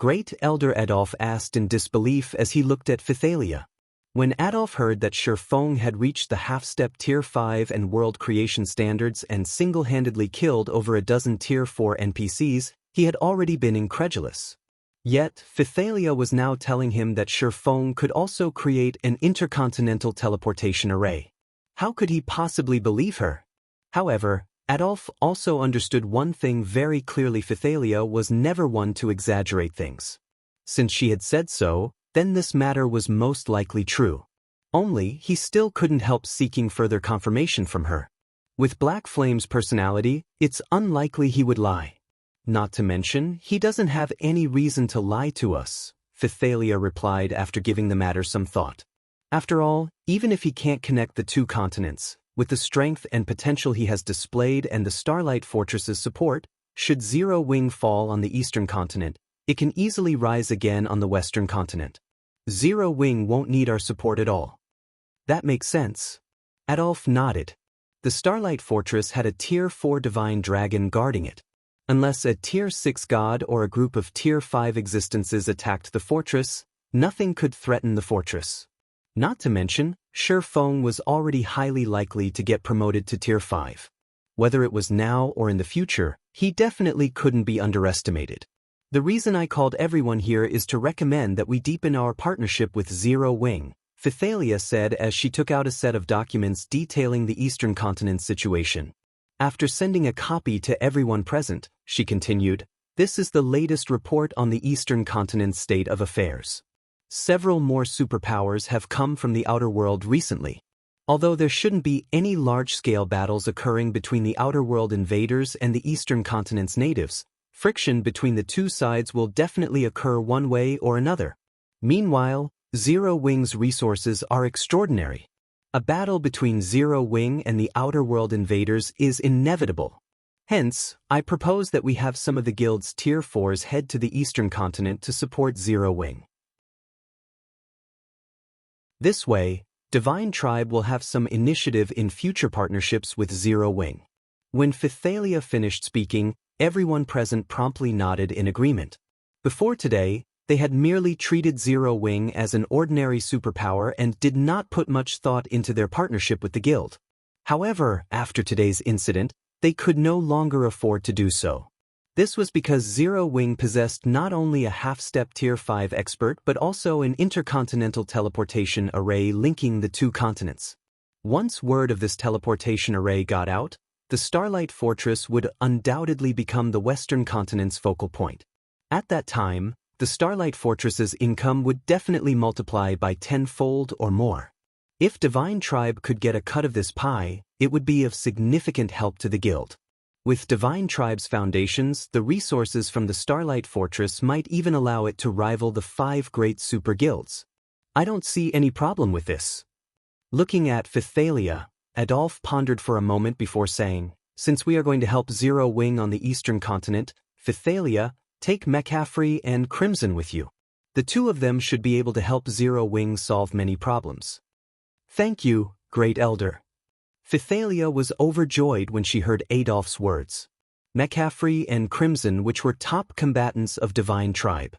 Great Elder Adolf asked in disbelief as he looked at Phythalia. When Adolf heard that Shifeng had reached the half-step Tier 5 and world creation standards and single-handedly killed over a dozen Tier 4 NPCs, he had already been incredulous. Yet, Phythalia was now telling him that Shifeng could also create an intercontinental teleportation array. How could he possibly believe her? However, Adolf also understood one thing very clearly: Phythalia was never one to exaggerate things. Since she had said so, then this matter was most likely true. Only, he still couldn't help seeking further confirmation from her. With Black Flame's personality, it's unlikely he would lie. Not to mention, he doesn't have any reason to lie to us, Phythalia replied after giving the matter some thought. After all, even if he can't connect the 2 continents, with the strength and potential he has displayed and the Starlight Fortress's support, should Zero Wing fall on the eastern continent, it can easily rise again on the western continent. Zero Wing won't need our support at all. That makes sense. Adolf nodded. The Starlight Fortress had a Tier 4 divine dragon guarding it. Unless a Tier 6 god or a group of Tier 5 existences attacked the fortress, nothing could threaten the fortress. Not to mention, Shifeng was already highly likely to get promoted to Tier 5. Whether it was now or in the future, he definitely couldn't be underestimated. The reason I called everyone here is to recommend that we deepen our partnership with Zero Wing, Phythalia said as she took out a set of documents detailing the Eastern Continent's situation. After sending a copy to everyone present, she continued, "This is the latest report on the Eastern Continent's state of affairs. Several more superpowers have come from the outer world recently. Although there shouldn't be any large-scale battles occurring between the outer world invaders and the Eastern Continent's natives, friction between the 2 sides will definitely occur one way or another. Meanwhile, Zero Wing's resources are extraordinary. A battle between Zero Wing and the outer world invaders is inevitable. Hence, I propose that we have some of the guild's Tier 4s head to the Eastern Continent to support Zero Wing. This way, Divine Tribe will have some initiative in future partnerships with Zero Wing. When Phythalia finished speaking, everyone present promptly nodded in agreement. Before today, they had merely treated Zero Wing as an ordinary superpower and did not put much thought into their partnership with the guild. However, after today's incident, they could no longer afford to do so. This was because Zero Wing possessed not only a half-step Tier 5 expert but also an intercontinental teleportation array linking the two continents. Once word of this teleportation array got out, the Starlight Fortress would undoubtedly become the Western Continent's focal point. At that time, the Starlight Fortress's income would definitely multiply by tenfold or more. If Divine Tribe could get a cut of this pie, it would be of significant help to the guild. With Divine Tribe's foundations, the resources from the Starlight Fortress might even allow it to rival the 5 great super guilds. I don't see any problem with this. Looking at Phythalia, Adolphe pondered for a moment before saying, since we are going to help Zero Wing on the Eastern Continent, Phythalia, take McCaffrey and Crimson with you. The two of them should be able to help Zero Wing solve many problems. Thank you, Great Elder. Phythalia was overjoyed when she heard Adolphe's words. McCaffrey and Crimson, which were top combatants of Divine Tribe.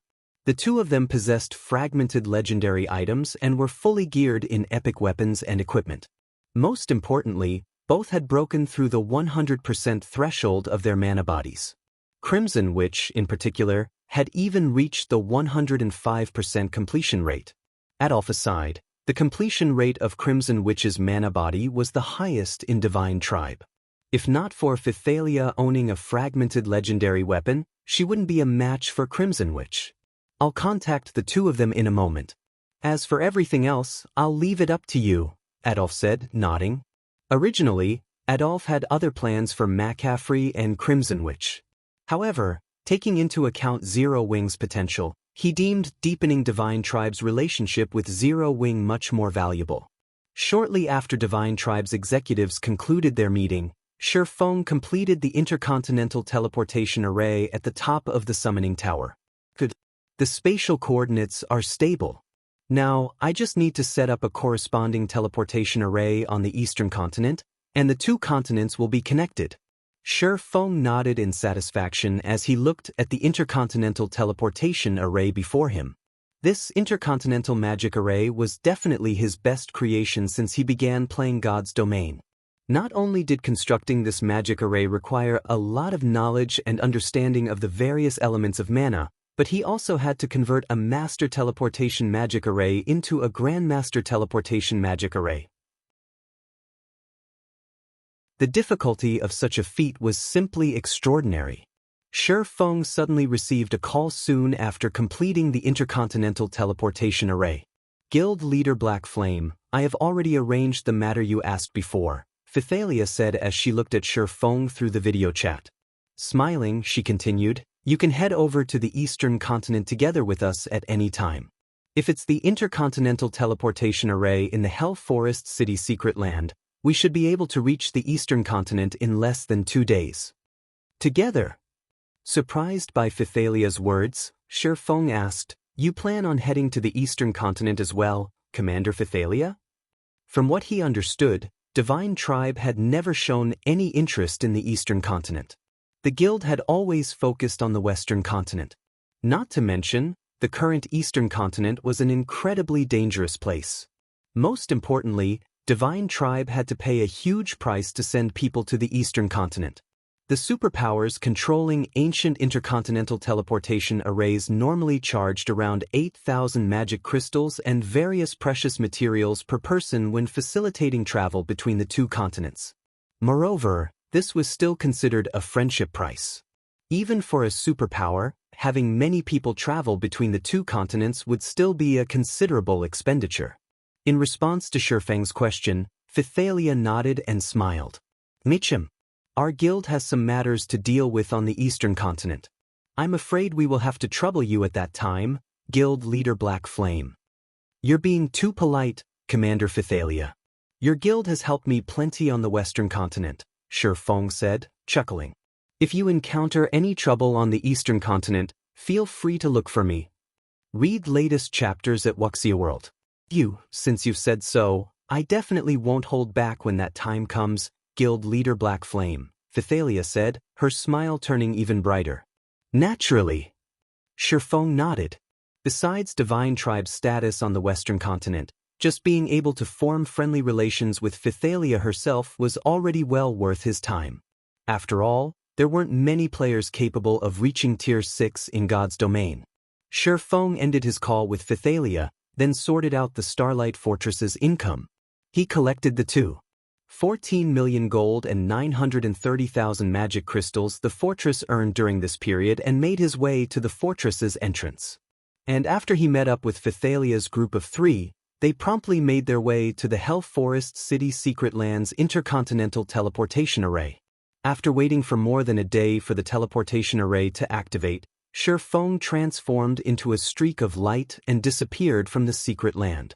The two of them possessed fragmented legendary items and were fully geared in epic weapons and equipment. Most importantly, both had broken through the 100% threshold of their mana bodies. Crimson, which, in particular, had even reached the 105% completion rate. Adolphe aside, the completion rate of Crimson Witch's mana body was the highest in Divine Tribe. If not for Phythalia owning a fragmented legendary weapon, she wouldn't be a match for Crimson Witch. I'll contact the two of them in a moment. As for everything else, I'll leave it up to you, Adolphe said, nodding. Originally, Adolphe had other plans for McCaffrey and Crimson Witch. However, taking into account Zero Wing's potential, he deemed deepening Divine Tribe's relationship with Zero Wing much more valuable. Shortly after Divine Tribe's executives concluded their meeting, Shifeng completed the Intercontinental Teleportation Array at the top of the Summoning Tower. The spatial coordinates are stable. Now, I just need to set up a corresponding teleportation array on the Eastern Continent, and the two continents will be connected. Shifeng nodded in satisfaction as he looked at the Intercontinental Teleportation Array before him. This Intercontinental Magic Array was definitely his best creation since he began playing God's Domain. Not only did constructing this magic array require a lot of knowledge and understanding of the various elements of mana, but he also had to convert a Master Teleportation Magic Array into a Grandmaster Teleportation Magic Array. The difficulty of such a feat was simply extraordinary. Shifeng suddenly received a call soon after completing the Intercontinental Teleportation Array. Guild Leader Black Flame, I have already arranged the matter you asked before, Phythalia said as she looked at Shifeng through the video chat. Smiling, she continued, you can head over to the Eastern Continent together with us at any time. If it's the Intercontinental Teleportation Array in the Hell Forest City Secret Land, we should be able to reach the Eastern Continent in less than 2 days. Together. Surprised by Phythalia's words, Shifeng asked, you plan on heading to the Eastern Continent as well, Commander Phythalia? From what he understood, Divine Tribe had never shown any interest in the Eastern Continent. The guild had always focused on the Western Continent. Not to mention, the current Eastern Continent was an incredibly dangerous place. Most importantly, Divine Tribe had to pay a huge price to send people to the Eastern Continent. The superpowers controlling ancient intercontinental teleportation arrays normally charged around 8,000 magic crystals and various precious materials per person when facilitating travel between the two continents. Moreover, this was still considered a friendship price. Even for a superpower, having many people travel between the two continents would still be a considerable expenditure. In response to Shifeng's question, Phythalia nodded and smiled. Mitchum, our guild has some matters to deal with on the Eastern Continent. I'm afraid we will have to trouble you at that time, Guild Leader Black Flame. You're being too polite, Commander Phythalia. Your guild has helped me plenty on the Western Continent, Shifeng said, chuckling. If you encounter any trouble on the Eastern Continent, feel free to look for me. Read latest chapters at Wuxia World. Since you've said so, I definitely won't hold back when that time comes, Guild Leader Black Flame, Phythalia said, her smile turning even brighter. Naturally. Shifeng nodded. Besides Divine Tribe's status on the Western Continent, just being able to form friendly relations with Phythalia herself was already well worth his time. After all, there weren't many players capable of reaching Tier 6 in God's domain. Shifeng ended his call with Phythalia, then sorted out the Starlight Fortress's income. He collected the 14 million gold and 930,000 magic crystals the fortress earned during this period and made his way to the fortress's entrance. And after he met up with Phythalia's group of 3, they promptly made their way to the Hell Forest City Secret Land's Intercontinental Teleportation Array. After waiting for more than a day for the teleportation array to activate, Shifeng transformed into a streak of light and disappeared from the secret land.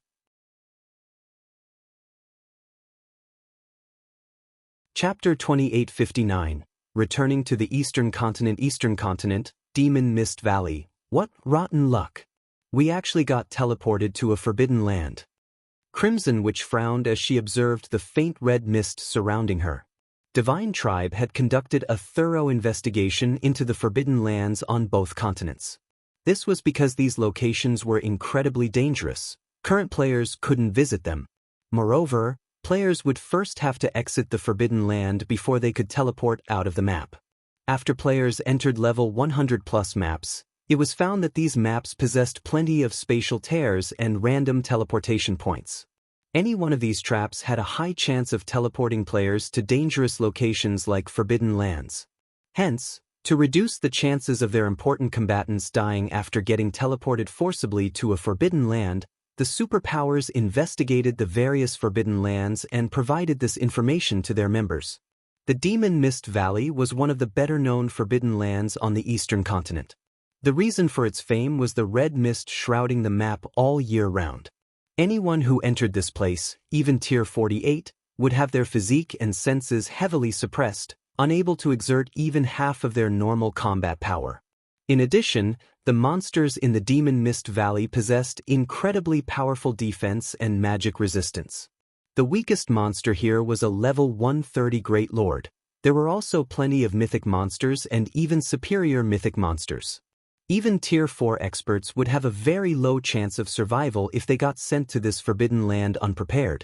Chapter 2859, Returning to the Eastern Continent, Demon Mist Valley. What rotten luck. We actually got teleported to a forbidden land. Crimson Witch frowned as she observed the faint red mist surrounding her. Divine Tribe had conducted a thorough investigation into the Forbidden Lands on both continents. This was because these locations were incredibly dangerous. Current players couldn't visit them. Moreover, players would first have to exit the Forbidden Land before they could teleport out of the map. After players entered level 100+ maps, it was found that these maps possessed plenty of spatial tears and random teleportation points. Any one of these traps had a high chance of teleporting players to dangerous locations like Forbidden Lands. Hence, to reduce the chances of their important combatants dying after getting teleported forcibly to a Forbidden Land, the superpowers investigated the various Forbidden Lands and provided this information to their members. The Demon Mist Valley was one of the better-known Forbidden Lands on the Eastern Continent. The reason for its fame was the red mist shrouding the map all year round. Anyone who entered this place, even Tier 48, would have their physique and senses heavily suppressed, unable to exert even half of their normal combat power. In addition, the monsters in the Demon Mist Valley possessed incredibly powerful defense and magic resistance. The weakest monster here was a level 130 Great Lord. There were also plenty of mythic monsters and even superior mythic monsters. Even Tier 4 experts would have a very low chance of survival if they got sent to this forbidden land unprepared.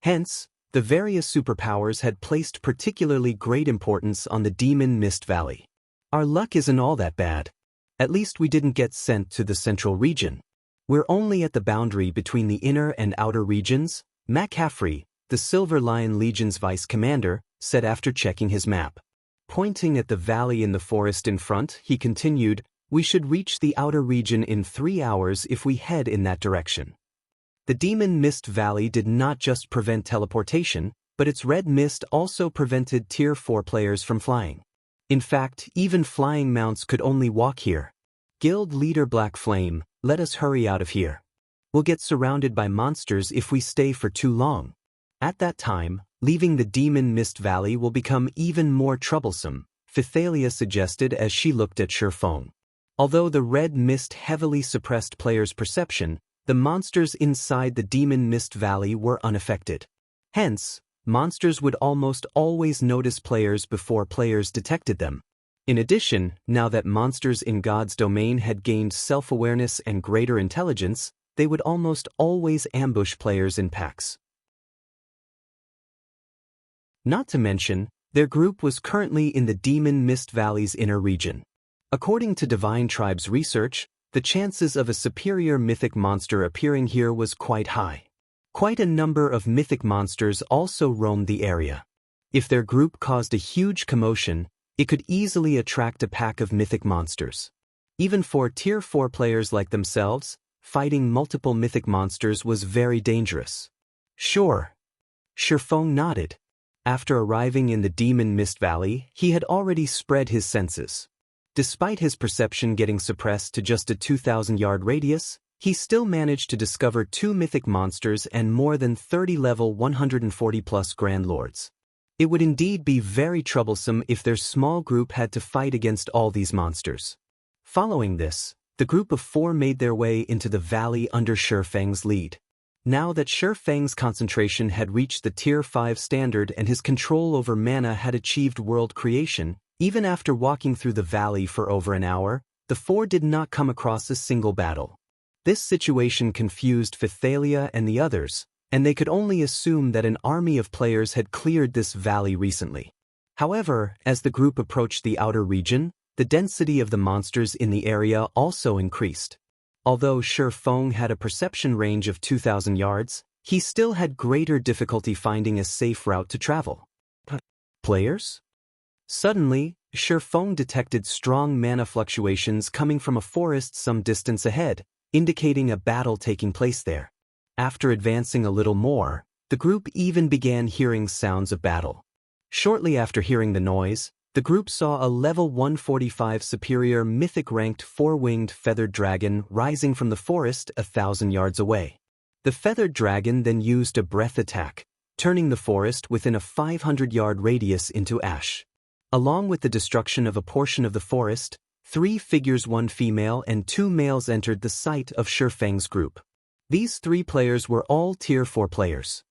Hence, the various superpowers had placed particularly great importance on the Demon Mist Valley. Our luck isn't all that bad. At least we didn't get sent to the central region. We're only at the boundary between the inner and outer regions, McCaffrey, the Silver Lion Legion's vice commander, said after checking his map. Pointing at the valley in the forest in front, he continued, "We should reach the outer region in 3 hours if we head in that direction." The Demon Mist Valley did not just prevent teleportation, but its red mist also prevented Tier 4 players from flying. In fact, even flying mounts could only walk here. Guild Leader Black Flame, let us hurry out of here. We'll get surrounded by monsters if we stay for too long. At that time, leaving the Demon Mist Valley will become even more troublesome, Phythalia suggested as she looked at Shifeng. Although the red mist heavily suppressed players' perception, the monsters inside the Demon Mist Valley were unaffected. Hence, monsters would almost always notice players before players detected them. In addition, now that monsters in God's domain had gained self-awareness and greater intelligence, they would almost always ambush players in packs. Not to mention, their group was currently in the Demon Mist Valley's inner region. According to Divine Tribe's research, the chances of a superior mythic monster appearing here was quite high. Quite a number of mythic monsters also roamed the area. If their group caused a huge commotion, it could easily attract a pack of mythic monsters. Even for Tier 4 players like themselves, fighting multiple mythic monsters was very dangerous. Sure. Shifeng nodded. After arriving in the Demon Mist Valley, he had already spread his senses. Despite his perception getting suppressed to just a 2,000-yard radius, he still managed to discover 2 mythic monsters and more than 30 level 140+ Grand Lords. It would indeed be very troublesome if their small group had to fight against all these monsters. Following this, the group of 4 made their way into the valley under Shifeng's lead. Now that Shifeng's concentration had reached the Tier 5 standard and his control over mana had achieved world creation, even after walking through the valley for over an hour, the 4 did not come across a single battle. This situation confused Phythalia and the others, and they could only assume that an army of players had cleared this valley recently. However, as the group approached the outer region, the density of the monsters in the area also increased. Although Shifeng had a perception range of 2,000 yards, he still had greater difficulty finding a safe route to travel. Players? Suddenly, Shifeng detected strong mana fluctuations coming from a forest some distance ahead, indicating a battle taking place there. After advancing a little more, the group even began hearing sounds of battle. Shortly after hearing the noise, the group saw a level 145 superior mythic-ranked 4-winged feathered dragon rising from the forest 1,000 yards away. The feathered dragon then used a breath attack, turning the forest within a 500-yard radius into ash. Along with the destruction of a portion of the forest, 3 figures, 1 female and 2 males entered the sight of Shifeng's group. These 3 players were all Tier 4 players.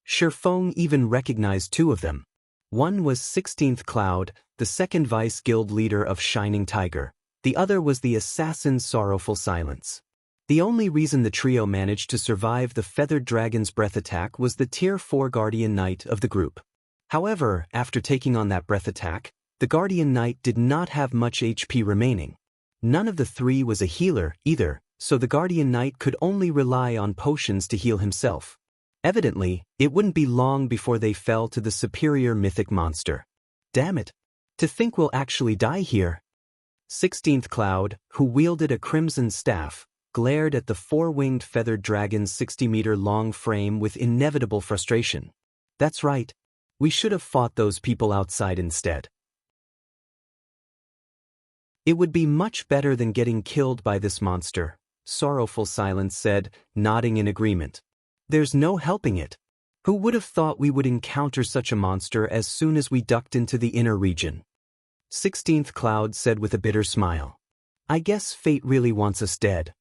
Shifeng even recognized 2 of them. One was 16th Cloud, the second vice guild leader of Shining Tiger. The other was the assassin Sorrowful Silence. The only reason the trio managed to survive the feathered dragon's breath attack was the Tier 4 Guardian Knight of the group. However, after taking on that breath attack, the Guardian Knight did not have much HP remaining. None of the 3 was a healer either, so the Guardian Knight could only rely on potions to heal himself. Evidently, it wouldn't be long before they fell to the superior mythic monster. Damn it! To think we'll actually die here. 16th Cloud, who wielded a crimson staff, glared at the 4-winged feathered dragon's 60-meter-long frame with inevitable frustration. That's right. We should have fought those people outside instead. It would be much better than getting killed by this monster, Sorrowful Silence said, nodding in agreement. There's no helping it. Who would have thought we would encounter such a monster as soon as we ducked into the inner region? 16th Cloud said with a bitter smile. I guess fate really wants us dead.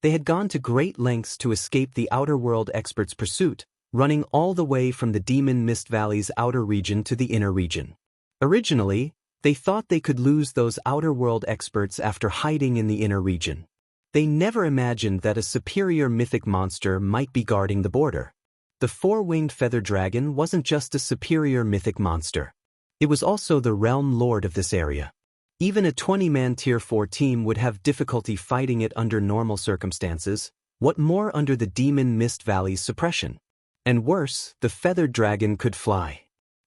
They had gone to great lengths to escape the outer world experts' pursuit, running all the way from the Demon Mist Valley's outer region to the inner region. Originally, they thought they could lose those outer world experts after hiding in the inner region. They never imagined that a superior mythic monster might be guarding the border. The 4-winged feather dragon wasn't just a superior mythic monster. It was also the realm lord of this area. Even a 20-man Tier 4 team would have difficulty fighting it under normal circumstances, what more under the Demon Mist Valley's suppression. And worse, the feathered dragon could fly.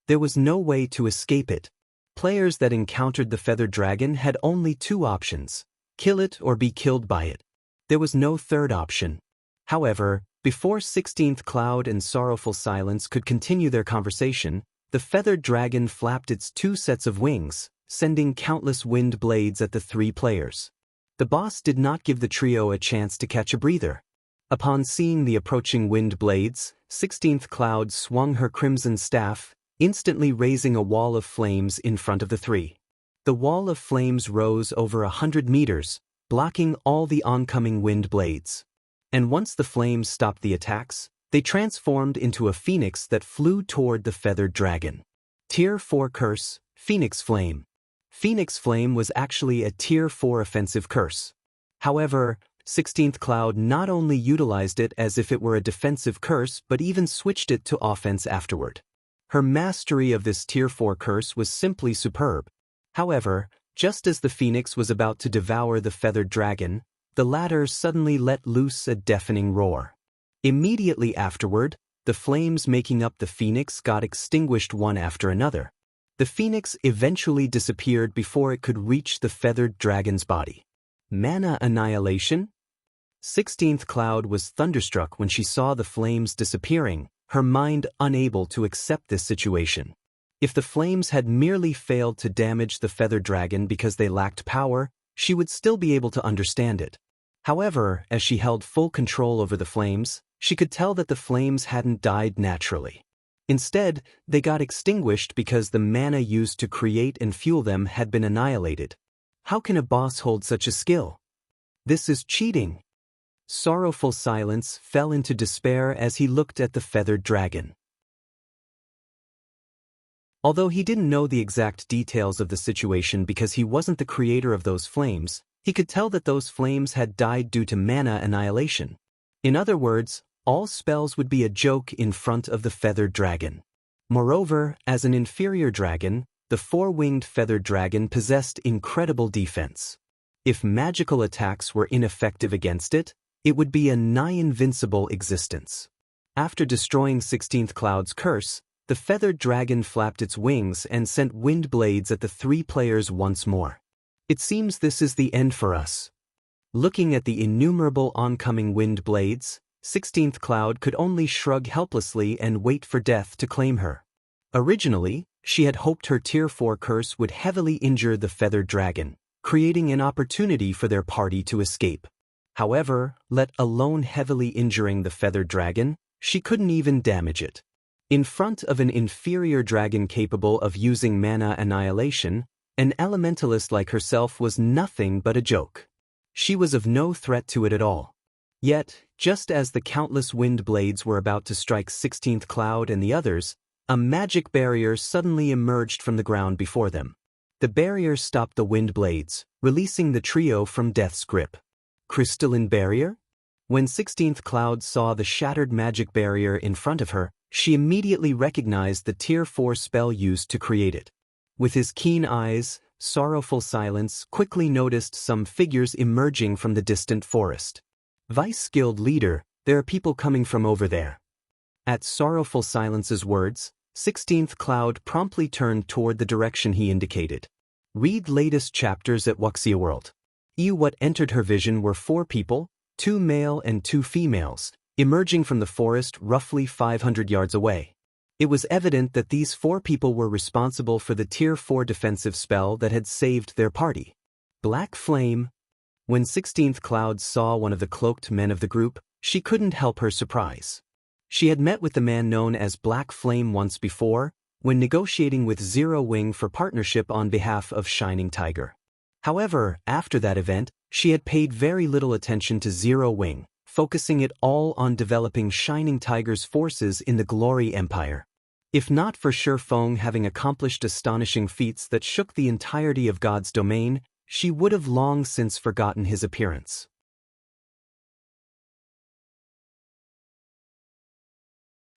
There was no way to escape it. Players that encountered the feathered dragon had only 2 options: kill it or be killed by it. There was no third option. However, before 16th Cloud and Sorrowful Silence could continue their conversation, the feathered dragon flapped its 2 sets of wings, sending countless wind blades at the 3 players. The boss did not give the trio a chance to catch a breather. Upon seeing the approaching wind blades, 16th Cloud swung her crimson staff, instantly raising a wall of flames in front of the 3. The wall of flames rose over 100 meters, blocking all the oncoming wind blades. And once the flames stopped the attacks, they transformed into a phoenix that flew toward the feathered dragon. Tier 4 Curse, Phoenix Flame. Phoenix Flame was actually a Tier 4 offensive curse. However, 16th Cloud not only utilized it as if it were a defensive curse but even switched it to offense afterward. Her mastery of this Tier 4 curse was simply superb. However, just as the phoenix was about to devour the feathered dragon, the latter suddenly let loose a deafening roar. Immediately afterward, the flames making up the phoenix got extinguished one after another. The phoenix eventually disappeared before it could reach the feathered dragon's body. Mana annihilation? 16th Cloud was thunderstruck when she saw the flames disappearing, her mind unable to accept this situation. If the flames had merely failed to damage the feathered dragon because they lacked power, she would still be able to understand it. However, as she held full control over the flames, she could tell that the flames hadn't died naturally. Instead, they got extinguished because the mana used to create and fuel them had been annihilated. How can a boss hold such a skill? This is cheating. Sorrowful Silence fell into despair as he looked at the feathered dragon. Although he didn't know the exact details of the situation because he wasn't the creator of those flames, he could tell that those flames had died due to mana annihilation. In other words, all spells would be a joke in front of the feathered dragon. Moreover, as an inferior dragon, the four-winged feathered dragon possessed incredible defense. If magical attacks were ineffective against it, it would be a nigh-invincible existence. After destroying 16th Cloud's curse, the feathered dragon flapped its wings and sent wind blades at the three players once more. It seems this is the end for us. Looking at the innumerable oncoming wind blades, 16th Cloud could only shrug helplessly and wait for death to claim her. Originally, she had hoped her Tier 4 curse would heavily injure the feathered dragon, creating an opportunity for their party to escape. However, let alone heavily injuring the feathered dragon, she couldn't even damage it. In front of an inferior dragon capable of using mana annihilation, an elementalist like herself was nothing but a joke. She was of no threat to it at all. Yet, just as the countless wind blades were about to strike 16th Cloud and the others, a magic barrier suddenly emerged from the ground before them. The barrier stopped the wind blades, releasing the trio from death's grip. Crystalline barrier? When 16th Cloud saw the shattered magic barrier in front of her, she immediately recognized the Tier 4 spell used to create it. With his keen eyes, Sorrowful Silence quickly noticed some figures emerging from the distant forest. Vice Guild leader, there are people coming from over there. At Sorrowful Silence's words, 16th Cloud promptly turned toward the direction he indicated. Read latest chapters at Wuxia World. What entered her vision were 4 people, 2 male and 2 females, emerging from the forest roughly 500 yards away. It was evident that these 4 people were responsible for the Tier 4 defensive spell that had saved their party. Black Flame. When 16th Cloud saw one of the cloaked men of the group, she couldn't help her surprise. She had met with the man known as Black Flame once before, when negotiating with Zero Wing for partnership on behalf of Shining Tiger. However, after that event, she had paid very little attention to Zero Wing, focusing it all on developing Shining Tiger's forces in the Glory Empire. If not for Feng having accomplished astonishing feats that shook the entirety of God's domain, she would have long since forgotten his appearance.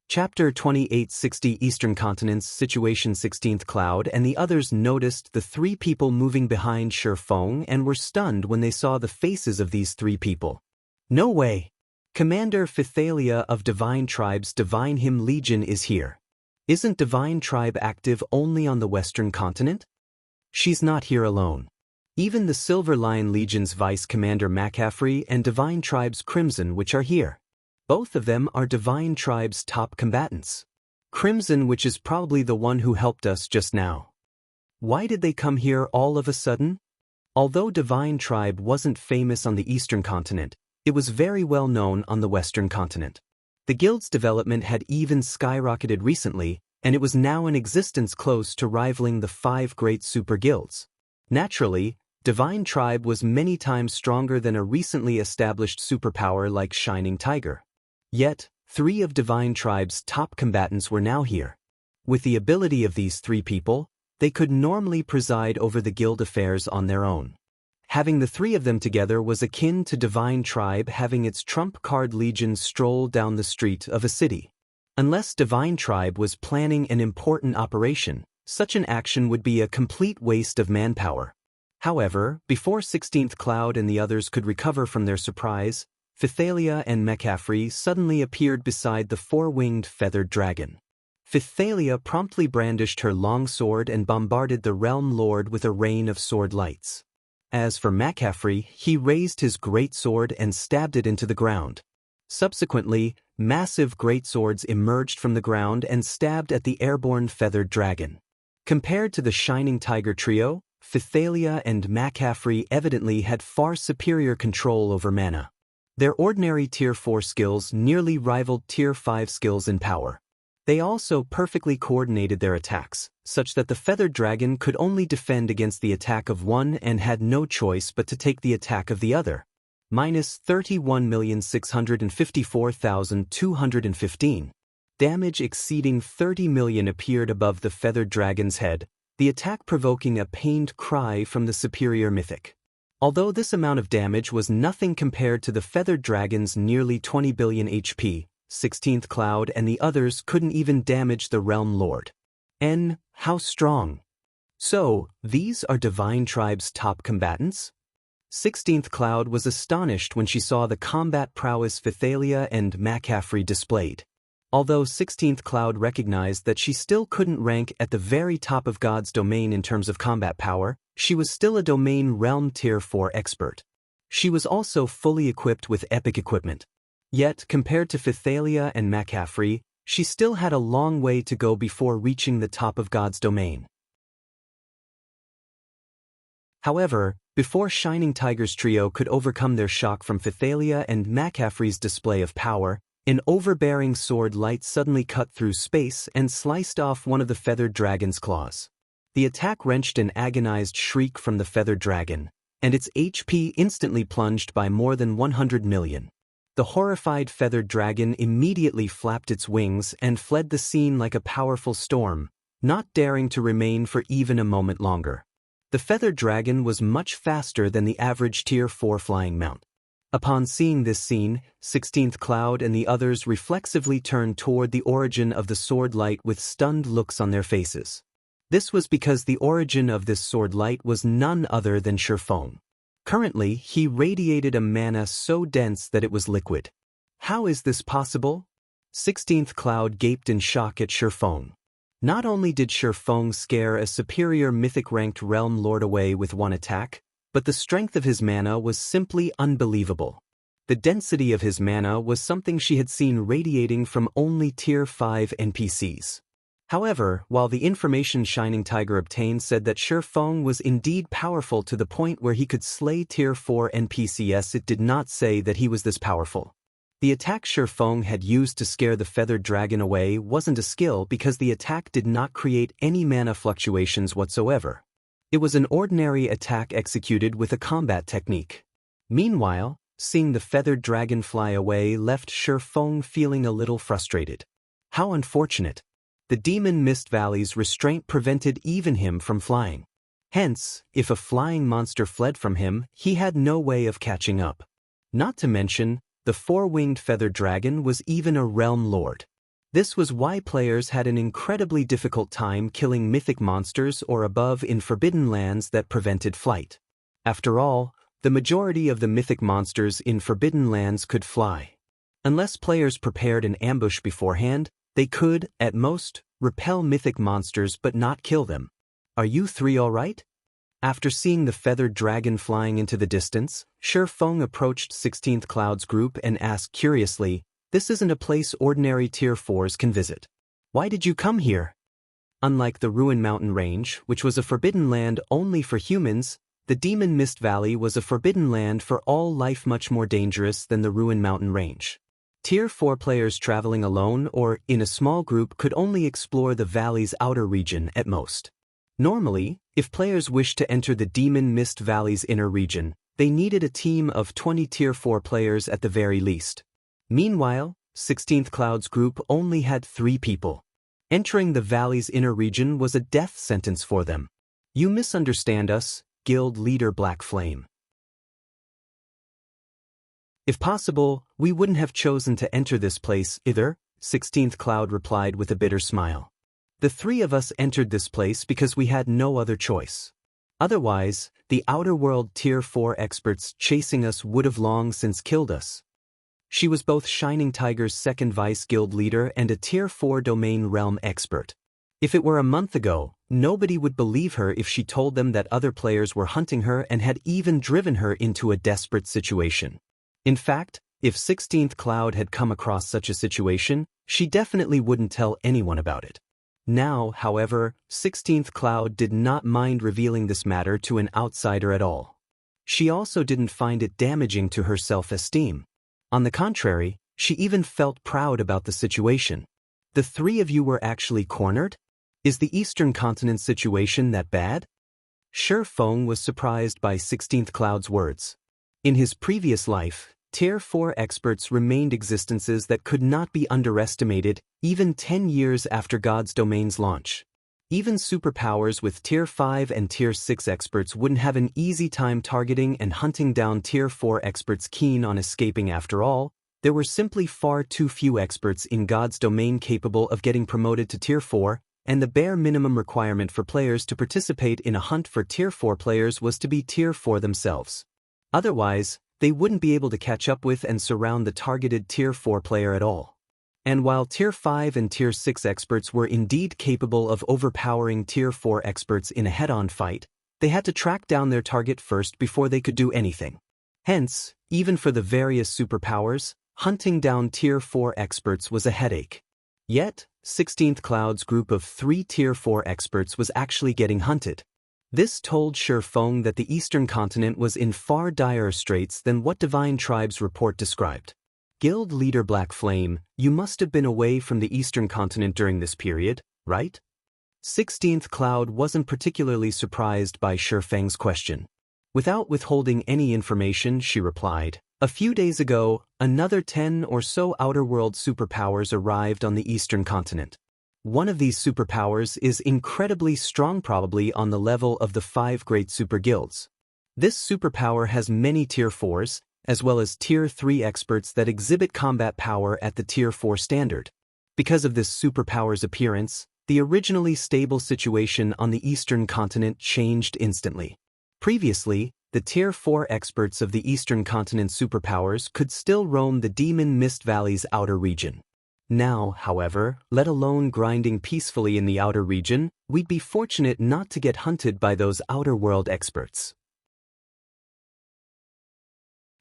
Chapter 2860 Eastern Continent's Situation 16th Cloud and the others noticed the 3 people moving behind Feng and were stunned when they saw the faces of these 3 people. No way! Commander Phythalia of Divine Tribe's Divine Hymn Legion is here. Isn't Divine Tribe active only on the Western Continent? She's not here alone. Even the Silver Lion Legion's Vice Commander McCaffrey and Divine Tribe's Crimson which are here. Both of them are Divine Tribe's top combatants. Crimson which is probably the one who helped us just now. Why did they come here all of a sudden? Although Divine Tribe wasn't famous on the Eastern Continent, it was very well known on the Western Continent. The guild's development had even skyrocketed recently, and it was now in existence close to rivaling the 5 great super guilds. Naturally, Divine Tribe was many times stronger than a recently established superpower like Shining Tiger. Yet, 3 of Divine Tribe's top combatants were now here. With the ability of these 3 people, they could normally preside over the guild affairs on their own. Having the 3 of them together was akin to Divine Tribe having its trump card legion stroll down the street of a city. Unless Divine Tribe was planning an important operation, such an action would be a complete waste of manpower. However, before 16th Cloud and the others could recover from their surprise, Phythalia and McCaffrey suddenly appeared beside the 4-winged feathered dragon. Phythalia promptly brandished her long sword and bombarded the Realm Lord with a rain of sword lights. As for McCaffrey, he raised his great sword and stabbed it into the ground. Subsequently, massive greatswords emerged from the ground and stabbed at the airborne feathered dragon. Compared to the Shining Tiger trio, Phythalia and McCaffrey evidently had far superior control over mana. Their ordinary Tier 4 skills nearly rivaled Tier 5 skills in power. They also perfectly coordinated their attacks, such that the feathered dragon could only defend against the attack of one and had no choice but to take the attack of the other. Minus 31,654,215. Damage exceeding 30 million appeared above the feathered dragon's head, the attack provoking a pained cry from the superior mythic. Although this amount of damage was nothing compared to the feathered dragon's nearly 20 billion HP, 16th Cloud and the others couldn't even damage the Realm Lord. How strong. So, these are Divine Tribe's top combatants? 16th Cloud was astonished when she saw the combat prowess Phythalia and McCaffrey displayed. Although 16th Cloud recognized that she still couldn't rank at the very top of God's domain in terms of combat power, she was still a domain realm tier 4 expert. She was also fully equipped with epic equipment. Yet, compared to Phythalia and McCaffrey, she still had a long way to go before reaching the top of God's domain. However, before Shining Tiger's trio could overcome their shock from Phythalia and McCaffrey's display of power, an overbearing sword light suddenly cut through space and sliced off one of the feathered dragon's claws. The attack wrenched an agonized shriek from the feathered dragon, and its HP instantly plunged by more than 100 million. The horrified feathered dragon immediately flapped its wings and fled the scene like a powerful storm, not daring to remain for even a moment longer. The feathered dragon was much faster than the average tier 4 flying mount. Upon seeing this scene, 16th Cloud and the others reflexively turned toward the origin of the sword light with stunned looks on their faces. This was because the origin of this sword light was none other than Shifeng. Currently, he radiated a mana so dense that it was liquid. How is this possible? 16th Cloud gaped in shock at Shifeng. Not only did Shifeng scare a superior mythic-ranked realm lord away with one attack, but the strength of his mana was simply unbelievable. The density of his mana was something she had seen radiating from only tier 5 NPCs. However, while the information Shining Tiger obtained said that Shifeng was indeed powerful to the point where he could slay tier 4 NPCs, it did not say that he was this powerful. The attack Shifeng had used to scare the feathered dragon away wasn't a skill because the attack did not create any mana fluctuations whatsoever. It was an ordinary attack executed with a combat technique. Meanwhile, seeing the feathered dragon fly away left Shifeng feeling a little frustrated. How unfortunate. The demon Mist Valley's restraint prevented even him from flying. Hence, if a flying monster fled from him, he had no way of catching up. Not to mention, the four-winged feathered dragon was even a realm lord. This was why players had an incredibly difficult time killing mythic monsters or above in forbidden lands that prevented flight. After all, the majority of the mythic monsters in forbidden lands could fly. Unless players prepared an ambush beforehand, they could, at most, repel mythic monsters but not kill them. Are you three all right? After seeing the feathered dragon flying into the distance, Shifeng approached 16th Cloud's group and asked curiously, "This isn't a place ordinary tier 4s can visit. Why did you come here?" Unlike the Ruin Mountain Range, which was a forbidden land only for humans, the Demon Mist Valley was a forbidden land for all life, much more dangerous than the Ruin Mountain Range. Tier 4 players traveling alone or in a small group could only explore the valley's outer region at most. Normally, if players wished to enter the Demon Mist Valley's inner region, they needed a team of 20 Tier 4 players at the very least. Meanwhile, 16th Cloud's group only had 3 people. Entering the valley's inner region was a death sentence for them. "You misunderstand us, Guild Leader Black Flame. If possible, we wouldn't have chosen to enter this place either," 16th Cloud replied with a bitter smile. "The 3 of us entered this place because we had no other choice. Otherwise, the Outer World Tier 4 experts chasing us would have long since killed us." She was both Shining Tiger's second vice guild leader and a Tier 4 domain realm expert. If it were a month ago, nobody would believe her if she told them that other players were hunting her and had even driven her into a desperate situation. In fact, if 16th Cloud had come across such a situation, she definitely wouldn't tell anyone about it. Now, however, 16th Cloud did not mind revealing this matter to an outsider at all. She also didn't find it damaging to her self-esteem. On the contrary, she even felt proud about the situation. The three of you were actually cornered? Is the Eastern Continent situation that bad? Shi Feng was surprised by 16th Cloud's words. In his previous life, Tier 4 experts remained existences that could not be underestimated even 10 years after God's Domain's launch. Even superpowers with Tier 5 and Tier 6 experts wouldn't have an easy time targeting and hunting down Tier 4 experts keen on escaping. After all, there were simply far too few experts in God's Domain capable of getting promoted to Tier 4, and the bare minimum requirement for players to participate in a hunt for Tier 4 players was to be Tier 4 themselves. Otherwise, they wouldn't be able to catch up with and surround the targeted Tier 4 player at all. And while Tier 5 and Tier 6 experts were indeed capable of overpowering Tier 4 experts in a head-on fight, they had to track down their target first before they could do anything. Hence, even for the various superpowers, hunting down Tier 4 experts was a headache. Yet, 16th Cloud's group of 3 Tier 4 experts was actually getting hunted. This told Shi Feng that the Eastern Continent was in far dire straits than what Divine Tribe's report described. Guild leader Black Flame, you must have been away from the Eastern Continent during this period, right? 16th Cloud wasn't particularly surprised by Shi Feng's question. Without withholding any information, she replied, "A few days ago, another 10 or so outer-world superpowers arrived on the Eastern Continent. One of these superpowers is incredibly strong, probably on the level of the 5 great super guilds. This superpower has many Tier 4s, as well as Tier 3 experts that exhibit combat power at the Tier 4 standard. Because of this superpower's appearance, the originally stable situation on the Eastern Continent changed instantly. Previously, the Tier 4 experts of the Eastern Continent superpowers could still roam the Demon Mist Valley's outer region. Now, however, let alone grinding peacefully in the outer region, we'd be fortunate not to get hunted by those outer world experts."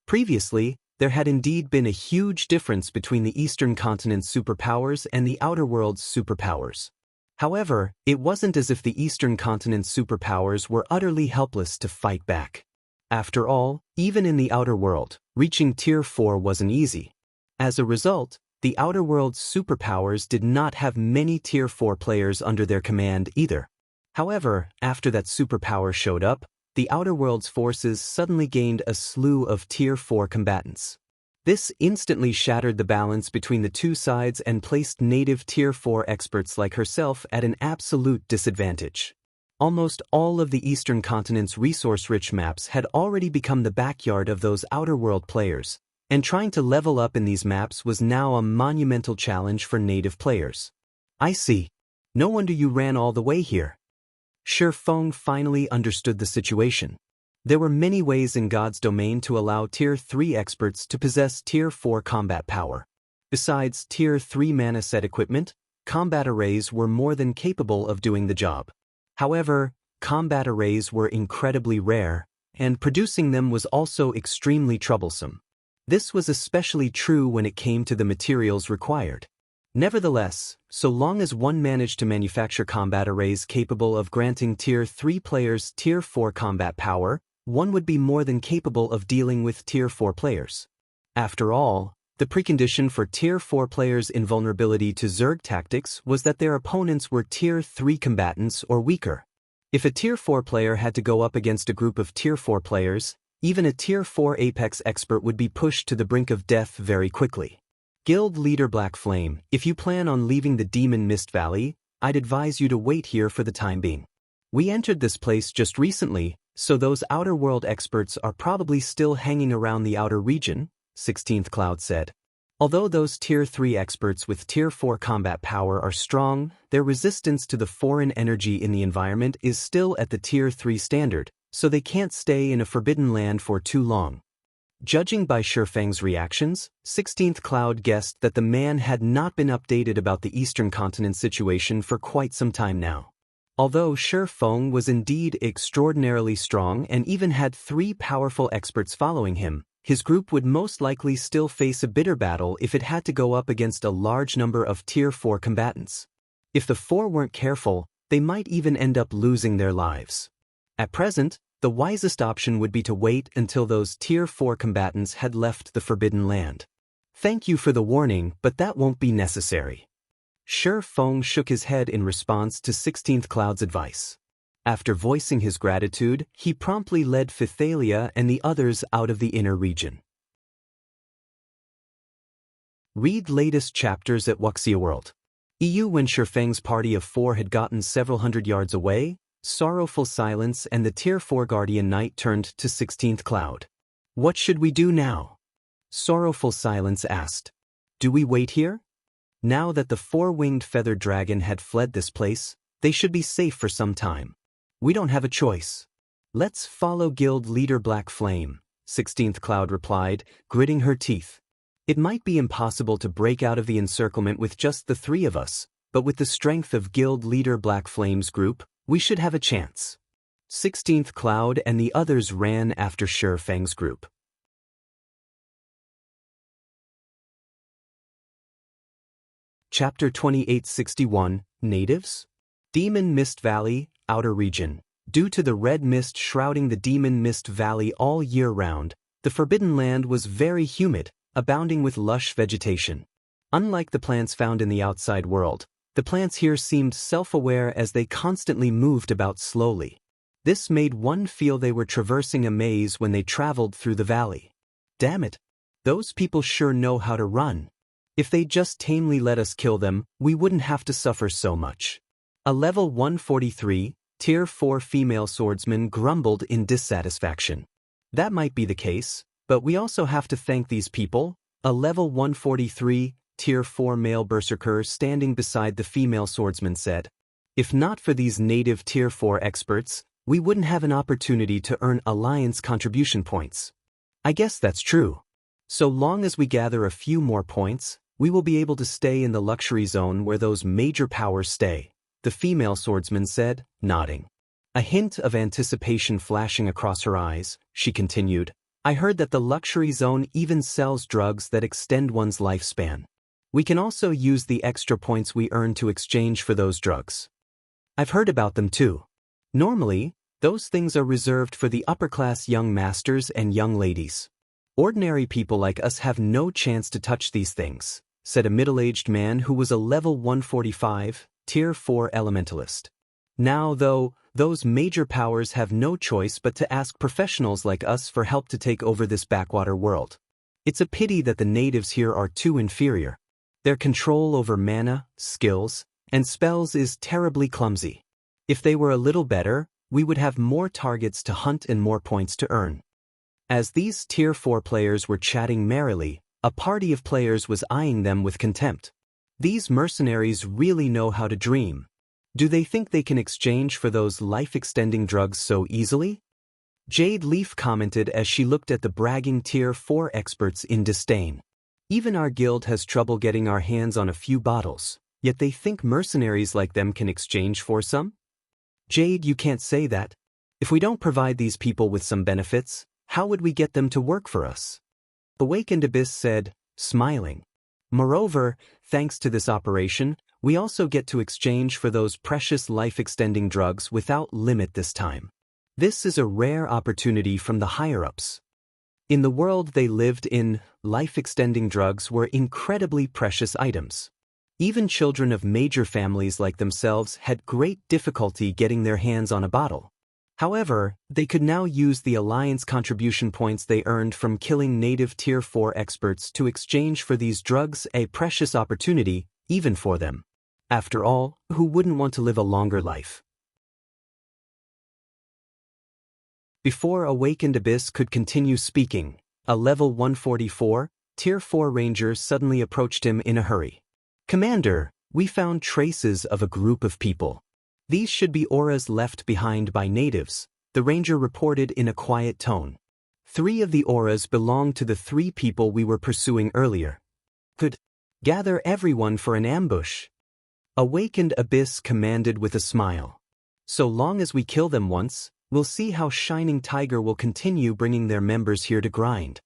Previously, there had indeed been a huge difference between the Eastern Continent superpowers and the outer world's superpowers. However, it wasn't as if the Eastern Continent superpowers were utterly helpless to fight back. After all, even in the outer world, reaching Tier 4 wasn't easy. As a result, the outer world's superpowers did not have many Tier 4 players under their command either. However, after that superpower showed up, the outer world's forces suddenly gained a slew of Tier 4 combatants. This instantly shattered the balance between the two sides and placed native Tier 4 experts like herself at an absolute disadvantage. Almost all of the Eastern Continent's resource-rich maps had already become the backyard of those outer world players, and trying to level up in these maps was now a monumental challenge for native players. "I see. No wonder you ran all the way here." Shi Feng finally understood the situation. There were many ways in God's Domain to allow Tier 3 experts to possess Tier 4 combat power. Besides Tier 3 mana set equipment, combat arrays were more than capable of doing the job. However, combat arrays were incredibly rare, and producing them was also extremely troublesome. This was especially true when it came to the materials required. Nevertheless, so long as one managed to manufacture combat arrays capable of granting Tier 3 players Tier 4 combat power, one would be more than capable of dealing with Tier 4 players. After all, the precondition for Tier 4 players' invulnerability to Zerg tactics was that their opponents were Tier 3 combatants or weaker. If a Tier 4 player had to go up against a group of Tier 4 players, even a Tier 4 Apex expert would be pushed to the brink of death very quickly. Guild leader Black Flame, if you plan on leaving the Demon Mist Valley, I'd advise you to wait here for the time being. We entered this place just recently, so those outer world experts are probably still hanging around the outer region, 16th Cloud said. Although those Tier 3 experts with Tier 4 combat power are strong, their resistance to the foreign energy in the environment is still at the Tier 3 standard, so they can't stay in a forbidden land for too long. Judging by Shi Feng's reactions, 16th Cloud guessed that the man had not been updated about the Eastern Continent situation for quite some time now. Although Shi Feng was indeed extraordinarily strong and even had 3 powerful experts following him, his group would most likely still face a bitter battle if it had to go up against a large number of Tier 4 combatants. If the 4 weren't careful, they might even end up losing their lives. At present, the wisest option would be to wait until those Tier 4 combatants had left the Forbidden Land. "Thank you for the warning, but that won't be necessary." Shi Feng shook his head in response to 16th Cloud's advice. After voicing his gratitude, he promptly led Phythalia and the others out of the inner region. Read latest chapters at Wuxia World. EU. When Shi Feng's party of 4 had gotten several hundred yards away, sorrowful silence and the Tier 4 Guardian Knight turned to 16th Cloud. What should we do now? Sorrowful silence asked. Do we wait here? Now that the 4-winged feathered dragon had fled this place, they should be safe for some time. We don't have a choice. Let's follow Guild Leader Black Flame, 16th Cloud replied, gritting her teeth. It might be impossible to break out of the encirclement with just the 3 of us, but with the strength of Guild Leader Black Flame's group, we should have a chance. 16th Cloud and the others ran after Shi Feng's group. Chapter 2861, Natives? Demon Mist Valley, Outer Region. Due to the red mist shrouding the Demon Mist Valley all year round, the Forbidden Land was very humid, abounding with lush vegetation. Unlike the plants found in the outside world, the plants here seemed self-aware as they constantly moved about slowly. This made one feel they were traversing a maze when they traveled through the valley. Damn it! Those people sure know how to run. If they'd just tamely let us kill them, we wouldn't have to suffer so much. A level 143, Tier 4 female swordsman grumbled in dissatisfaction. That might be the case, but we also have to thank these people. A level 143, Tier 4 male berserker standing beside the female swordsman said. If not for these native Tier 4 experts, we wouldn't have an opportunity to earn alliance contribution points. I guess that's true. So long as we gather a few more points, we will be able to stay in the luxury zone where those major powers stay, the female swordsman said, nodding. A hint of anticipation flashing across her eyes, she continued, I heard that the luxury zone even sells drugs that extend one's lifespan. We can also use the extra points we earn to exchange for those drugs. I've heard about them too. Normally, those things are reserved for the upper-class young masters and young ladies. Ordinary people like us have no chance to touch these things, said a middle-aged man who was a level 145, Tier 4 elementalist. Now, though, those major powers have no choice but to ask professionals like us for help to take over this backwater world. It's a pity that the natives here are too inferior. Their control over mana, skills, and spells is terribly clumsy. If they were a little better, we would have more targets to hunt and more points to earn. As these Tier 4 players were chatting merrily, a party of players was eyeing them with contempt. These mercenaries really know how to dream. Do they think they can exchange for those life-extending drugs so easily? Jade Leaf commented as she looked at the bragging Tier 4 experts in disdain. Even our guild has trouble getting our hands on a few bottles, yet they think mercenaries like them can exchange for some? Jade, you can't say that. If we don't provide these people with some benefits, how would we get them to work for us? Awakened Abyss said, smiling. Moreover, thanks to this operation, we also get to exchange for those precious life-extending drugs without limit this time. This is a rare opportunity from the higher-ups. In the world they lived in, life-extending drugs were incredibly precious items. Even children of major families like themselves had great difficulty getting their hands on a bottle. However, they could now use the alliance contribution points they earned from killing native Tier 4 experts to exchange for these drugs, a precious opportunity, even for them. After all, who wouldn't want to live a longer life? Before Awakened Abyss could continue speaking, a level 144, Tier 4 ranger suddenly approached him in a hurry. Commander, we found traces of a group of people. These should be auras left behind by natives, the ranger reported in a quiet tone. 3 of the auras belong to the 3 people we were pursuing earlier. Good. Gather everyone for an ambush. Awakened Abyss commanded with a smile. So long as we kill them once, we'll see how Shining Tiger will continue bringing their members here to grind.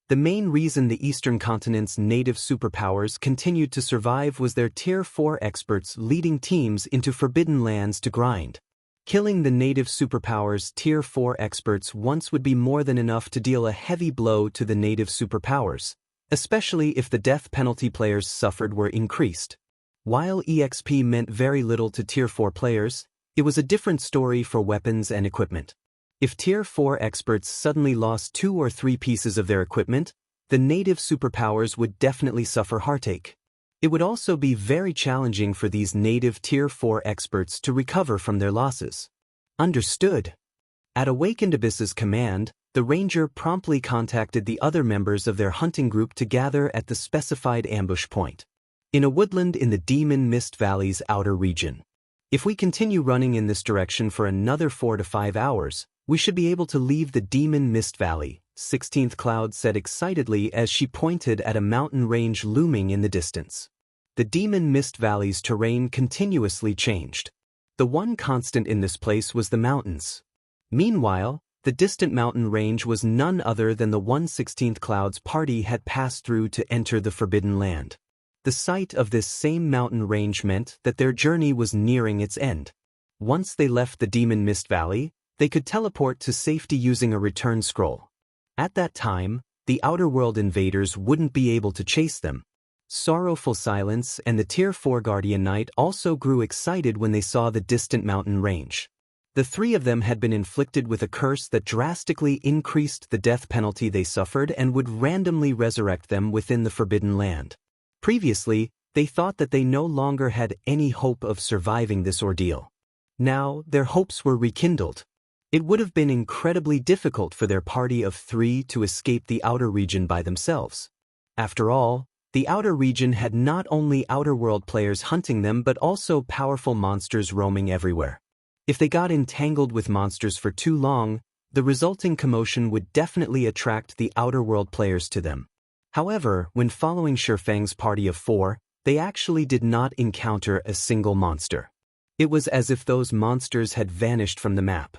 The main reason the Eastern Continent's native superpowers continued to survive was their Tier 4 experts leading teams into Forbidden Lands to grind. Killing the native superpowers' Tier 4 experts once would be more than enough to deal a heavy blow to the native superpowers, especially if the death penalty players suffered were increased. While EXP meant very little to Tier 4 players, it was a different story for weapons and equipment. If Tier 4 experts suddenly lost 2 or 3 pieces of their equipment, the native superpowers would definitely suffer heartache. It would also be very challenging for these native Tier 4 experts to recover from their losses. Understood. At Awakened Abyss's command, the ranger promptly contacted the other members of their hunting group to gather at the specified ambush point, in a woodland in the Demon Mist Valley's outer region. If we continue running in this direction for another 4 to 5 hours, we should be able to leave the Demon Mist Valley, 16th Cloud said excitedly as she pointed at a mountain range looming in the distance. The Demon Mist Valley's terrain continuously changed. The one constant in this place was the mountains. Meanwhile, the distant mountain range was none other than the 1/16th Cloud's party had passed through to enter the Forbidden Land. The sight of this same mountain range meant that their journey was nearing its end. Once they left the Demon Mist Valley, they could teleport to safety using a return scroll. At that time, the Outer World invaders wouldn't be able to chase them. Sorrowful Silence and the Tier 4 Guardian Knight also grew excited when they saw the distant mountain range. The 3 of them had been inflicted with a curse that drastically increased the death penalty they suffered and would randomly resurrect them within the Forbidden Land. Previously, they thought that they no longer had any hope of surviving this ordeal. Now, their hopes were rekindled. It would have been incredibly difficult for their party of 3 to escape the outer region by themselves. After all, the outer region had not only Outer World players hunting them but also powerful monsters roaming everywhere. If they got entangled with monsters for too long, the resulting commotion would definitely attract the Outer World players to them. However, when following Shifang's party of 4, they actually did not encounter a single monster. It was as if those monsters had vanished from the map.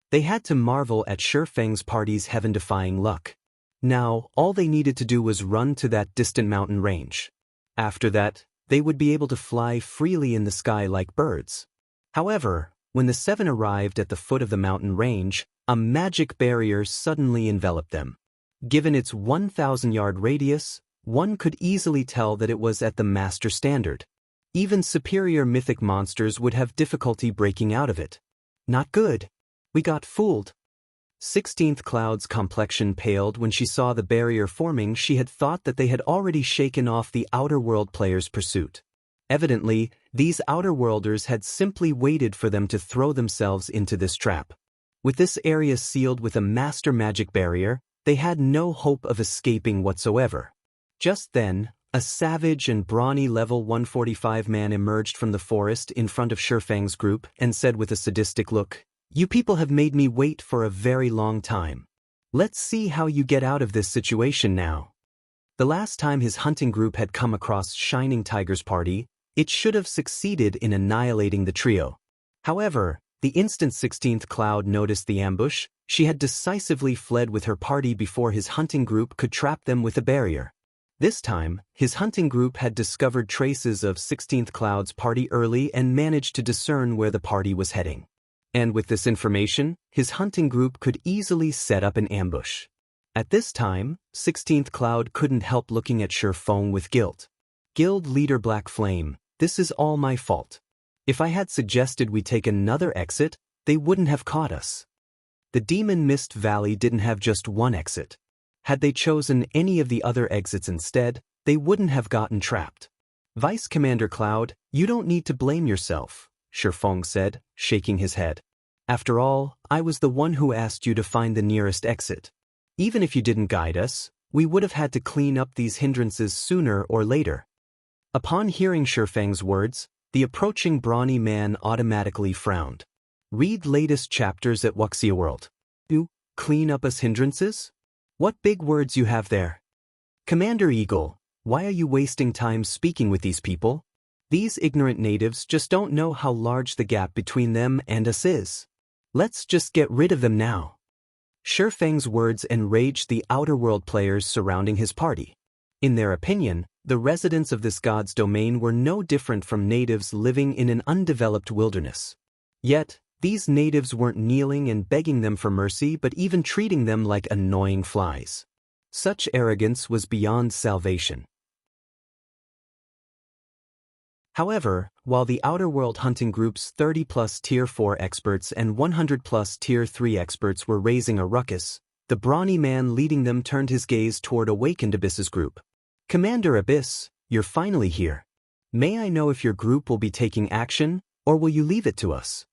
They had to marvel at Shifang's party's heaven-defying luck. Now, all they needed to do was run to that distant mountain range. After that, they would be able to fly freely in the sky like birds. However, when the 7 arrived at the foot of the mountain range, a magic barrier suddenly enveloped them. Given its 1,000-yard radius, one could easily tell that it was at the master standard. Even superior mythic monsters would have difficulty breaking out of it. Not good. We got fooled. 16th Cloud's complexion paled when she saw the barrier forming. She had thought that they had already shaken off the Outer World players' pursuit. Evidently, these Outer Worlders had simply waited for them to throw themselves into this trap. With this area sealed with a master magic barrier, they had no hope of escaping whatsoever. Just then, a savage and brawny level 145 man emerged from the forest in front of Shifang's group and said with a sadistic look, "You people have made me wait for a very long time. Let's see how you get out of this situation now." The last time his hunting group had come across Shining Tiger's party, it should have succeeded in annihilating the trio. However, the instant 16th Cloud noticed the ambush, she had decisively fled with her party before his hunting group could trap them with a barrier. This time, his hunting group had discovered traces of 16th Cloud's party early and managed to discern where the party was heading. And with this information, his hunting group could easily set up an ambush. At this time, 16th Cloud couldn't help looking at Shifang with guilt. Guild leader Black Flame, this is all my fault. If I had suggested we take another exit, they wouldn't have caught us. The Demon Mist Valley didn't have just one exit. Had they chosen any of the other exits instead, they wouldn't have gotten trapped. Vice Commander Cloud, you don't need to blame yourself, Shifang said, shaking his head. After all, I was the one who asked you to find the nearest exit. Even if you didn't guide us, we would have had to clean up these hindrances sooner or later. Upon hearing Shifang's words, the approaching brawny man automatically frowned. Read latest chapters at Wuxia World. You clean up us hindrances? What big words you have there. Commander Eagle, why are you wasting time speaking with these people? These ignorant natives just don't know how large the gap between them and us is. Let's just get rid of them now. Shifang's words enraged the Outer World players surrounding his party. In their opinion, the residents of this god's domain were no different from natives living in an undeveloped wilderness. Yet, these natives weren't kneeling and begging them for mercy but even treating them like annoying flies. Such arrogance was beyond salvation. However, while the Outer World hunting group's 30-plus Tier 4 experts and 100-plus Tier 3 experts were raising a ruckus, the brawny man leading them turned his gaze toward Awakened Abyss's group. "Commander Abyss, you're finally here. May I know if your group will be taking action, or will you leave it to us?"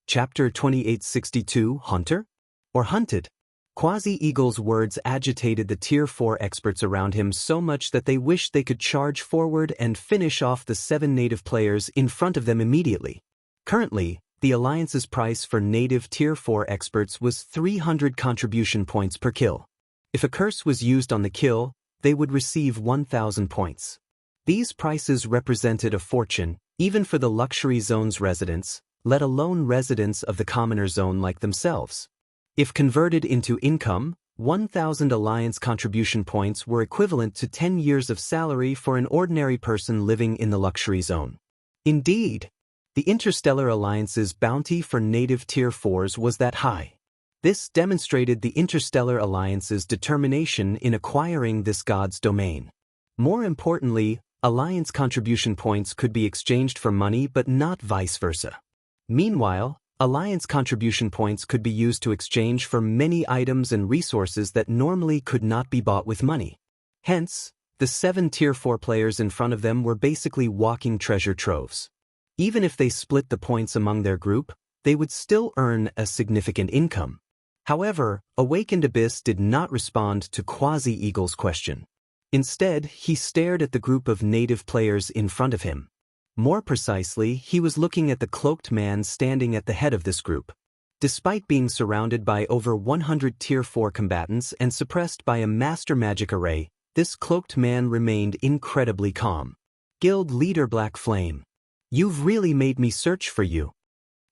Chapter 2862, Hunter? Or Hunted? Quasi-Eagle's words agitated the Tier 4 experts around him so much that they wished they could charge forward and finish off the 7 native players in front of them immediately. Currently, the Alliance's price for native Tier 4 experts was 300 contribution points per kill. If a curse was used on the kill, they would receive 1,000 points. These prices represented a fortune, even for the luxury zone's residents, let alone residents of the commoner zone like themselves. If converted into income, 1,000 Alliance contribution points were equivalent to 10 years of salary for an ordinary person living in the luxury zone. Indeed, the Interstellar Alliance's bounty for native Tier 4s was that high. This demonstrated the Interstellar Alliance's determination in acquiring this god's domain. More importantly, Alliance contribution points could be exchanged for money but not vice versa. Meanwhile, Alliance contribution points could be used to exchange for many items and resources that normally could not be bought with money. Hence, the 7 Tier 4 players in front of them were basically walking treasure troves. Even if they split the points among their group, they would still earn a significant income. However, Awakened Abyss did not respond to Quasi-Eagle's question. Instead, he stared at the group of native players in front of him. More precisely, he was looking at the cloaked man standing at the head of this group. Despite being surrounded by over 100 Tier 4 combatants and suppressed by a master magic array, this cloaked man remained incredibly calm. Guild Leader Black Flame. "You've really made me search for you."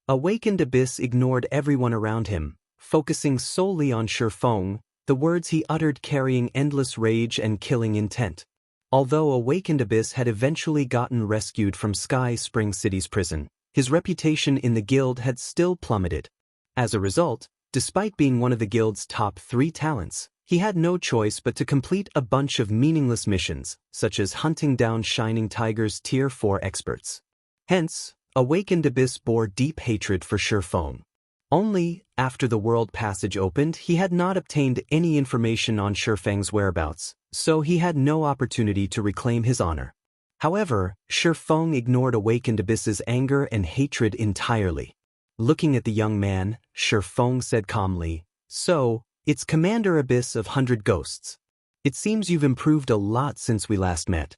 Awakened Abyss ignored everyone around him, focusing solely on Shifeng, the words he uttered carrying endless rage and killing intent. Although Awakened Abyss had eventually gotten rescued from Sky Spring City's prison, his reputation in the guild had still plummeted. As a result, despite being one of the guild's top 3 talents, he had no choice but to complete a bunch of meaningless missions, such as hunting down Shining Tiger's Tier 4 experts. Hence, Awakened Abyss bore deep hatred for Shifeng. Only, after the world passage opened, he had not obtained any information on Shifeng's whereabouts, so he had no opportunity to reclaim his honor. However, Shifeng ignored Awakened Abyss's anger and hatred entirely. Looking at the young man, Shifeng said calmly, "So, it's Commander Abyss of 100 Ghosts. It seems you've improved a lot since we last met."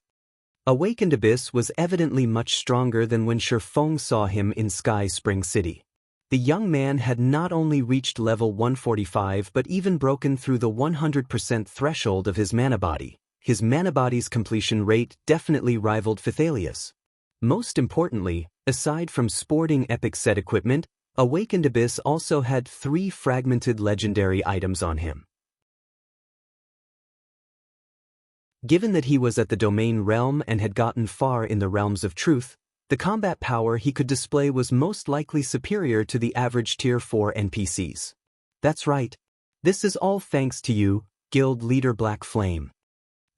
Awakened Abyss was evidently much stronger than when Shifeng saw him in Sky Spring City. The young man had not only reached level 145 but even broken through the 100% threshold of his mana body. His mana body's completion rate definitely rivaled Phythalia's. Most importantly, aside from sporting epic set equipment, Awakened Abyss also had 3 fragmented legendary items on him. Given that he was at the Domain Realm and had gotten far in the Realms of Truth, the combat power he could display was most likely superior to the average Tier 4 NPCs. "That's right. This is all thanks to you, Guild Leader Black Flame."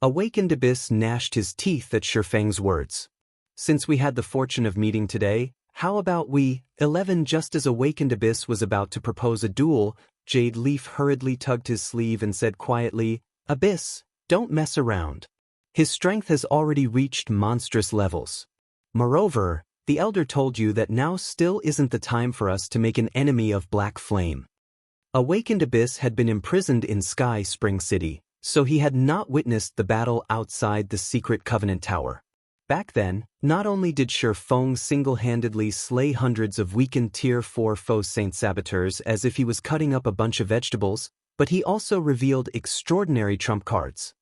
Awakened Abyss gnashed his teeth at Shifeng's words. "Since we had the fortune of meeting today, how about we, 11?" Just as Awakened Abyss was about to propose a duel, Jade Leaf hurriedly tugged his sleeve and said quietly, "Abyss, don't mess around. His strength has already reached monstrous levels. Moreover, the Elder told you that now still isn't the time for us to make an enemy of Black Flame." Awakened Abyss had been imprisoned in Sky Spring City, so he had not witnessed the battle outside the secret Covenant Tower. Back then, not only did Shifeng single-handedly slay hundreds of weakened Tier 4 foe Saint Saboteurs as if he was cutting up a bunch of vegetables, but he also revealed extraordinary trump cards.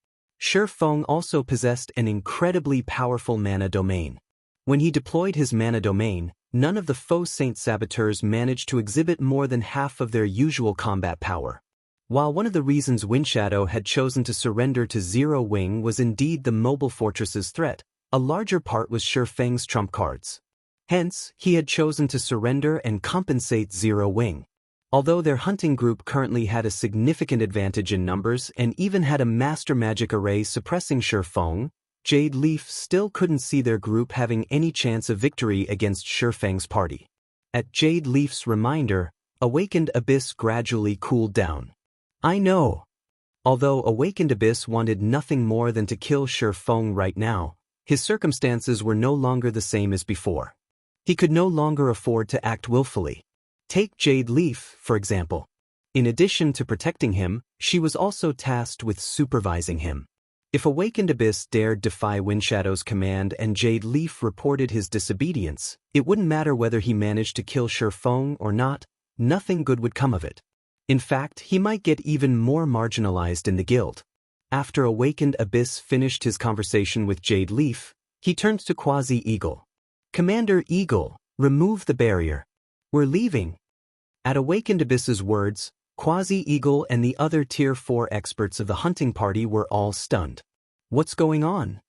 Shifeng also possessed an incredibly powerful mana domain. When he deployed his mana domain, none of the foe Saint Saboteurs managed to exhibit more than half of their usual combat power. While one of the reasons Windshadow had chosen to surrender to Zero Wing was indeed the mobile fortress's threat, a larger part was Shifeng's trump cards. Hence, he had chosen to surrender and compensate Zero Wing. Although their hunting group currently had a significant advantage in numbers and even had a master magic array suppressing Shifeng, Jade Leaf still couldn't see their group having any chance of victory against Shifeng's party. At Jade Leaf's reminder, Awakened Abyss gradually cooled down. I know. Although Awakened Abyss wanted nothing more than to kill Shifeng right now, his circumstances were no longer the same as before. He could no longer afford to act willfully. Take Jade Leaf, for example. In addition to protecting him, she was also tasked with supervising him. If Awakened Abyss dared defy Windshadow's command and Jade Leaf reported his disobedience, it wouldn't matter whether he managed to kill Shifeng or not, nothing good would come of it. In fact, he might get even more marginalized in the guild. After Awakened Abyss finished his conversation with Jade Leaf, he turned to Quasi-Eagle. Commander Eagle, remove the barrier. We're leaving. At Awakened Abyss's words, Quasi-Eagle and the other Tier 4 experts of the hunting party were all stunned. What's going on?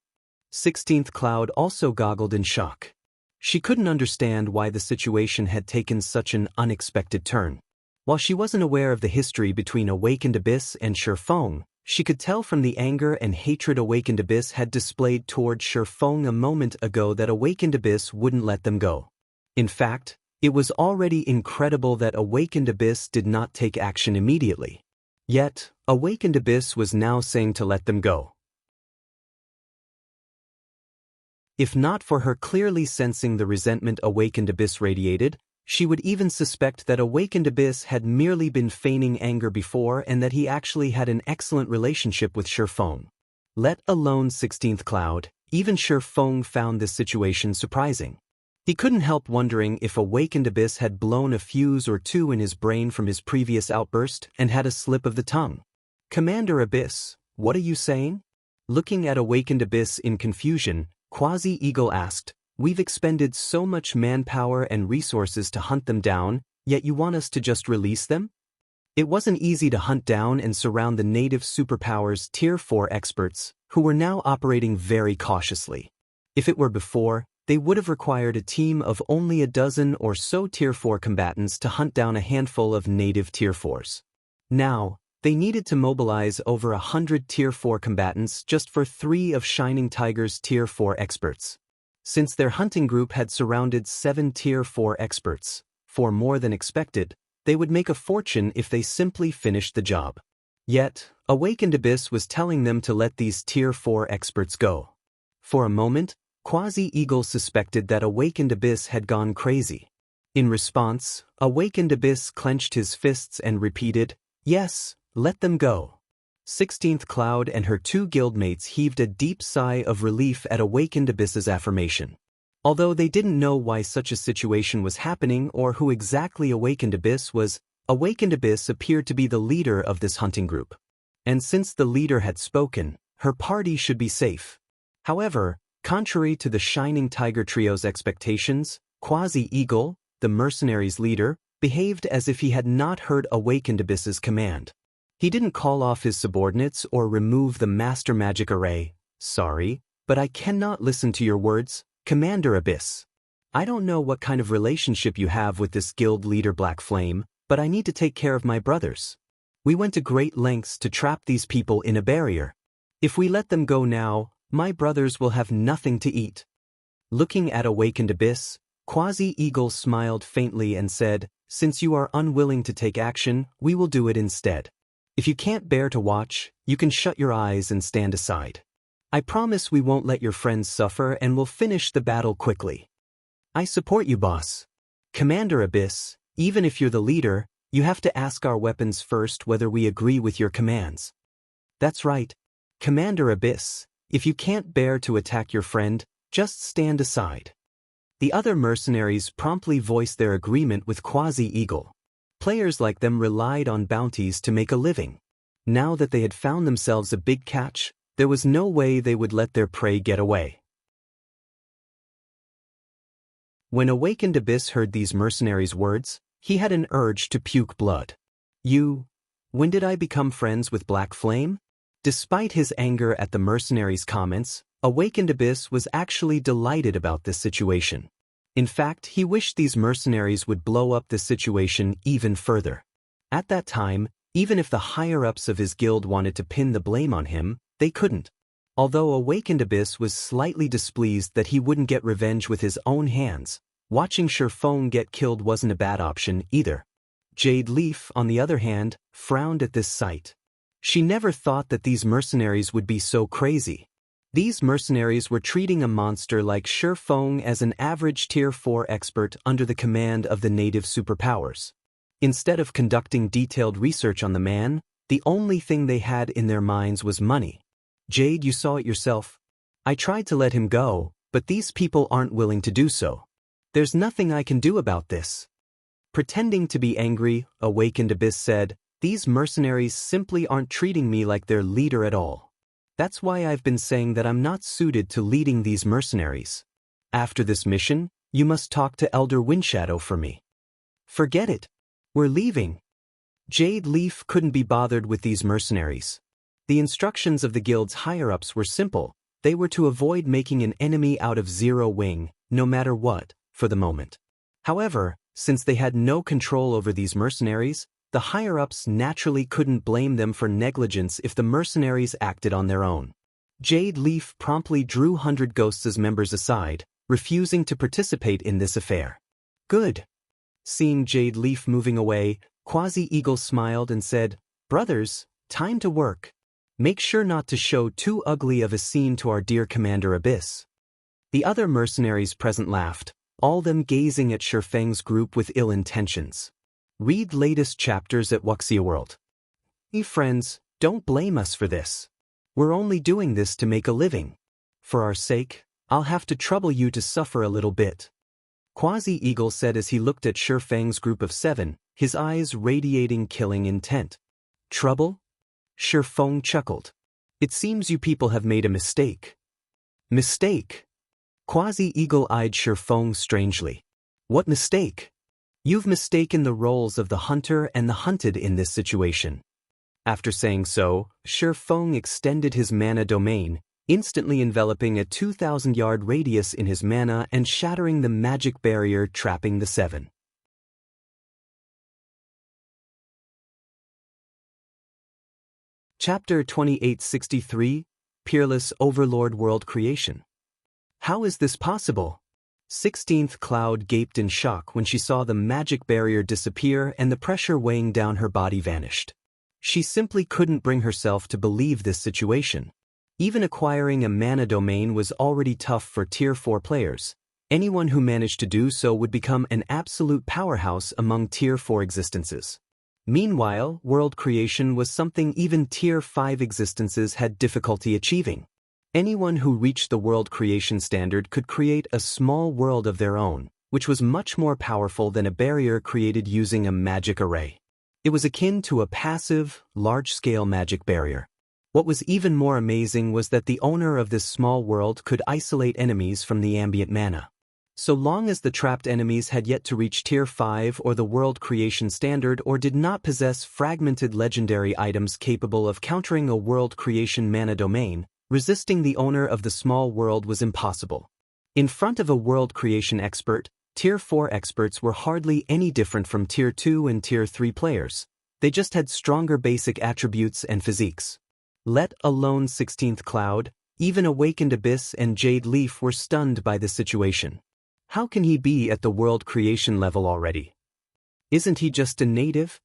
16th Cloud also goggled in shock. She couldn't understand why the situation had taken such an unexpected turn. While she wasn't aware of the history between Awakened Abyss and Shifeng, she could tell from the anger and hatred Awakened Abyss had displayed toward Shifeng a moment ago that Awakened Abyss wouldn't let them go. In fact, it was already incredible that Awakened Abyss did not take action immediately. Yet, Awakened Abyss was now saying to let them go. If not for her clearly sensing the resentment Awakened Abyss radiated, she would even suspect that Awakened Abyss had merely been feigning anger before and that he actually had an excellent relationship with Shifeng. Let alone 16th Cloud, even Shifeng found this situation surprising. He couldn't help wondering if Awakened Abyss had blown a fuse or two in his brain from his previous outburst and had a slip of the tongue. Commander Abyss, what are you saying? Looking at Awakened Abyss in confusion, Quasi-Eagle asked, We've expended so much manpower and resources to hunt them down, yet you want us to just release them? It wasn't easy to hunt down and surround the native superpowers Tier 4 experts, who were now operating very cautiously. If it were before, they would have required a team of only a dozen or so Tier 4 combatants to hunt down a handful of native Tier 4s. Now, they needed to mobilize over 100 Tier 4 combatants just for 3 of Shining Tiger's Tier 4 experts. Since their hunting group had surrounded 7 Tier 4 experts, for more than expected, they would make a fortune if they simply finished the job. Yet, Awakened Abyss was telling them to let these Tier 4 experts go. For a moment, Quasi-Eagle suspected that Awakened Abyss had gone crazy. In response, Awakened Abyss clenched his fists and repeated, Yes, let them go. 16th Cloud and her 2 guildmates heaved a deep sigh of relief at Awakened Abyss's affirmation. Although they didn't know why such a situation was happening or who exactly Awakened Abyss was, Awakened Abyss appeared to be the leader of this hunting group. And since the leader had spoken, her party should be safe. However, contrary to the Shining Tiger Trio's expectations, Quasi-Eagle, the mercenaries' leader, behaved as if he had not heard Awakened Abyss's command. He didn't call off his subordinates or remove the Master Magic Array. Sorry, but I cannot listen to your words, Commander Abyss. I don't know what kind of relationship you have with this guild leader Black Flame, but I need to take care of my brothers. We went to great lengths to trap these people in a barrier. If we let them go now, my brothers will have nothing to eat. Looking at Awakened Abyss, Quasi-Eagle smiled faintly and said, Since you are unwilling to take action, we will do it instead. If you can't bear to watch, you can shut your eyes and stand aside. I promise we won't let your friends suffer and will finish the battle quickly. I support you, boss. Commander Abyss, even if you're the leader, you have to ask our weapons first whether we agree with your commands. That's right. Commander Abyss, if you can't bear to attack your friend, just stand aside. The other mercenaries promptly voiced their agreement with Quasi-Eagle. Players like them relied on bounties to make a living. Now that they had found themselves a big catch, there was no way they would let their prey get away. When Awakened Abyss heard these mercenaries' words, he had an urge to puke blood. When did I become friends with Black Flame? Despite his anger at the mercenaries' comments, Awakened Abyss was actually delighted about this situation. In fact, he wished these mercenaries would blow up the situation even further. At that time, even if the higher-ups of his guild wanted to pin the blame on him, they couldn't. Although Awakened Abyss was slightly displeased that he wouldn't get revenge with his own hands, watching Shifeng get killed wasn't a bad option either. Jade Leaf, on the other hand, frowned at this sight. She never thought that these mercenaries would be so crazy. These mercenaries were treating a monster like Shifeng as an average Tier 4 expert under the command of the native superpowers. Instead of conducting detailed research on the man, the only thing they had in their minds was money. Jade, you saw it yourself. I tried to let him go, but these people aren't willing to do so. There's nothing I can do about this. Pretending to be angry, Awakened Abyss said, these mercenaries simply aren't treating me like their leader at all. That's why I've been saying that I'm not suited to leading these mercenaries. After this mission, you must talk to Elder Windshadow for me. Forget it. We're leaving. Jade Leaf couldn't be bothered with these mercenaries. The instructions of the guild's higher-ups were simple. They were to avoid making an enemy out of Zero Wing, no matter what, for the moment. However, since they had no control over these mercenaries, the higher-ups naturally couldn't blame them for negligence if the mercenaries acted on their own. Jade Leaf promptly drew 100 Ghosts' members aside, refusing to participate in this affair. Good. Seeing Jade Leaf moving away, Quasi-Eagle smiled and said, Brothers, time to work. Make sure not to show too ugly of a scene to our dear Commander Abyss. The other mercenaries present laughed, all them gazing at Shifeng's group with ill intentions. Read latest chapters at Wuxia World. Hey friends, don't blame us for this. We're only doing this to make a living. For our sake, I'll have to trouble you to suffer a little bit. Quasi-Eagle said as he looked at Shifeng's group of 7, his eyes radiating killing intent. Trouble? Shifeng chuckled. It seems you people have made a mistake. Mistake? Quasi-Eagle eyed Shifeng strangely. What mistake? You've mistaken the roles of the hunter and the hunted in this situation. After saying so, Shifeng extended his mana domain, instantly enveloping a 2,000-yard radius in his mana and shattering the magic barrier trapping the 7. Chapter 2863, Peerless Overlord World Creation. How is this possible? 16th Cloud gaped in shock when she saw the magic barrier disappear and the pressure weighing down her body vanished. She simply couldn't bring herself to believe this situation. Even acquiring a mana domain was already tough for Tier 4 players. Anyone who managed to do so would become an absolute powerhouse among Tier 4 existences. Meanwhile, world creation was something even Tier 5 existences had difficulty achieving. Anyone who reached the world creation standard could create a small world of their own, which was much more powerful than a barrier created using a magic array. It was akin to a passive, large-scale magic barrier. What was even more amazing was that the owner of this small world could isolate enemies from the ambient mana. So long as the trapped enemies had yet to reach Tier 5 or the world creation standard or did not possess fragmented legendary items capable of countering a world creation mana domain, resisting the owner of the small world was impossible. In front of a world creation expert, Tier 4 experts were hardly any different from Tier 2 and Tier 3 players. They just had stronger basic attributes and physiques. Let alone 16th Cloud, even Awakened Abyss and Jade Leaf were stunned by the situation. How can he be at the world creation level already? Isn't he just a native?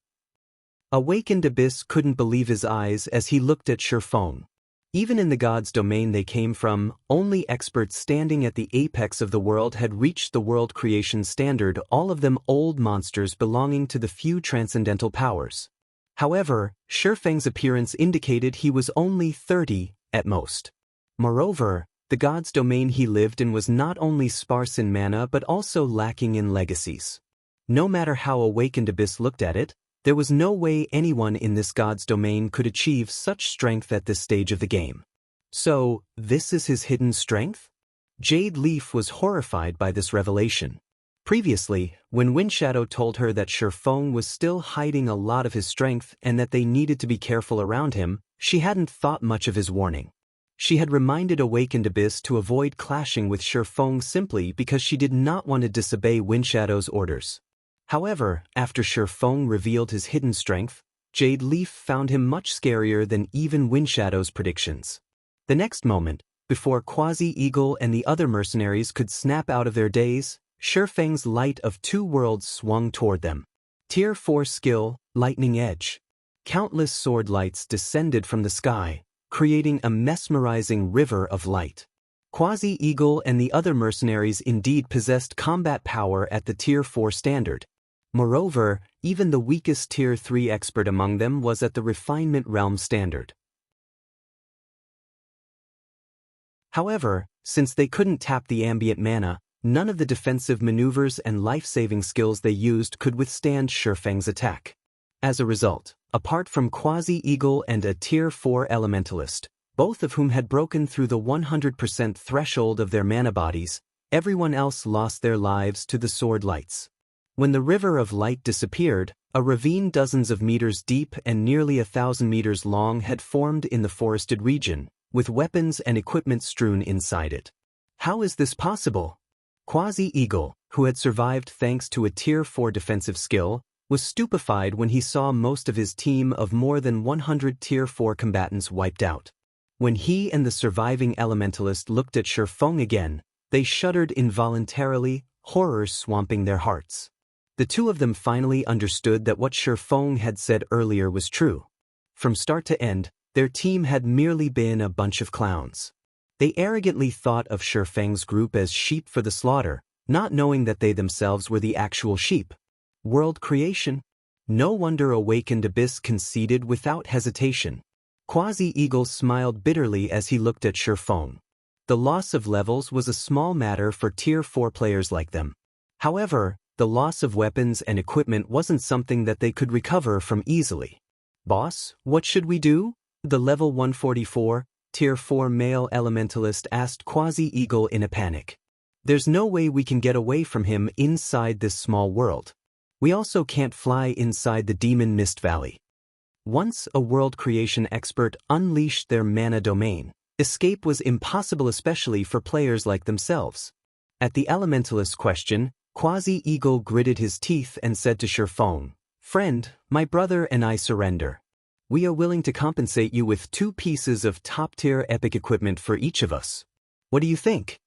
Awakened Abyss couldn't believe his eyes as he looked at Shifeng. Even in the gods' domain they came from, only experts standing at the apex of the world had reached the world creation standard, all of them old monsters belonging to the few transcendental powers. However, Shifeng's appearance indicated he was only 30, at most. Moreover, the gods' domain he lived in was not only sparse in mana but also lacking in legacies. No matter how Awakened Abyss looked at it, there was no way anyone in this god's domain could achieve such strength at this stage of the game. So, this is his hidden strength? Jade Leaf was horrified by this revelation. Previously, when Windshadow told her that Shifeng was still hiding a lot of his strength and that they needed to be careful around him, she hadn't thought much of his warning. She had reminded Awakened Abyss to avoid clashing with Shifeng simply because she did not want to disobey Windshadow's orders. However, after Shifeng revealed his hidden strength, Jade Leaf found him much scarier than even Windshadow's predictions. The next moment, before Quasi-Eagle and the other mercenaries could snap out of their daze, Shifeng's Light of Two Worlds swung toward them. Tier 4 skill, Lightning Edge. Countless sword lights descended from the sky, creating a mesmerizing river of light. Quasi-Eagle and the other mercenaries indeed possessed combat power at the Tier 4 standard. Moreover, even the weakest Tier 3 expert among them was at the Refinement Realm standard. However, since they couldn't tap the ambient mana, none of the defensive maneuvers and life-saving skills they used could withstand Shifeng's attack. As a result, apart from Quasi-Eagle and a Tier 4 Elementalist, both of whom had broken through the 100% threshold of their mana bodies, everyone else lost their lives to the sword lights. When the river of light disappeared, a ravine dozens of meters deep and nearly 1,000 meters long had formed in the forested region, with weapons and equipment strewn inside it. How is this possible? Quasi-Eagle, who had survived thanks to a Tier 4 defensive skill, was stupefied when he saw most of his team of more than 100 Tier 4 combatants wiped out. When he and the surviving Elementalist looked at Shifeng again, they shuddered involuntarily, horror swamping their hearts. The two of them finally understood that what Shifeng had said earlier was true. From start to end, their team had merely been a bunch of clowns. They arrogantly thought of Shifeng's group as sheep for the slaughter, not knowing that they themselves were the actual sheep. World creation? No wonder Awakened Abyss conceded without hesitation. Quasi-Eagle smiled bitterly as he looked at Shifeng. The loss of levels was a small matter for Tier 4 players like them. However, the loss of weapons and equipment wasn't something that they could recover from easily. Boss, what should we do? The level 144, Tier 4 male elementalist asked Quasi-Eagle in a panic. There's no way we can get away from him inside this small world. We also can't fly inside the Demon Mist Valley. Once a world creation expert unleashed their mana domain, escape was impossible, especially for players like themselves. At the elementalist's question, Quasi-Eagle gritted his teeth and said to Shifeng, "Friend, my brother and I surrender. We are willing to compensate you with 2 pieces of top-tier epic equipment for each of us. What do you think?"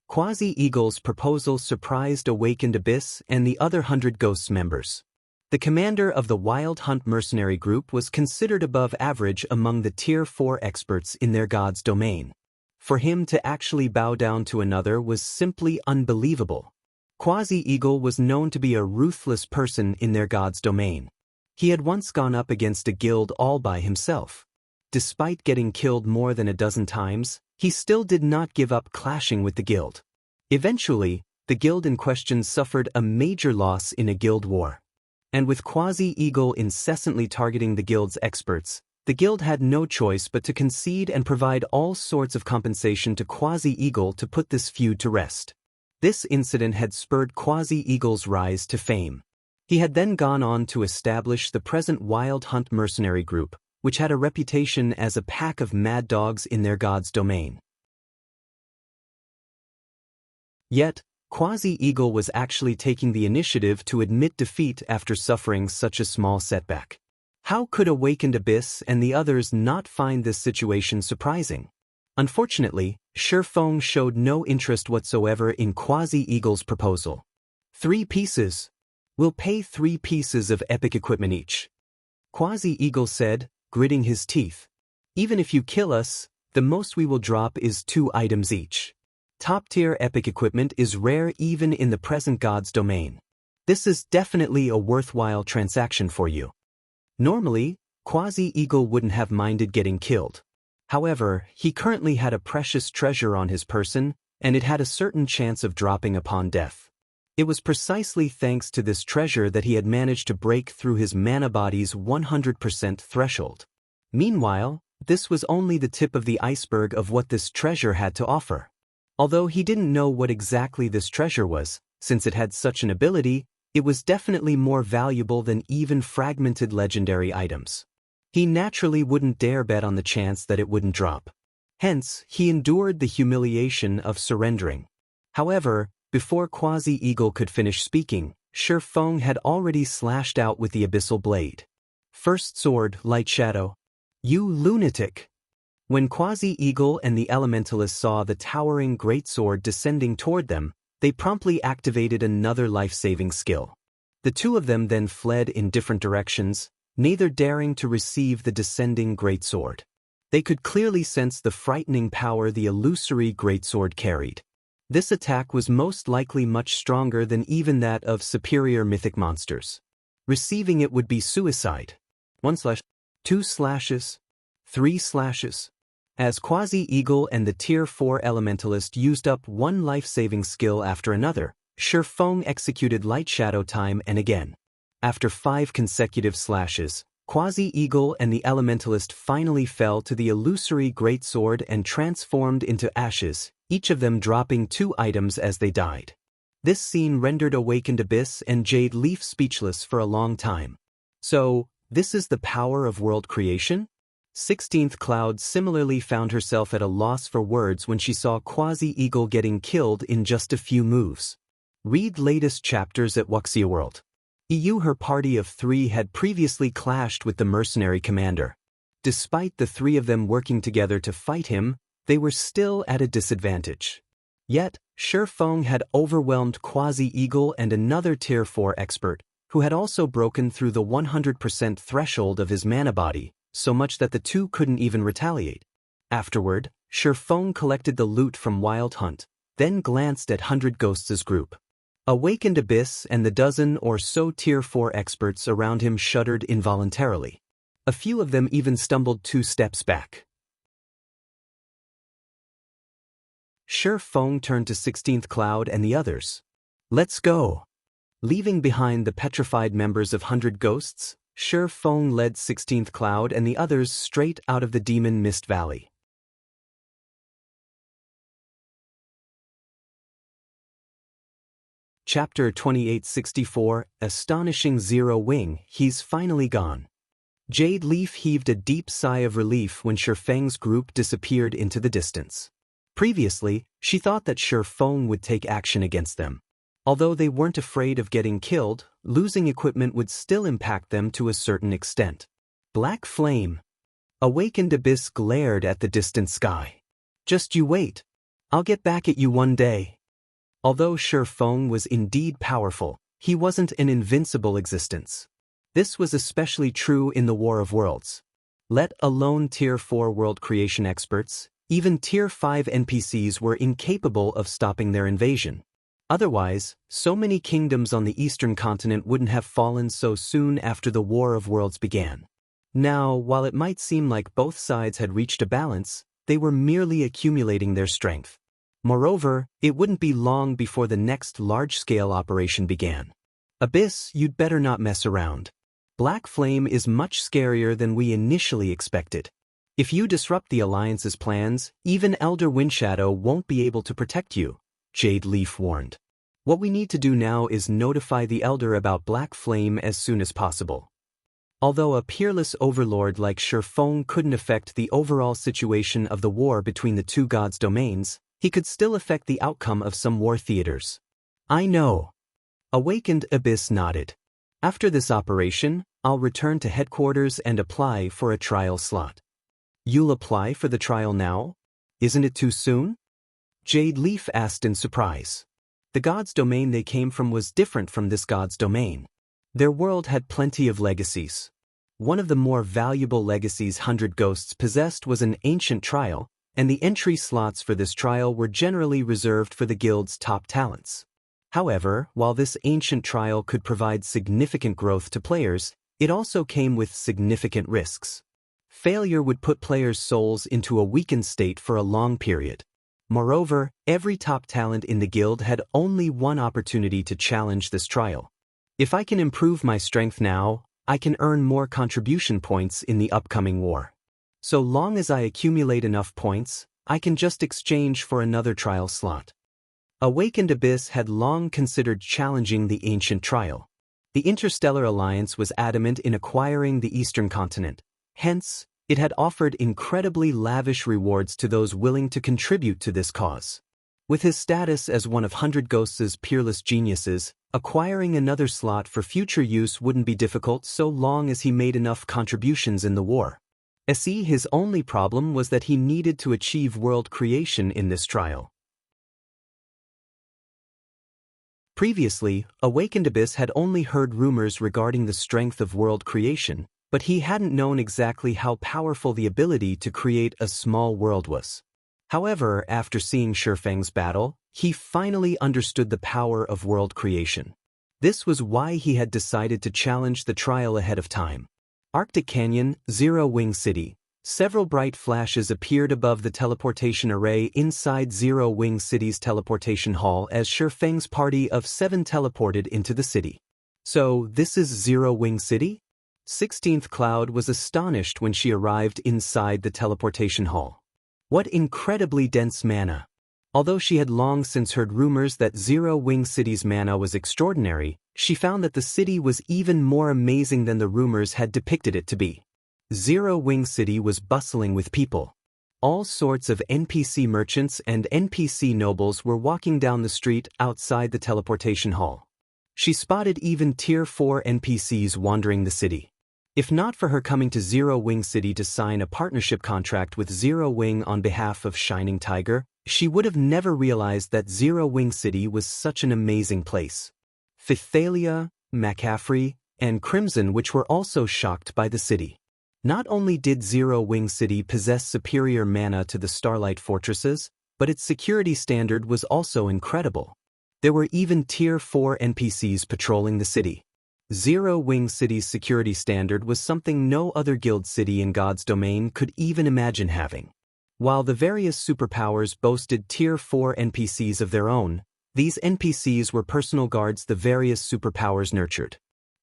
Quasi-Eagle's proposal surprised Awakened Abyss and the other 100 Ghosts members. The commander of the Wild Hunt mercenary group was considered above average among the Tier 4 experts in their god's domain. For him to actually bow down to another was simply unbelievable. Quasi-Eagle was known to be a ruthless person in their god's domain. He had once gone up against a guild all by himself. Despite getting killed more than a dozen times, he still did not give up clashing with the guild. Eventually, the guild in question suffered a major loss in a guild war. And with Quasi-Eagle incessantly targeting the guild's experts, the guild had no choice but to concede and provide all sorts of compensation to Quasi-Eagle to put this feud to rest. This incident had spurred Quasi-Eagle's rise to fame. He had then gone on to establish the present Wild Hunt mercenary group, which had a reputation as a pack of mad dogs in their god's domain. Yet, Quasi-Eagle was actually taking the initiative to admit defeat after suffering such a small setback. How could Awakened Abyss and the others not find this situation surprising? Unfortunately, Shifeng showed no interest whatsoever in Quasi-Eagle's proposal. 3 pieces. We'll pay 3 pieces of epic equipment each. Quasi-Eagle said, gritting his teeth. Even if you kill us, the most we will drop is 2 items each. Top-tier epic equipment is rare even in the present god's domain. This is definitely a worthwhile transaction for you. Normally, Quasi-Eagle wouldn't have minded getting killed. However, he currently had a precious treasure on his person, and it had a certain chance of dropping upon death. It was precisely thanks to this treasure that he had managed to break through his mana body's 100% threshold. Meanwhile, this was only the tip of the iceberg of what this treasure had to offer. Although he didn't know what exactly this treasure was, since it had such an ability, it was definitely more valuable than even fragmented legendary items. He naturally wouldn't dare bet on the chance that it wouldn't drop. Hence, he endured the humiliation of surrendering. However, before Quasi-Eagle could finish speaking, Shi Feng had already slashed out with the Abyssal blade. First sword, Light Shadow. You lunatic! When Quasi-Eagle and the Elementalist saw the towering greatsword descending toward them, they promptly activated another life-saving skill. The two of them then fled in different directions, neither daring to receive the descending greatsword. They could clearly sense the frightening power the illusory greatsword carried. This attack was most likely much stronger than even that of superior mythic monsters. Receiving it would be suicide. 1 slash, 2 slashes, 3 slashes. As Quasi-Eagle and the Tier 4 Elementalist used up one life-saving skill after another, Shi Feng executed Light Shadow time and again. After 5 consecutive slashes, Quasi-Eagle and the Elementalist finally fell to the illusory greatsword and transformed into ashes, each of them dropping 2 items as they died. This scene rendered Awakened Abyss and Jade Leaf speechless for a long time. So, this is the power of world creation? 16th Cloud similarly found herself at a loss for words when she saw Quasi-Eagle getting killed in just a few moves. Read latest chapters at Wuxia World. Her party of 3 had previously clashed with the mercenary commander. Despite the 3 of them working together to fight him, they were still at a disadvantage. Yet, Shi Feng had overwhelmed Quasi-Eagle and another Tier 4 expert, who had also broken through the 100% threshold of his mana body, so much that the two couldn't even retaliate. Afterward, Shi Feng collected the loot from Wild Hunt, then glanced at 100 Ghosts' group. Awakened Abyss and the dozen or so Tier 4 experts around him shuddered involuntarily. A few of them even stumbled 2 steps back. Shi Feng turned to 16th Cloud and the others. Let's go. Leaving behind the petrified members of 100 Ghosts, Shi Feng led 16th Cloud and the others straight out of the Demon Mist Valley. Chapter 2864, Astonishing Zero Wing, He's Finally Gone. Jade Leaf heaved a deep sigh of relief when Shi Feng's group disappeared into the distance. Previously, she thought that Shi Feng would take action against them. Although they weren't afraid of getting killed, losing equipment would still impact them to a certain extent. Black Flame. Awakened Abyss glared at the distant sky. Just you wait. I'll get back at you one day. Although Shi Feng was indeed powerful, he wasn't an invincible existence. This was especially true in the War of Worlds. Let alone Tier 4 world creation experts, even Tier 5 NPCs were incapable of stopping their invasion. Otherwise, so many kingdoms on the eastern continent wouldn't have fallen so soon after the War of Worlds began. Now, while it might seem like both sides had reached a balance, they were merely accumulating their strength. Moreover, it wouldn't be long before the next large-scale operation began. Abyss, you'd better not mess around. Black Flame is much scarier than we initially expected. If you disrupt the Alliance's plans, even Elder Windshadow won't be able to protect you, Jade Leaf warned. What we need to do now is notify the Elder about Black Flame as soon as possible. Although a peerless overlord like Shi Feng couldn't affect the overall situation of the war between the two gods' domains, he could still affect the outcome of some war theaters. I know. Awakened Abyss nodded. After this operation, I'll return to headquarters and apply for a trial slot. You'll apply for the trial now? Isn't it too soon? Jade Leaf asked in surprise. The god's domain they came from was different from this god's domain. Their world had plenty of legacies. One of the more valuable legacies 100 Ghosts possessed was an ancient trial, and the entry slots for this trial were generally reserved for the guild's top talents. However, while this ancient trial could provide significant growth to players, it also came with significant risks. Failure would put players' souls into a weakened state for a long period. Moreover, every top talent in the guild had only one opportunity to challenge this trial. If I can improve my strength now, I can earn more contribution points in the upcoming war. So long as I accumulate enough points, I can just exchange for another trial slot. Awakened Abyss had long considered challenging the ancient trial. The Interstellar Alliance was adamant in acquiring the Eastern Continent. Hence, it had offered incredibly lavish rewards to those willing to contribute to this cause. With his status as one of 100 Ghosts' peerless geniuses, acquiring another slot for future use wouldn't be difficult so long as he made enough contributions in the war. His only problem was that he needed to achieve world creation in this trial. Previously, Awakened Abyss had only heard rumors regarding the strength of world creation, but he hadn't known exactly how powerful the ability to create a small world was. However, after seeing Shifeng's battle, he finally understood the power of world creation. This was why he had decided to challenge the trial ahead of time. Arctic Canyon, Zero Wing City. Several bright flashes appeared above the teleportation array inside Zero Wing City's teleportation hall as Shifeng's party of 7 teleported into the city. So, this is Zero Wing City? 16th Cloud was astonished when she arrived inside the teleportation hall. What incredibly dense mana! Although she had long since heard rumors that Zero Wing City's mana was extraordinary, she found that the city was even more amazing than the rumors had depicted it to be. Zero Wing City was bustling with people. All sorts of NPC merchants and NPC nobles were walking down the street outside the teleportation hall. She spotted even Tier 4 NPCs wandering the city. If not for her coming to Zero Wing City to sign a partnership contract with Zero Wing on behalf of Shining Tiger, she would have never realized that Zero Wing City was such an amazing place. Phythalia, McCaffrey, and Crimson, which were also shocked by the city. Not only did Zero Wing City possess superior mana to the Starlight Fortresses, but its security standard was also incredible. There were even Tier 4 NPCs patrolling the city. Zero Wing City's security standard was something no other guild city in God's domain could even imagine having. While the various superpowers boasted Tier 4 NPCs of their own, these NPCs were personal guards the various superpowers nurtured.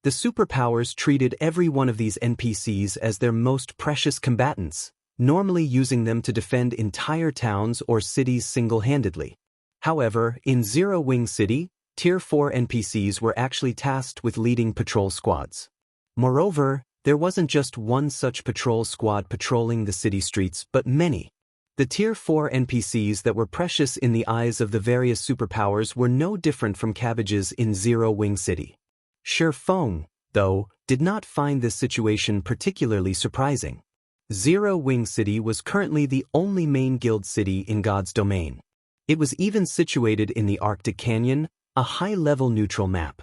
The superpowers treated every one of these NPCs as their most precious combatants, normally using them to defend entire towns or cities single-handedly. However, in Zero Wing City, Tier 4 NPCs were actually tasked with leading patrol squads. Moreover, there wasn't just one such patrol squad patrolling the city streets, but many. The Tier 4 NPCs that were precious in the eyes of the various superpowers were no different from cabbages in Zero Wing City. Shifeng, though, did not find this situation particularly surprising. Zero Wing City was currently the only main guild city in God's domain. It was even situated in the Arctic Canyon, a high-level neutral map.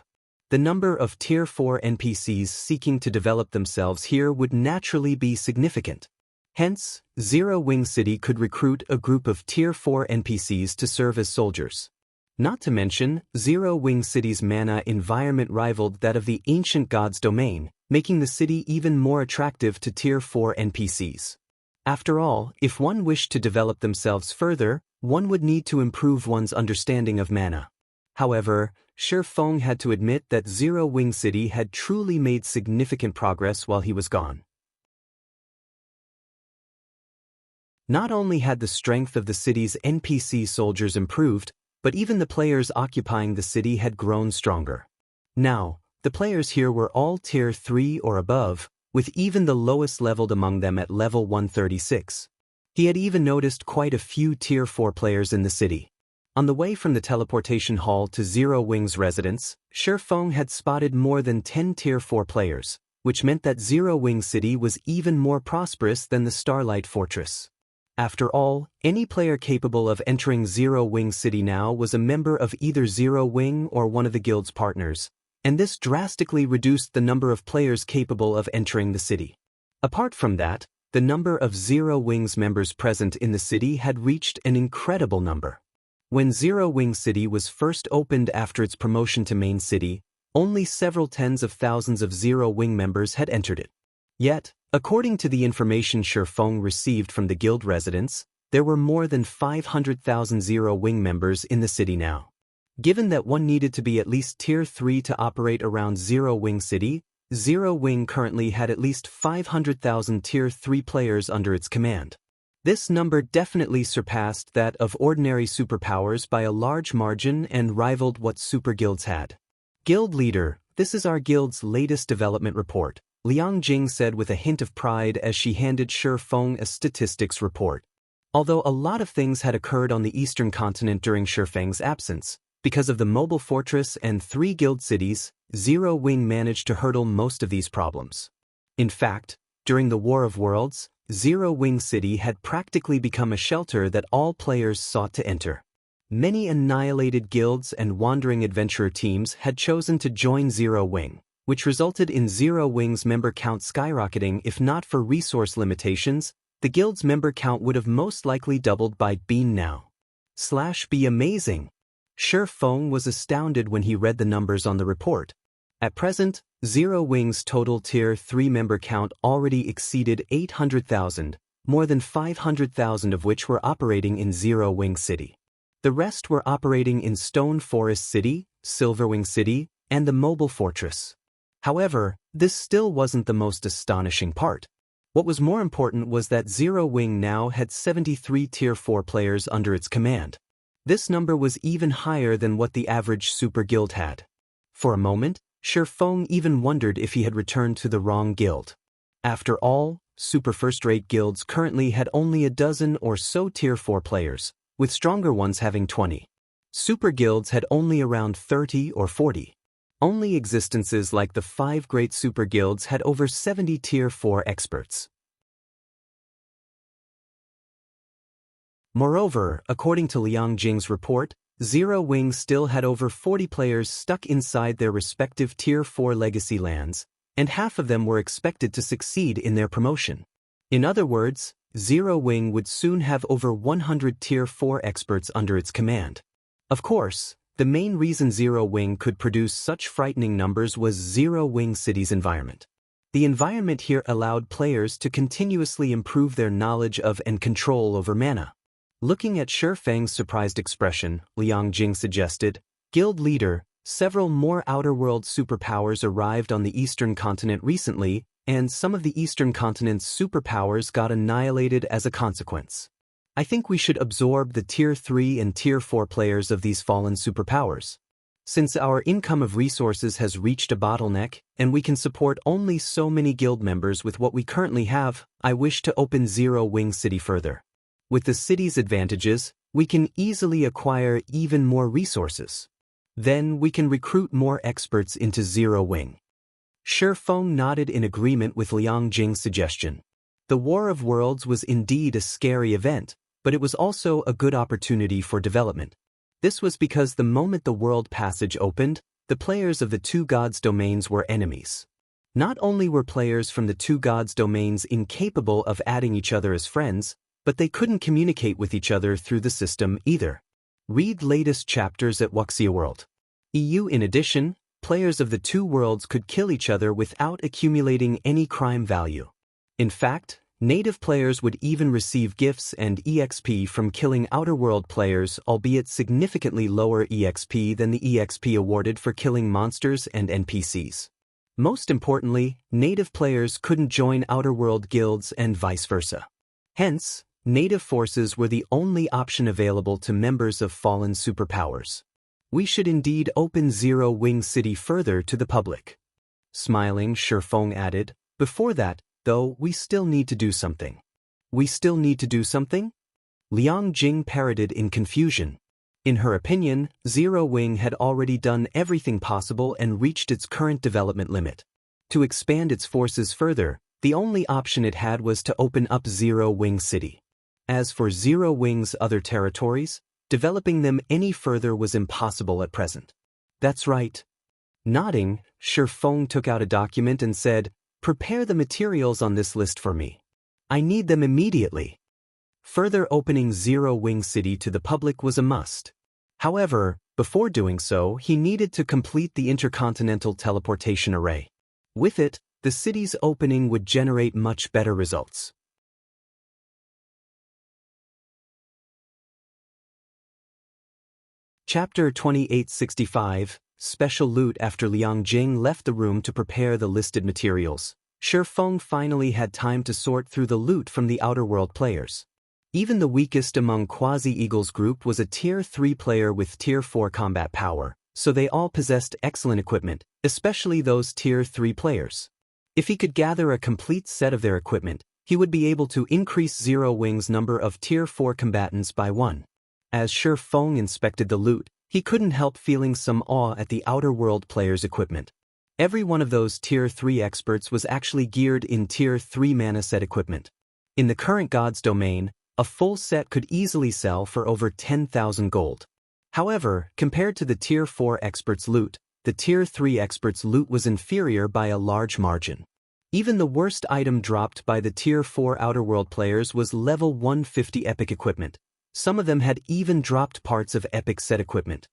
The number of Tier 4 NPCs seeking to develop themselves here would naturally be significant. Hence, Zero Wing City could recruit a group of Tier 4 NPCs to serve as soldiers. Not to mention, Zero Wing City's mana environment rivaled that of the ancient God's domain, making the city even more attractive to Tier 4 NPCs. After all, if one wished to develop themselves further, one would need to improve one's understanding of mana. However, Shifeng had to admit that Zero Wing City had truly made significant progress while he was gone. Not only had the strength of the city's NPC soldiers improved, but even the players occupying the city had grown stronger. Now, the players here were all Tier 3 or above, with even the lowest leveled among them at level 136. He had even noticed quite a few Tier 4 players in the city. On the way from the teleportation hall to Zero Wing's residence, Shifeng had spotted more than 10 Tier 4 players, which meant that Zero Wing City was even more prosperous than the Starlight Fortress. After all, any player capable of entering Zero Wing City now was a member of either Zero Wing or one of the guild's partners, and this drastically reduced the number of players capable of entering the city. Apart from that, the number of Zero Wing's members present in the city had reached an incredible number. When Zero Wing City was first opened after its promotion to main city, only several tens of thousands of Zero Wing members had entered it. Yet, according to the information Shifeng received from the guild residents, there were more than 500,000 Zero Wing members in the city now. Given that one needed to be at least Tier 3 to operate around Zero Wing City, Zero Wing currently had at least 500,000 Tier 3 players under its command. This number definitely surpassed that of ordinary superpowers by a large margin and rivaled what super guilds had. Guild leader, this is our guild's latest development report, Liang Jing said with a hint of pride as she handed Shifeng a statistics report. Although a lot of things had occurred on the eastern continent during Shifeng's absence, because of the mobile fortress and 3 guild cities, Zero Wing managed to hurdle most of these problems. In fact, during the War of Worlds, Zero Wing City had practically become a shelter that all players sought to enter. Many annihilated guilds and wandering adventurer teams had chosen to join Zero Wing, which resulted in Zero Wing's member count skyrocketing. If not for resource limitations, the guild's member count would have most likely doubled by Bean now. Be amazing. Shifeng was astounded when he read the numbers on the report. At present, Zero Wing's total Tier 3 member count already exceeded 800,000, more than 500,000 of which were operating in Zero Wing City. The rest were operating in Stone Forest City, Silverwing City, and the Mobile Fortress. However, this still wasn't the most astonishing part. What was more important was that Zero Wing now had 73 Tier 4 players under its command. This number was even higher than what the average Super Guild had. For a moment, Shifeng even wondered if he had returned to the wrong guild. After all, super first-rate guilds currently had only a dozen or so Tier 4 players, with stronger ones having 20. Super guilds had only around 30 or 40. Only existences like the 5 great super guilds had over 70 Tier 4 experts. Moreover, according to Liang Jing's report, Zero Wing still had over 40 players stuck inside their respective Tier 4 legacy lands, and half of them were expected to succeed in their promotion. In other words, Zero Wing would soon have over 100 Tier 4 experts under its command. Of course, the main reason Zero Wing could produce such frightening numbers was Zero Wing City's environment. The environment here allowed players to continuously improve their knowledge of and control over mana. Looking at Shifeng's surprised expression, Liang Jing suggested, "Guild leader, several more outer-world superpowers arrived on the Eastern Continent recently, and some of the Eastern Continent's superpowers got annihilated as a consequence. I think we should absorb the Tier 3 and Tier 4 players of these fallen superpowers. Since our income of resources has reached a bottleneck, and we can support only so many guild members with what we currently have, I wish to open Zero Wing City further. With the city's advantages, we can easily acquire even more resources. Then we can recruit more experts into Zero Wing." Shifeng nodded in agreement with Liang Jing's suggestion. The War of Worlds was indeed a scary event, but it was also a good opportunity for development. This was because the moment the world passage opened, the players of the two gods' domains were enemies. Not only were players from the two gods' domains incapable of adding each other as friends, but they couldn't communicate with each other through the system either. Read latest chapters at Wuxia World. EU. In addition, players of the two worlds could kill each other without accumulating any crime value. In fact, native players would even receive gifts and EXP from killing outer world players, albeit significantly lower EXP than the EXP awarded for killing monsters and NPCs. Most importantly, native players couldn't join outer world guilds and vice versa. Hence, native forces were the only option available to members of fallen superpowers. We should indeed open Zero Wing City further to the public. Smiling, Shifeng added, "Before that, though, we still need to do something." "We still need to do something?" Liang Jing parroted in confusion. In her opinion, Zero Wing had already done everything possible and reached its current development limit. To expand its forces further, the only option it had was to open up Zero Wing City. As for Zero Wing's other territories, developing them any further was impossible at present. "That's right." Nodding, Shifeng took out a document and said, "Prepare the materials on this list for me. I need them immediately." Further opening Zero Wing City to the public was a must. However, before doing so, he needed to complete the Intercontinental Teleportation Array. With it, the city's opening would generate much better results. Chapter 2865, Special Loot. After Liang Jing left the room to prepare the listed materials, Shifeng finally had time to sort through the loot from the Outer World players. Even the weakest among Quasi-Eagle's group was a Tier 3 player with Tier 4 combat power, so they all possessed excellent equipment, especially those Tier 3 players. If he could gather a complete set of their equipment, he would be able to increase Zero Wing's number of Tier 4 combatants by 1. As Shi Feng inspected the loot, he couldn't help feeling some awe at the Outer World players' equipment. Every one of those Tier 3 experts was actually geared in Tier 3 mana set equipment. In the current God's Domain, a full set could easily sell for over 10,000 gold. However, compared to the Tier 4 experts' loot, the Tier 3 experts' loot was inferior by a large margin. Even the worst item dropped by the Tier 4 Outer World players was level 150 epic equipment. Some of them had even dropped parts of epic set equipment.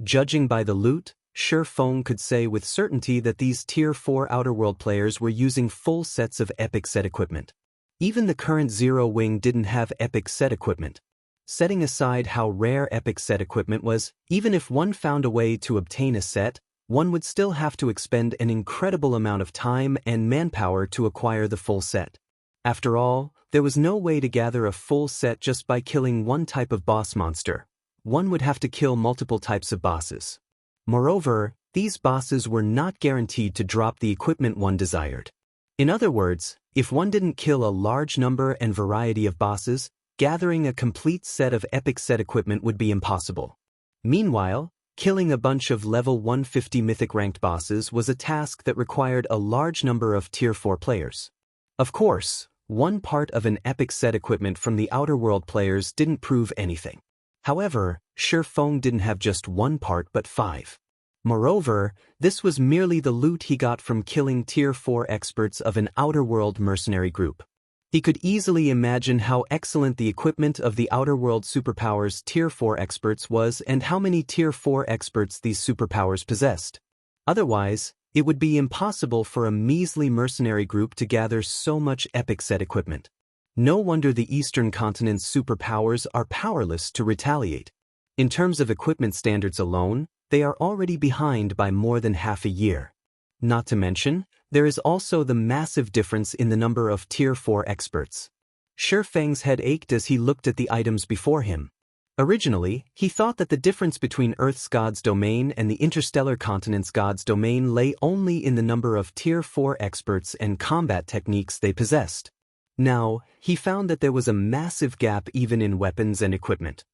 Judging by the loot, Shi Feng could say with certainty that these Tier 4 Outer World players were using full sets of epic set equipment. Even the current Zero Wing didn't have epic set equipment. Setting aside how rare epic set equipment was, even if one found a way to obtain a set, one would still have to expend an incredible amount of time and manpower to acquire the full set. After all, there was no way to gather a full set just by killing one type of boss monster. One would have to kill multiple types of bosses. Moreover, these bosses were not guaranteed to drop the equipment one desired. In other words, if one didn't kill a large number and variety of bosses, gathering a complete set of epic set equipment would be impossible. Meanwhile, killing a bunch of level 150 mythic ranked bosses was a task that required a large number of Tier 4 players. Of course, one part of an epic set equipment from the Outer World players didn't prove anything. However, Shi Feng didn't have just one part but 5. Moreover, this was merely the loot he got from killing Tier 4 experts of an Outer World mercenary group. He could easily imagine how excellent the equipment of the Outer World superpowers Tier 4 experts was and how many Tier 4 experts these superpowers possessed. Otherwise, it would be impossible for a measly mercenary group to gather so much epic set equipment. No wonder the Eastern Continent's superpowers are powerless to retaliate. In terms of equipment standards alone, they are already behind by more than half a year. Not to mention, there is also the massive difference in the number of Tier 4 experts. Shi Feng's head ached as he looked at the items before him. Originally, he thought that the difference between Earth's God's Domain and the Interstellar Continent's God's Domain lay only in the number of Tier 4 experts and combat techniques they possessed. Now, he found that there was a massive gap even in weapons and equipment.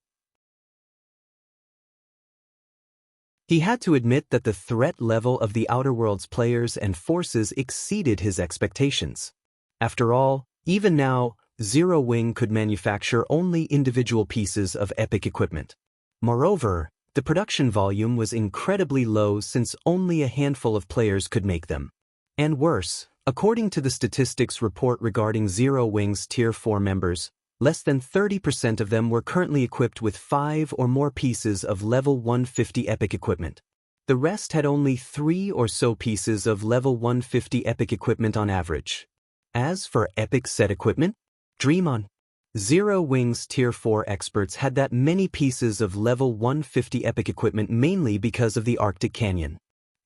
He had to admit that the threat level of the Outer World's players and forces exceeded his expectations. After all, even now, Zero Wing could manufacture only individual pieces of epic equipment. Moreover, the production volume was incredibly low since only a handful of players could make them. And worse, according to the statistics report regarding Zero Wing's Tier 4 members, less than 30% of them were currently equipped with 5 or more pieces of level 150 epic equipment. The rest had only 3 or so pieces of level 150 epic equipment on average. As for epic set equipment, dream on. Zero Wing's Tier 4 experts had that many pieces of level 150 epic equipment mainly because of the Arctic Canyon.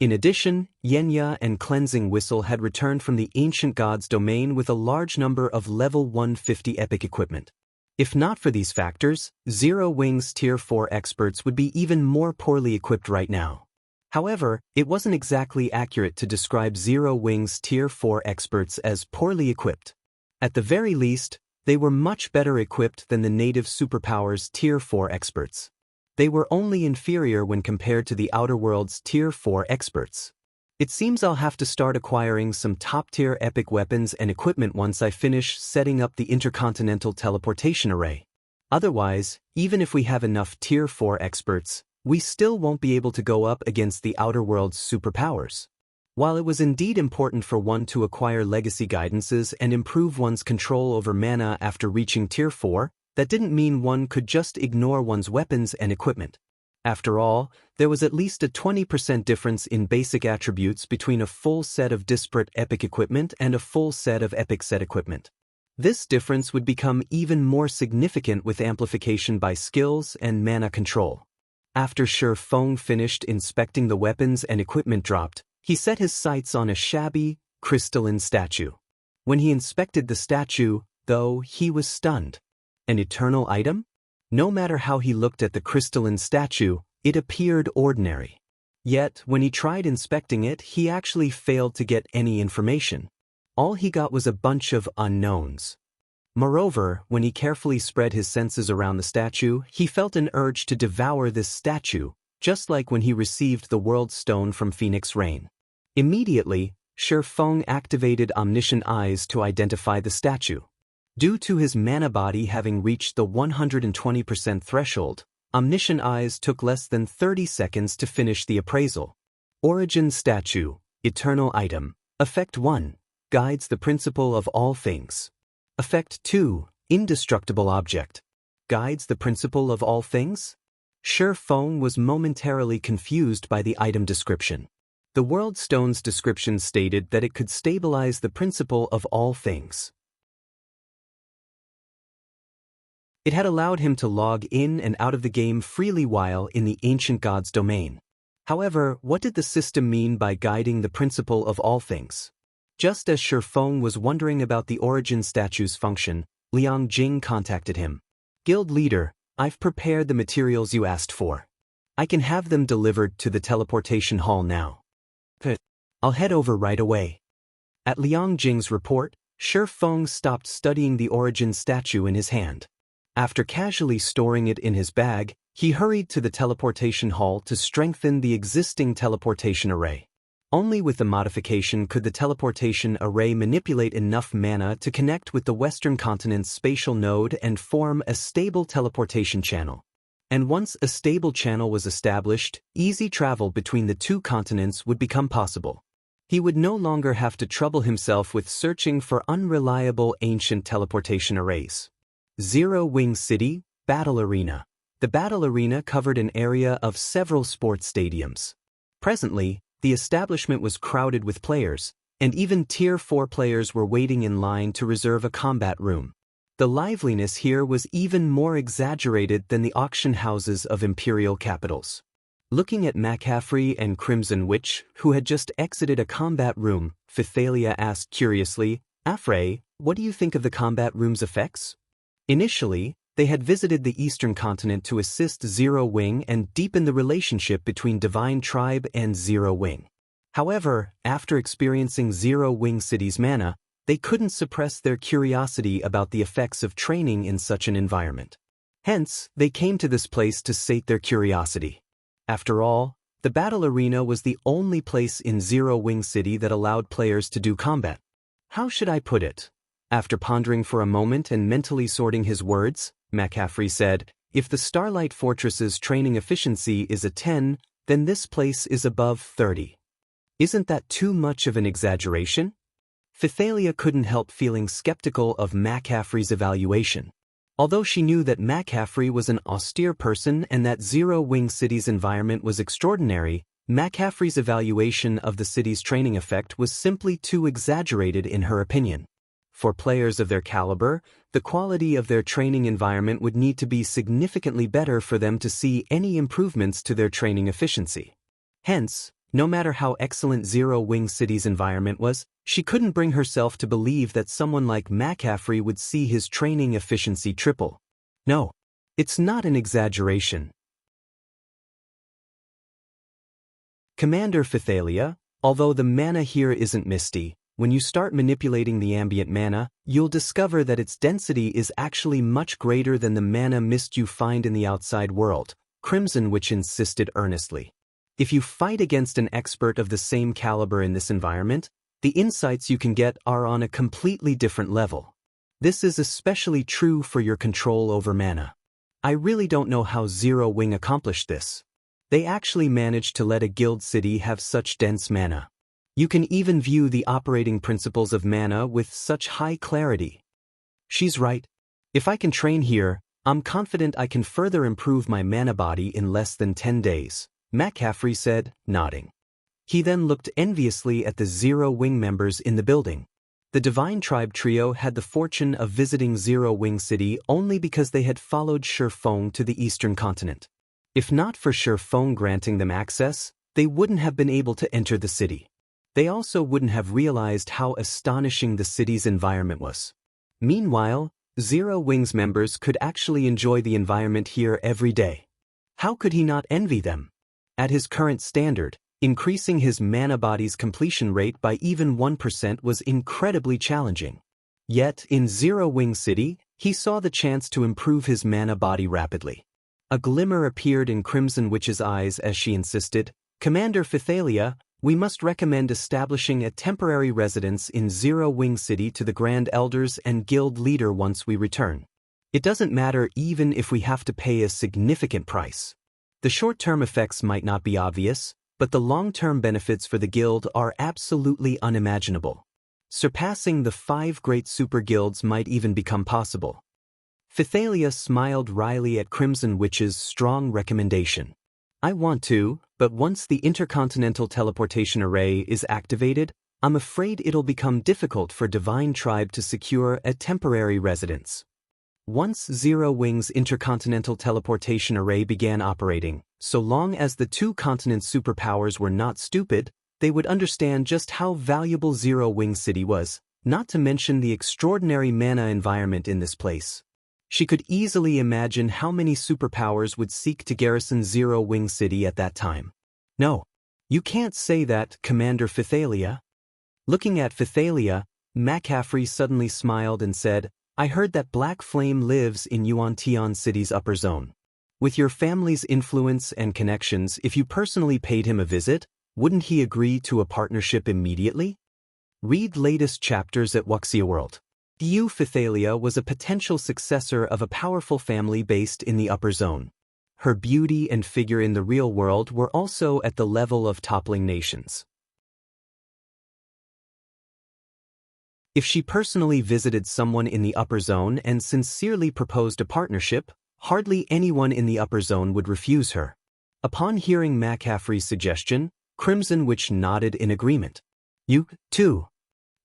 In addition, Yenya and Cleansing Whistle had returned from the Ancient God's Domain with a large number of level 150 epic equipment. If not for these factors, Zero Wing's Tier 4 experts would be even more poorly equipped right now. However, it wasn't exactly accurate to describe Zero Wing's Tier 4 experts as poorly equipped. At the very least, they were much better equipped than the native superpowers Tier 4 experts. They were only inferior when compared to the Outer World's Tier 4 experts. It seems I'll have to start acquiring some top-tier epic weapons and equipment once I finish setting up the Intercontinental Teleportation Array. Otherwise, even if we have enough Tier 4 experts, we still won't be able to go up against the Outer World's superpowers. While it was indeed important for one to acquire legacy guidances and improve one's control over mana after reaching Tier 4, that didn't mean one could just ignore one's weapons and equipment. After all, there was at least a 20% difference in basic attributes between a full set of disparate epic equipment and a full set of epic set equipment. This difference would become even more significant with amplification by skills and mana control. After Shi Feng finished inspecting the weapons and equipment dropped, he set his sights on a shabby, crystalline statue. When he inspected the statue, though, he was stunned. An eternal item? No matter how he looked at the crystalline statue, it appeared ordinary. Yet, when he tried inspecting it, he actually failed to get any information. All he got was a bunch of unknowns. Moreover, when he carefully spread his senses around the statue, he felt an urge to devour this statue, just like when he received the World Stone from Phoenix Rain. Immediately, Shi Feng activated Omniscient Eyes to identify the statue. Due to his mana body having reached the 120% threshold, Omniscient Eyes took less than 30 seconds to finish the appraisal. Origin Statue, Eternal Item. Effect 1. Guides the principle of all things. Effect 2. Indestructible Object. Guides the principle of all things? Shi Feng was momentarily confused by the item description. The World Stone's description stated that it could stabilize the principle of all things. It had allowed him to log in and out of the game freely while in the ancient god's domain. However, what did the system mean by guiding the principle of all things? Just as Shi Feng was wondering about the origin statue's function, Liang Jing contacted him. Guild leader, I've prepared the materials you asked for. I can have them delivered to the teleportation hall now. I'll head over right away. At Liang Jing's report, Shi Feng stopped studying the origin statue in his hand. After casually storing it in his bag, he hurried to the teleportation hall to strengthen the existing teleportation array. Only with the modification could the teleportation array manipulate enough mana to connect with the Western Continent's spatial node and form a stable teleportation channel. And once a stable channel was established, easy travel between the two continents would become possible. He would no longer have to trouble himself with searching for unreliable ancient teleportation arrays. Zero Wing City, Battle Arena. The Battle Arena covered an area of several sports stadiums. Presently, the establishment was crowded with players, and even Tier 4 players were waiting in line to reserve a combat room. The liveliness here was even more exaggerated than the auction houses of imperial capitals. Looking at McCaffrey and Crimson Witch, who had just exited a combat room, Phythalia asked curiously, Afrey, what do you think of the combat room's effects? Initially, they had visited the Eastern Continent to assist Zero Wing and deepen the relationship between Divine Tribe and Zero Wing. However, after experiencing Zero Wing City's mana, they couldn't suppress their curiosity about the effects of training in such an environment. Hence, they came to this place to sate their curiosity. After all, the battle arena was the only place in Zero Wing City that allowed players to do combat. How should I put it? After pondering for a moment and mentally sorting his words, McCaffrey said, if the Starlight Fortress's training efficiency is a 10, then this place is above 30. Isn't that too much of an exaggeration? Phythalia couldn't help feeling skeptical of McCaffrey's evaluation. Although she knew that McCaffrey was an austere person and that Zero Wing City's environment was extraordinary, McCaffrey's evaluation of the city's training effect was simply too exaggerated in her opinion. For players of their caliber, the quality of their training environment would need to be significantly better for them to see any improvements to their training efficiency. Hence, no matter how excellent Zero Wing City's environment was, she couldn't bring herself to believe that someone like McCaffrey would see his training efficiency triple. No, it's not an exaggeration. Commander Phythalia, although the mana here isn't misty, when you start manipulating the ambient mana, you'll discover that its density is actually much greater than the mana mist you find in the outside world, Crimson Witch insisted earnestly. If you fight against an expert of the same caliber in this environment, the insights you can get are on a completely different level. This is especially true for your control over mana. I really don't know how Zero Wing accomplished this. They actually managed to let a guild city have such dense mana. You can even view the operating principles of mana with such high clarity. She's right. If I can train here, I'm confident I can further improve my mana body in less than 10 days, McCaffrey said, nodding. He then looked enviously at the Zero Wing members in the building. The Divine Tribe trio had the fortune of visiting Zero Wing City only because they had followed Shi Feng to the Eastern Continent. If not for Shi Feng granting them access, they wouldn't have been able to enter the city. They also wouldn't have realized how astonishing the city's environment was. Meanwhile, Zero Wing's members could actually enjoy the environment here every day. How could he not envy them? At his current standard, Increasing his mana body's completion rate by even 1% was incredibly challenging. Yet, in Zero Wing City, he saw the chance to improve his mana body rapidly. A glimmer appeared in Crimson Witch's eyes as she insisted, "Commander Phythalia, we must recommend establishing a temporary residence in Zero Wing City to the Grand Elders and Guild Leader once we return. It doesn't matter even if we have to pay a significant price. The short-term effects might not be obvious, but the long-term benefits for the guild are absolutely unimaginable. Surpassing the 5 great super guilds might even become possible." Phythalia smiled wryly at Crimson Witch's strong recommendation. "I want to, but once the Intercontinental Teleportation Array is activated, I'm afraid it'll become difficult for Divine Tribe to secure a temporary residence." Once Zero Wing's Intercontinental Teleportation Array began operating, so long as the 2 continent superpowers were not stupid, they would understand just how valuable Zero Wing City was, not to mention the extraordinary mana environment in this place. She could easily imagine how many superpowers would seek to garrison Zero Wing City at that time. "No, you can't say that, Commander Phythalia." Looking at Phythalia, McCaffrey suddenly smiled and said, "I heard that Black Flame lives in Xinyuan City's upper zone. With your family's influence and connections, if you personally paid him a visit, wouldn't he agree to a partnership immediately?" Read latest chapters at Wuxia World. Phythalia was a potential successor of a powerful family based in the upper zone. Her beauty and figure in the real world were also at the level of toppling nations. If she personally visited someone in the upper zone and sincerely proposed a partnership, hardly anyone in the upper zone would refuse her. Upon hearing McCaffrey's suggestion, Crimson Witch nodded in agreement. "You, too."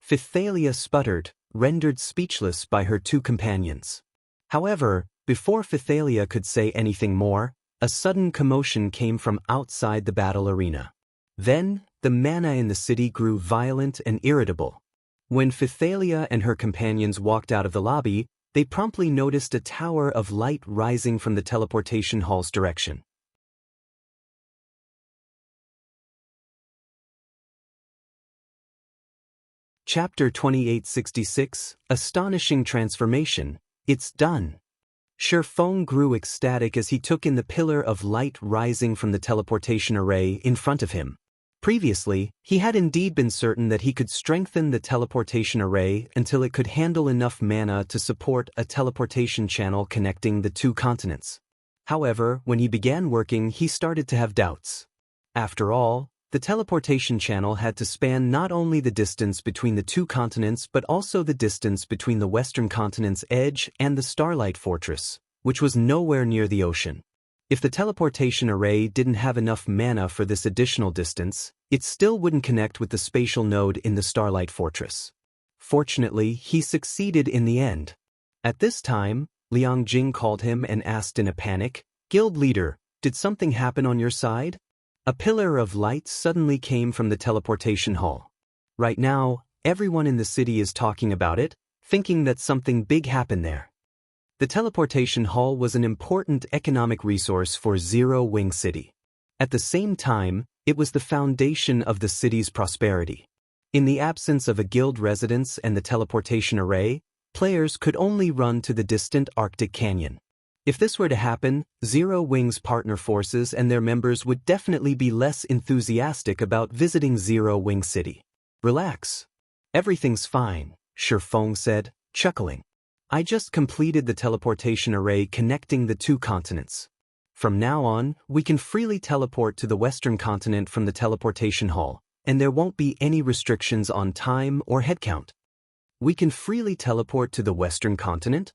Phythalia sputtered, rendered speechless by her 2 companions. However, before Phythalia could say anything more, a sudden commotion came from outside the battle arena. Then, the mana in the city grew violent and irritable. When Phythalia and her companions walked out of the lobby, they promptly noticed a tower of light rising from the teleportation hall's direction. Chapter 2866, Astonishing Transformation, It's Done. Feng grew ecstatic as he took in the pillar of light rising from the teleportation array in front of him. Previously, he had indeed been certain that he could strengthen the teleportation array until it could handle enough mana to support a teleportation channel connecting the 2 continents. However, when he began working, he started to have doubts. After all, the teleportation channel had to span not only the distance between the 2 continents but also the distance between the western continent's edge and the Starlight Fortress, which was nowhere near the ocean. If the teleportation array didn't have enough mana for this additional distance, it still wouldn't connect with the spatial node in the Starlight Fortress. Fortunately, he succeeded in the end. At this time, Liang Jing called him and asked in a panic, "Guild leader, did something happen on your side?" A pillar of light suddenly came from the teleportation hall. Right now, everyone in the city is talking about it, thinking that something big happened there. The teleportation hall was an important economic resource for Zero Wing City. At the same time, it was the foundation of the city's prosperity. In the absence of a guild residence and the teleportation array, players could only run to the distant Arctic Canyon. If this were to happen, Zero Wing's partner forces and their members would definitely be less enthusiastic about visiting Zero Wing City. "Relax. Everything's fine," Feng said, chuckling. "I just completed the teleportation array connecting the 2 continents. From now on, we can freely teleport to the western continent from the teleportation hall, and there won't be any restrictions on time or headcount." "We can freely teleport to the western continent?"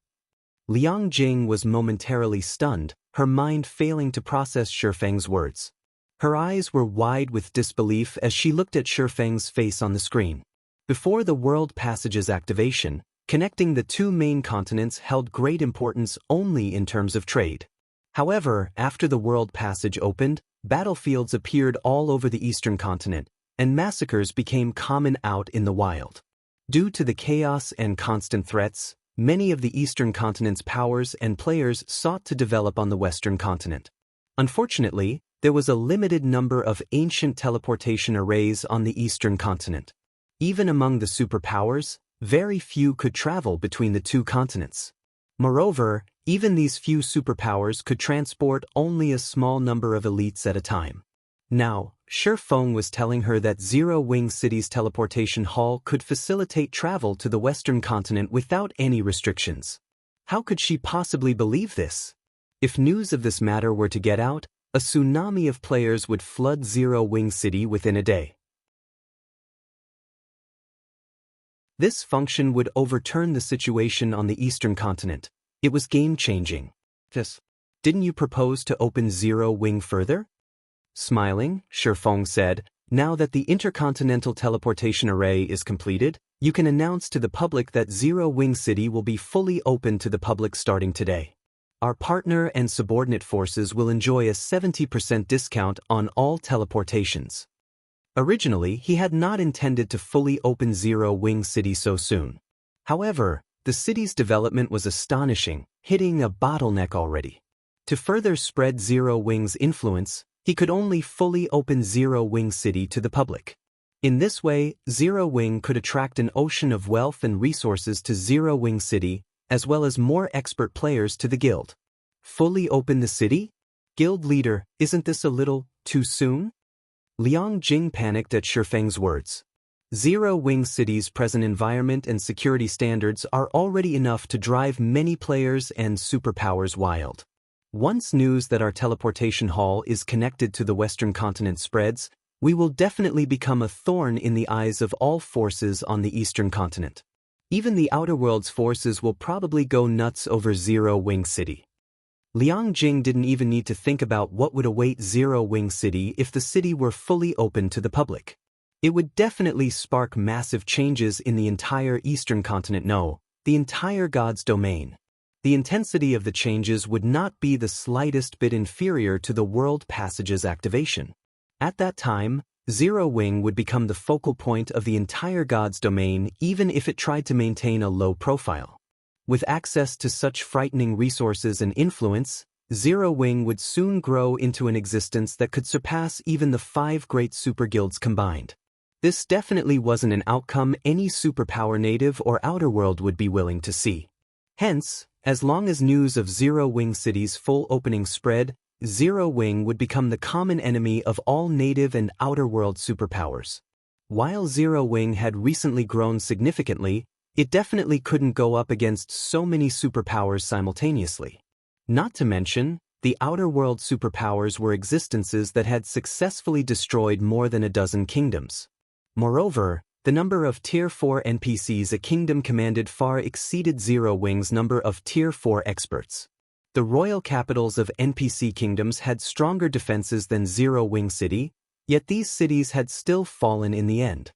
Liang Jing was momentarily stunned, her mind failing to process Feng's words. Her eyes were wide with disbelief as she looked at Feng's face on the screen. Before the World Passage's activation, connecting the 2 main continents held great importance only in terms of trade. However, after the World Passage opened, battlefields appeared all over the eastern continent, and massacres became common out in the wild. Due to the chaos and constant threats, many of the eastern continent's powers and players sought to develop on the western continent. Unfortunately, there was a limited number of ancient teleportation arrays on the eastern continent. Even among the superpowers, very few could travel between the two continents. Moreover, even these few superpowers could transport only a small number of elites at a time. Now, Shi Feng was telling her that Zero Wing City's teleportation hall could facilitate travel to the western continent without any restrictions. How could she possibly believe this? If news of this matter were to get out, a tsunami of players would flood Zero Wing City within a day. This function would overturn the situation on the eastern continent. It was game-changing. Didn't you propose to open Zero Wing further? Smiling, Shi Feng said, now that the Intercontinental teleportation array is completed, you can announce to the public that Zero Wing City will be fully open to the public starting today. Our partner and subordinate forces will enjoy a 70% discount on all teleportations. Originally, he had not intended to fully open Zero Wing City so soon. However, the city's development was astonishing, hitting a bottleneck already. To further spread Zero Wing's influence, he could only fully open Zero Wing City to the public. In this way, Zero Wing could attract an ocean of wealth and resources to Zero Wing City, as well as more expert players to the guild. Fully open the city? Guild leader, isn't this a little too soon? Liang Jing panicked at Shi Feng's words. Zero Wing City's present environment and security standards are already enough to drive many players and superpowers wild. Once news that our teleportation hall is connected to the western continent spreads, we will definitely become a thorn in the eyes of all forces on the eastern continent. Even the Outer World's forces will probably go nuts over Zero Wing City. Liang Jing didn't even need to think about what would await Zero Wing City if the city were fully open to the public. It would definitely spark massive changes in the entire eastern continent, the entire God's domain. The intensity of the changes would not be the slightest bit inferior to the World Passage's activation. At that time, Zero Wing would become the focal point of the entire God's domain even if it tried to maintain a low profile. With access to such frightening resources and influence, Zero Wing would soon grow into an existence that could surpass even the 5 great super guilds combined. This definitely wasn't an outcome any superpower native or outer world would be willing to see. Hence, as long as news of Zero Wing City's full opening spread, Zero Wing would become the common enemy of all native and outer world superpowers. While Zero Wing had recently grown significantly, it definitely couldn't go up against so many superpowers simultaneously. Not to mention, the outer world superpowers were existences that had successfully destroyed more than a dozen kingdoms. Moreover, the number of Tier 4 NPCs a kingdom commanded far exceeded Zero Wing's number of Tier 4 experts. The royal capitals of NPC kingdoms had stronger defenses than Zero Wing City, yet these cities had still fallen in the end.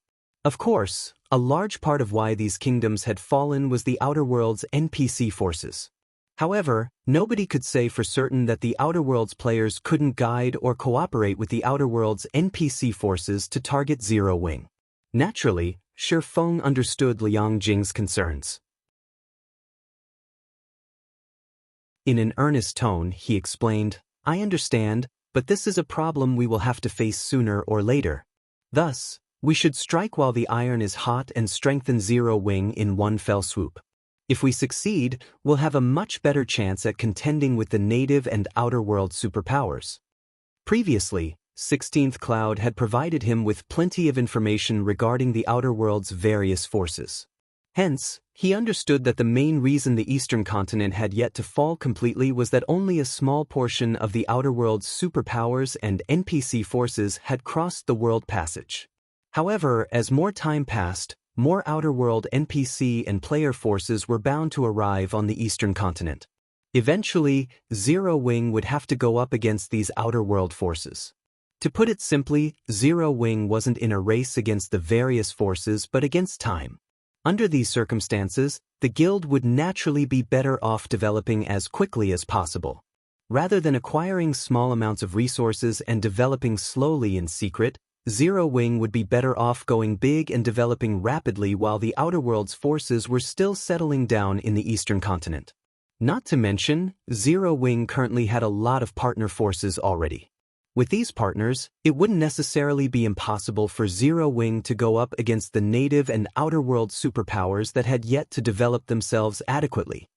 Of course, a large part of why these kingdoms had fallen was the Outer World's NPC forces. However, nobody could say for certain that the Outer World's players couldn't guide or cooperate with the Outer World's NPC forces to target Zero Wing. Naturally, Shi Feng understood Liang Jing's concerns. In an earnest tone, he explained, I understand, but this is a problem we will have to face sooner or later. Thus, we should strike while the iron is hot and strengthen Zero Wing in one fell swoop. If we succeed, we'll have a much better chance at contending with the native and outer world superpowers. Previously, 16th Cloud had provided him with plenty of information regarding the outer world's various forces. Hence, he understood that the main reason the eastern continent had yet to fall completely was that only a small portion of the outer world's superpowers and NPC forces had crossed the world passage. However, as more time passed, more outer world NPC and player forces were bound to arrive on the eastern continent. Eventually, Zero Wing would have to go up against these outer world forces. To put it simply, Zero Wing wasn't in a race against the various forces but against time. Under these circumstances, the guild would naturally be better off developing as quickly as possible. Rather than acquiring small amounts of resources and developing slowly in secret, Zero Wing would be better off going big and developing rapidly while the Outer World's forces were still settling down in the eastern continent. Not to mention, Zero Wing currently had a lot of partner forces already. With these partners, it wouldn't necessarily be impossible for Zero Wing to go up against the native and outer world superpowers that had yet to develop themselves adequately.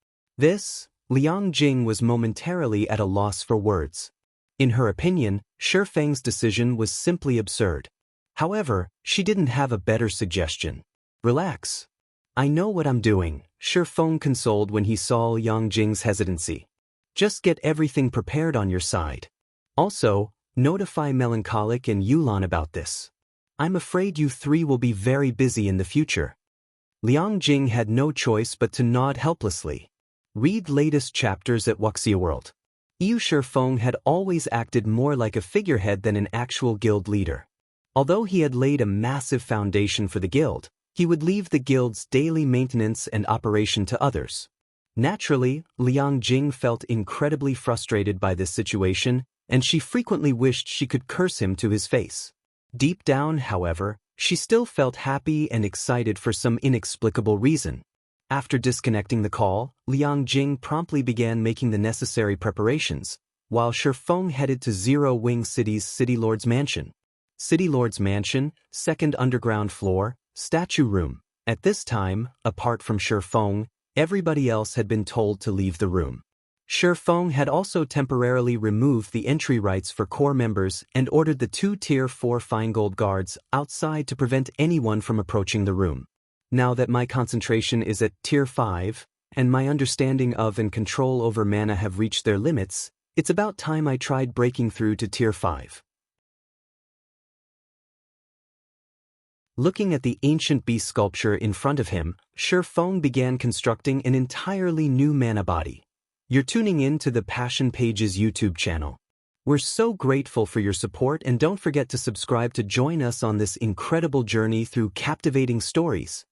Liang Jing was momentarily at a loss for words. In her opinion, Shi Feng's decision was simply absurd. However, she didn't have a better suggestion. Relax. I know what I'm doing, Shi Feng consoled when he saw Liang Jing's hesitancy. Just get everything prepared on your side. Also, notify Melancholic and Yulan about this. I'm afraid you three will be very busy in the future. Liang Jing had no choice but to nod helplessly. Read latest chapters at Wuxia World. Yu Shifeng had always acted more like a figurehead than an actual guild leader. Although he had laid a massive foundation for the guild, he would leave the guild's daily maintenance and operation to others. Naturally, Liang Jing felt incredibly frustrated by this situation, and she frequently wished she could curse him to his face. Deep down, however, she still felt happy and excited for some inexplicable reason. After disconnecting the call, Liang Jing promptly began making the necessary preparations, while Shi Feng headed to Zero Wing City's City Lord's Mansion. City Lord's Mansion, second underground floor, statue room. At this time, apart from Shi Feng, everybody else had been told to leave the room. Shi Feng had also temporarily removed the entry rights for core members and ordered the 2 Tier 4 Feingold guards outside to prevent anyone from approaching the room. Now that my concentration is at Tier 5, and my understanding of and control over mana have reached their limits, it's about time I tried breaking through to Tier 5. Looking at the ancient beast sculpture in front of him, Shi Feng began constructing an entirely new mana body. You're tuning in to the Passion Pages YouTube channel. We're so grateful for your support, and don't forget to subscribe to join us on this incredible journey through captivating stories.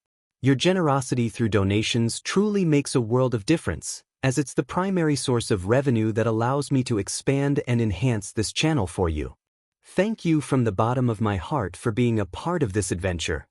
Your generosity through donations truly makes a world of difference, as it's the primary source of revenue that allows me to expand and enhance this channel for you. Thank you from the bottom of my heart for being a part of this adventure.